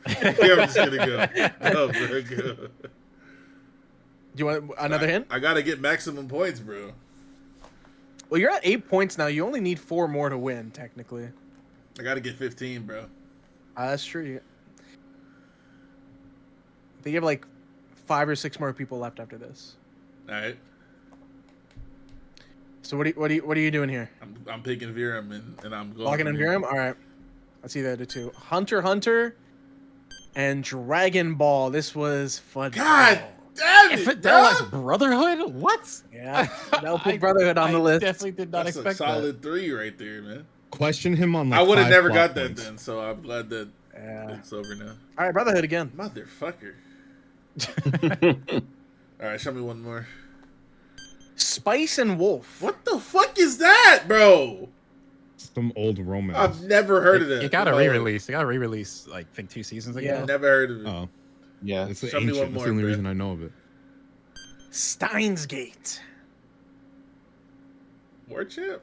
Yeah, I'm just gonna go. Go, bro, go. Do you want another hint? I gotta get maximum points, bro. Well, you're at 8 points now. You only need 4 more to win, technically. I gotta get 15, bro. That's true. They have like 5 or 6 more people left after this. All right. So what are you doing here? I'm picking Virum and I'm going. Locking in Virum. All right. Let's see the other two. Hunter x Hunter and Dragon Ball. This was Fidel. God damn it, Fidel's bro! Brotherhood? What? Yeah, Fidel put Brotherhood on the I list. definitely did not That's a expect solid 3 right there, man. Question him on like. I would have 5 never plot got that points. then, so I'm glad that Yeah. it's over now. All right, Brotherhood again. Motherfucker. All right, show me one more. Spice and Wolf. What the fuck is that, bro? Some old romance. I've never heard of that. It got a No. re-release. It got a re-release like I think 2 seasons ago. Yeah. Never heard of it. Oh, Yeah. it's Show me ancient. one That's more, the only bro. reason I know of it. Steins Gate. War Champ?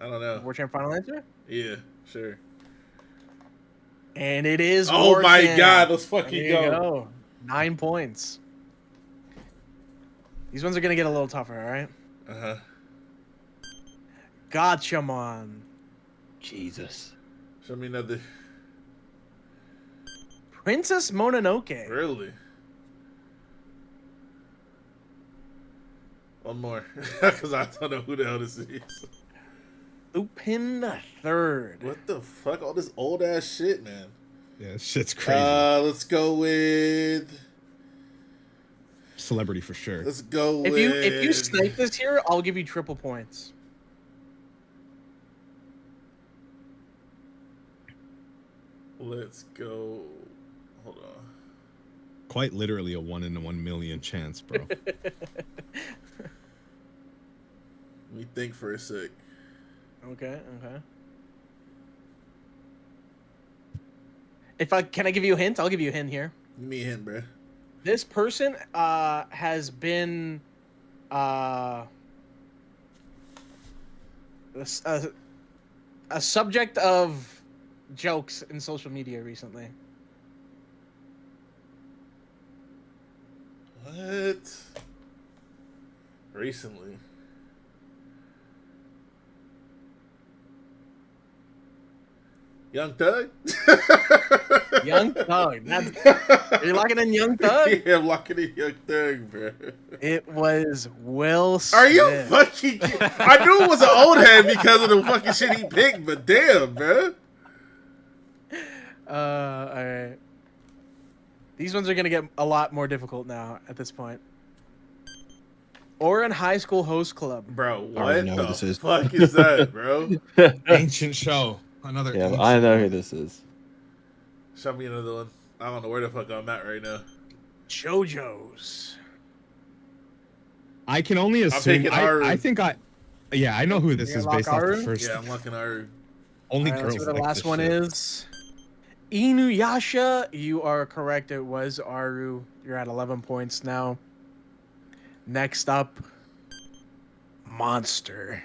I don't know. War Champ final answer? Yeah, sure. And it is Oh War my Champ. God, let's There fucking you go. go. 9 points. These ones are gonna get a little tougher, all right? Uh-huh. Gatchaman. Jesus. Show me another. Princess Mononoke. Really? One more. Because I don't know who the hell this is. Lupin the Third. What the fuck? All this old ass shit, man. Yeah, this shit's crazy. Let's go with. Celebrity for sure. Let's go If with. you snipe this here, I'll give you triple points. Let's go. Hold on. Quite literally a 1 in 1 million chance, bro. Let me think for a sec. Okay. Can I give you a hint? I'll give you a hint here. Give me a hint, bro. This person has been a subject of jokes in social media recently. What? Recently. Young Thug? Young Thug. Are you locking in Young Thug? Yeah, I'm locking in Young Thug, bro. It was Will Smith. Are you fucking kidding? I knew it was an old head because of the fucking shit he picked, but damn, bro. All right. These ones are gonna get a lot more difficult now at this point. Orin High School Host Club. Bro, what already know who the this is. fuck is that, bro? Ancient show. Another. Yeah, ancient I know show. who this is. Show me another one. I don't know where the fuck I'm at right now. JoJo's. I can only assume. picking Aru. I think I. Yeah, I know who this You're is gonna based lock off the Aru? first. Yeah, I'm locking our. Only All right, let's girls. see what the like last this one shit. is. Inuyasha. You are correct. It was Aru. You're at 11 points now. Next up, Monster.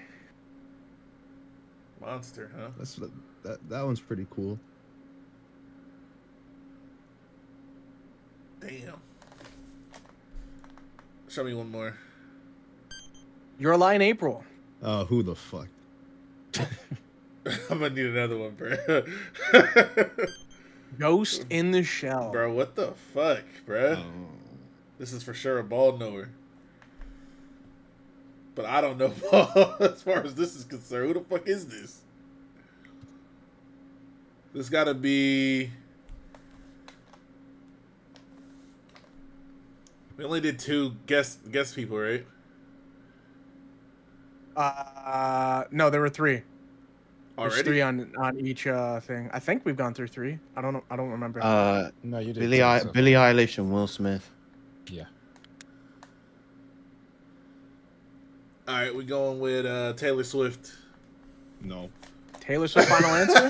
Monster, huh? That one's pretty cool. Damn. Show me one more. Your Line April. Who the fuck? I'm gonna need another one, bro. Ghost in the Shell. Bro, what the fuck, bro? Oh. This is for sure a ball knower. But I don't know ball as far as this is concerned. Who the fuck is this? This gotta be. We only did 2 guest people, right? No, there were 3. There's Already? 3 on each thing. I think we've gone through 3. I don't know. I don't remember. No, you did. Billie good, so- Billie Eilish and Will Smith. Yeah. All right, we going with Taylor Swift. No. Taylor Swift final answer?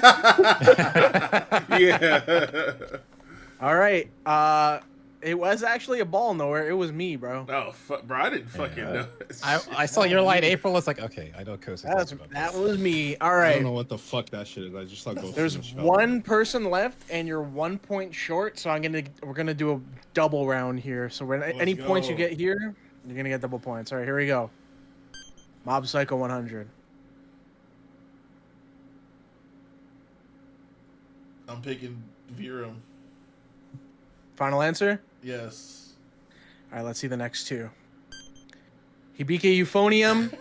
Yeah. All right. It was actually a ball nowhere. It was me, bro. Oh, bro, I didn't fucking know. I saw Your Line April. It's like, okay, I know Kosa talks about That this. was me. All I don't know right. what the fuck that shit is. I just saw Ghost in There's the Shell. one person left, and you're 1 point short. So we're gonna do a double round here. So any points you go. get here, you're gonna get double points. All right, here we go. Mob Psycho 100. I'm picking Virum. Final answer. Yes. All right, let's see the next 2. Hibike Euphonium,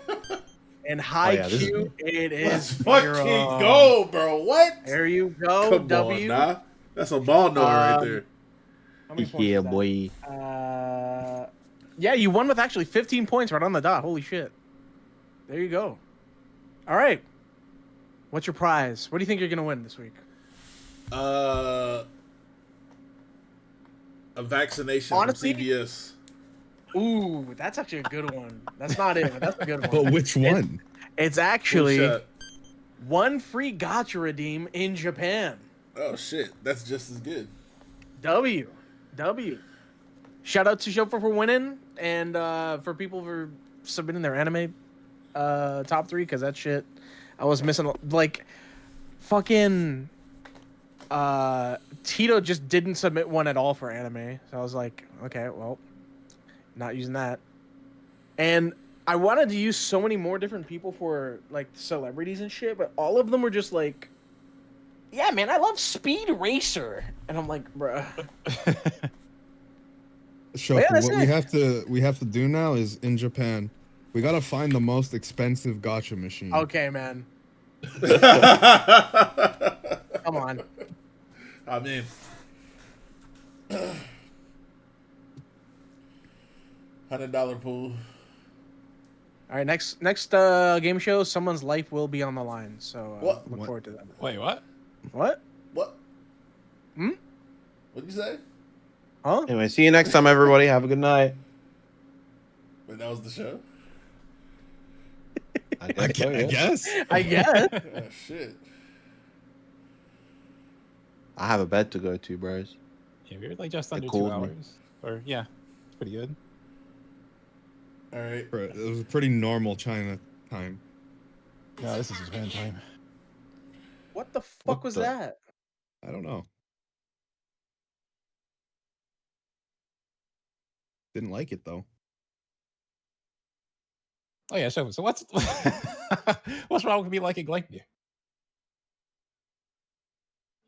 and High yeah, this is Q. It Let's is fucking zero. go, bro. What? There you go. Come W. on, nah. That's a ball note right Um, there. How many points Yeah, was that? boy. Yeah, you won with actually 15 points right on the dot. Holy shit. There you go. All right. What's your prize? What do you think you're going to win this week? A vaccination Honestly? from CVS. Ooh, that's actually a good one. That's not it, but that's a good one. But which one? It's Full actually shot. one free gacha redeem in Japan. Oh shit, that's just as good. W. Shout out to Shofu for winning and for people for submitting their anime top 3 because that shit I was missing. Like fucking Tito just didn't submit one at all for anime, so I was like, okay, well, not using that. And I wanted to use so many more different people for like celebrities and shit, but all of them were just like, yeah, man, I love Speed Racer, and I'm like, bruh. Shofu, yeah, that's what it. we have to do now is in Japan, we gotta find the most expensive gacha machine. Okay, man. Come on. I mean, $100 pool. All right, next game show, someone's life will be on the line. So What? look forward to that. Wait, what? What? What? Hmm? What'd you say? Huh? Anyway, see you next time, everybody. Have a good night. Wait, that was the show? I guess. So, I yeah. guess. I guess. Oh shit. I have a bed to go to, bros. Yeah, we were like just They under 2 called me. hours. Or yeah, it's pretty good. All right. It was a pretty normal China time. No, this is Japan time. What the fuck What was the- that? I don't know. Didn't like it though. Oh yeah, so what's what's wrong with me liking Gleipnir?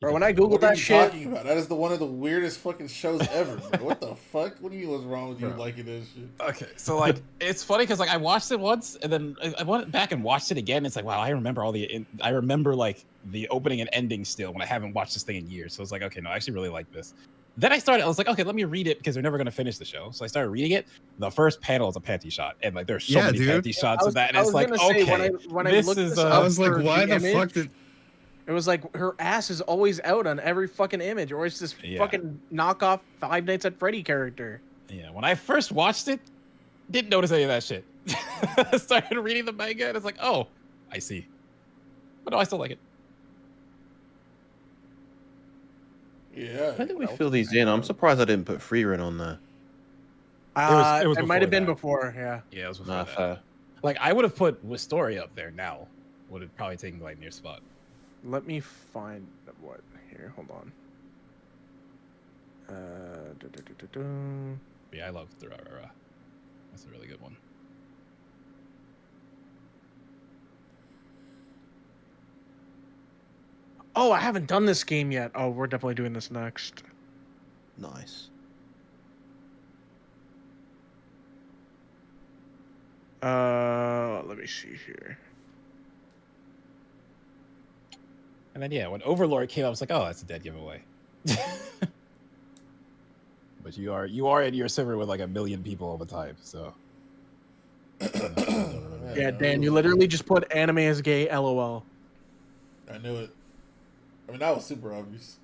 Bro, when I What googled are that you shit, talking about? That is one of the weirdest fucking shows ever, bro. What the fuck? What do you mean? What's wrong with you Bro. liking this shit? Okay, so like it's funny because like I watched it once and then I went back and watched it again. It's like wow, I remember I remember like the opening and ending still when I haven't watched this thing in years. So it's like okay, no, I actually really like this. Then I was like, okay, let me read it because they're never gonna finish the show. So I started reading it. The first panel is a panty shot, and like there's so Yeah, many dude. panty shots I of that, and I it's was like gonna say, okay, when I this looked is this uh, up I was like, for why the image, fuck did? it was like her ass is always out on every fucking image, or it's this Yeah. fucking knockoff Five Nights at Freddy character. yeah. When I first watched it, didn't notice any of that shit. Started reading the manga, and it's like, oh, I see. But no, I still like it. Yeah. When did we fill these in? I'm surprised I didn't put Freerin on there. It was It might have before been that. before, yeah. Yeah, it was before Nah, that. fair. Like I would have put Wistoria up there now. Would have probably taken Gleipnir's spot. Let me find what here. Hold on. But yeah, I love Durarara. That's a really good one. Oh, I haven't done this game yet. Oh, we're definitely doing this next. Nice. Let me see here. And then yeah, when Overlord came, I was like, oh, that's a dead giveaway. But you are in your server with like 1 million people all the time, so. Yeah, Dan, you literally just put anime is gay, LOL. I knew it. I mean, that was super obvious.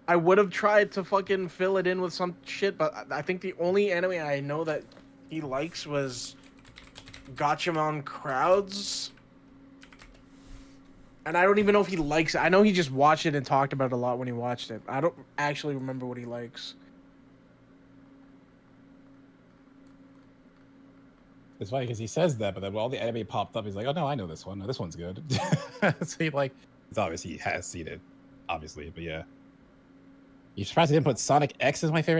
I would have tried to fucking fill it in with some shit, but I think the only anime I know that he likes was Gatchaman Crowds. And I don't even know if he likes it. I know he just watched it and talked about it a lot when he watched it. I don't actually remember what he likes. It's funny because he says that, but then when all the anime popped up, he's like, oh no, I know this one. No, this one's good. So he like, it's obvious he has seen it, obviously, but yeah. You surprised he didn't put Sonic X as my favorite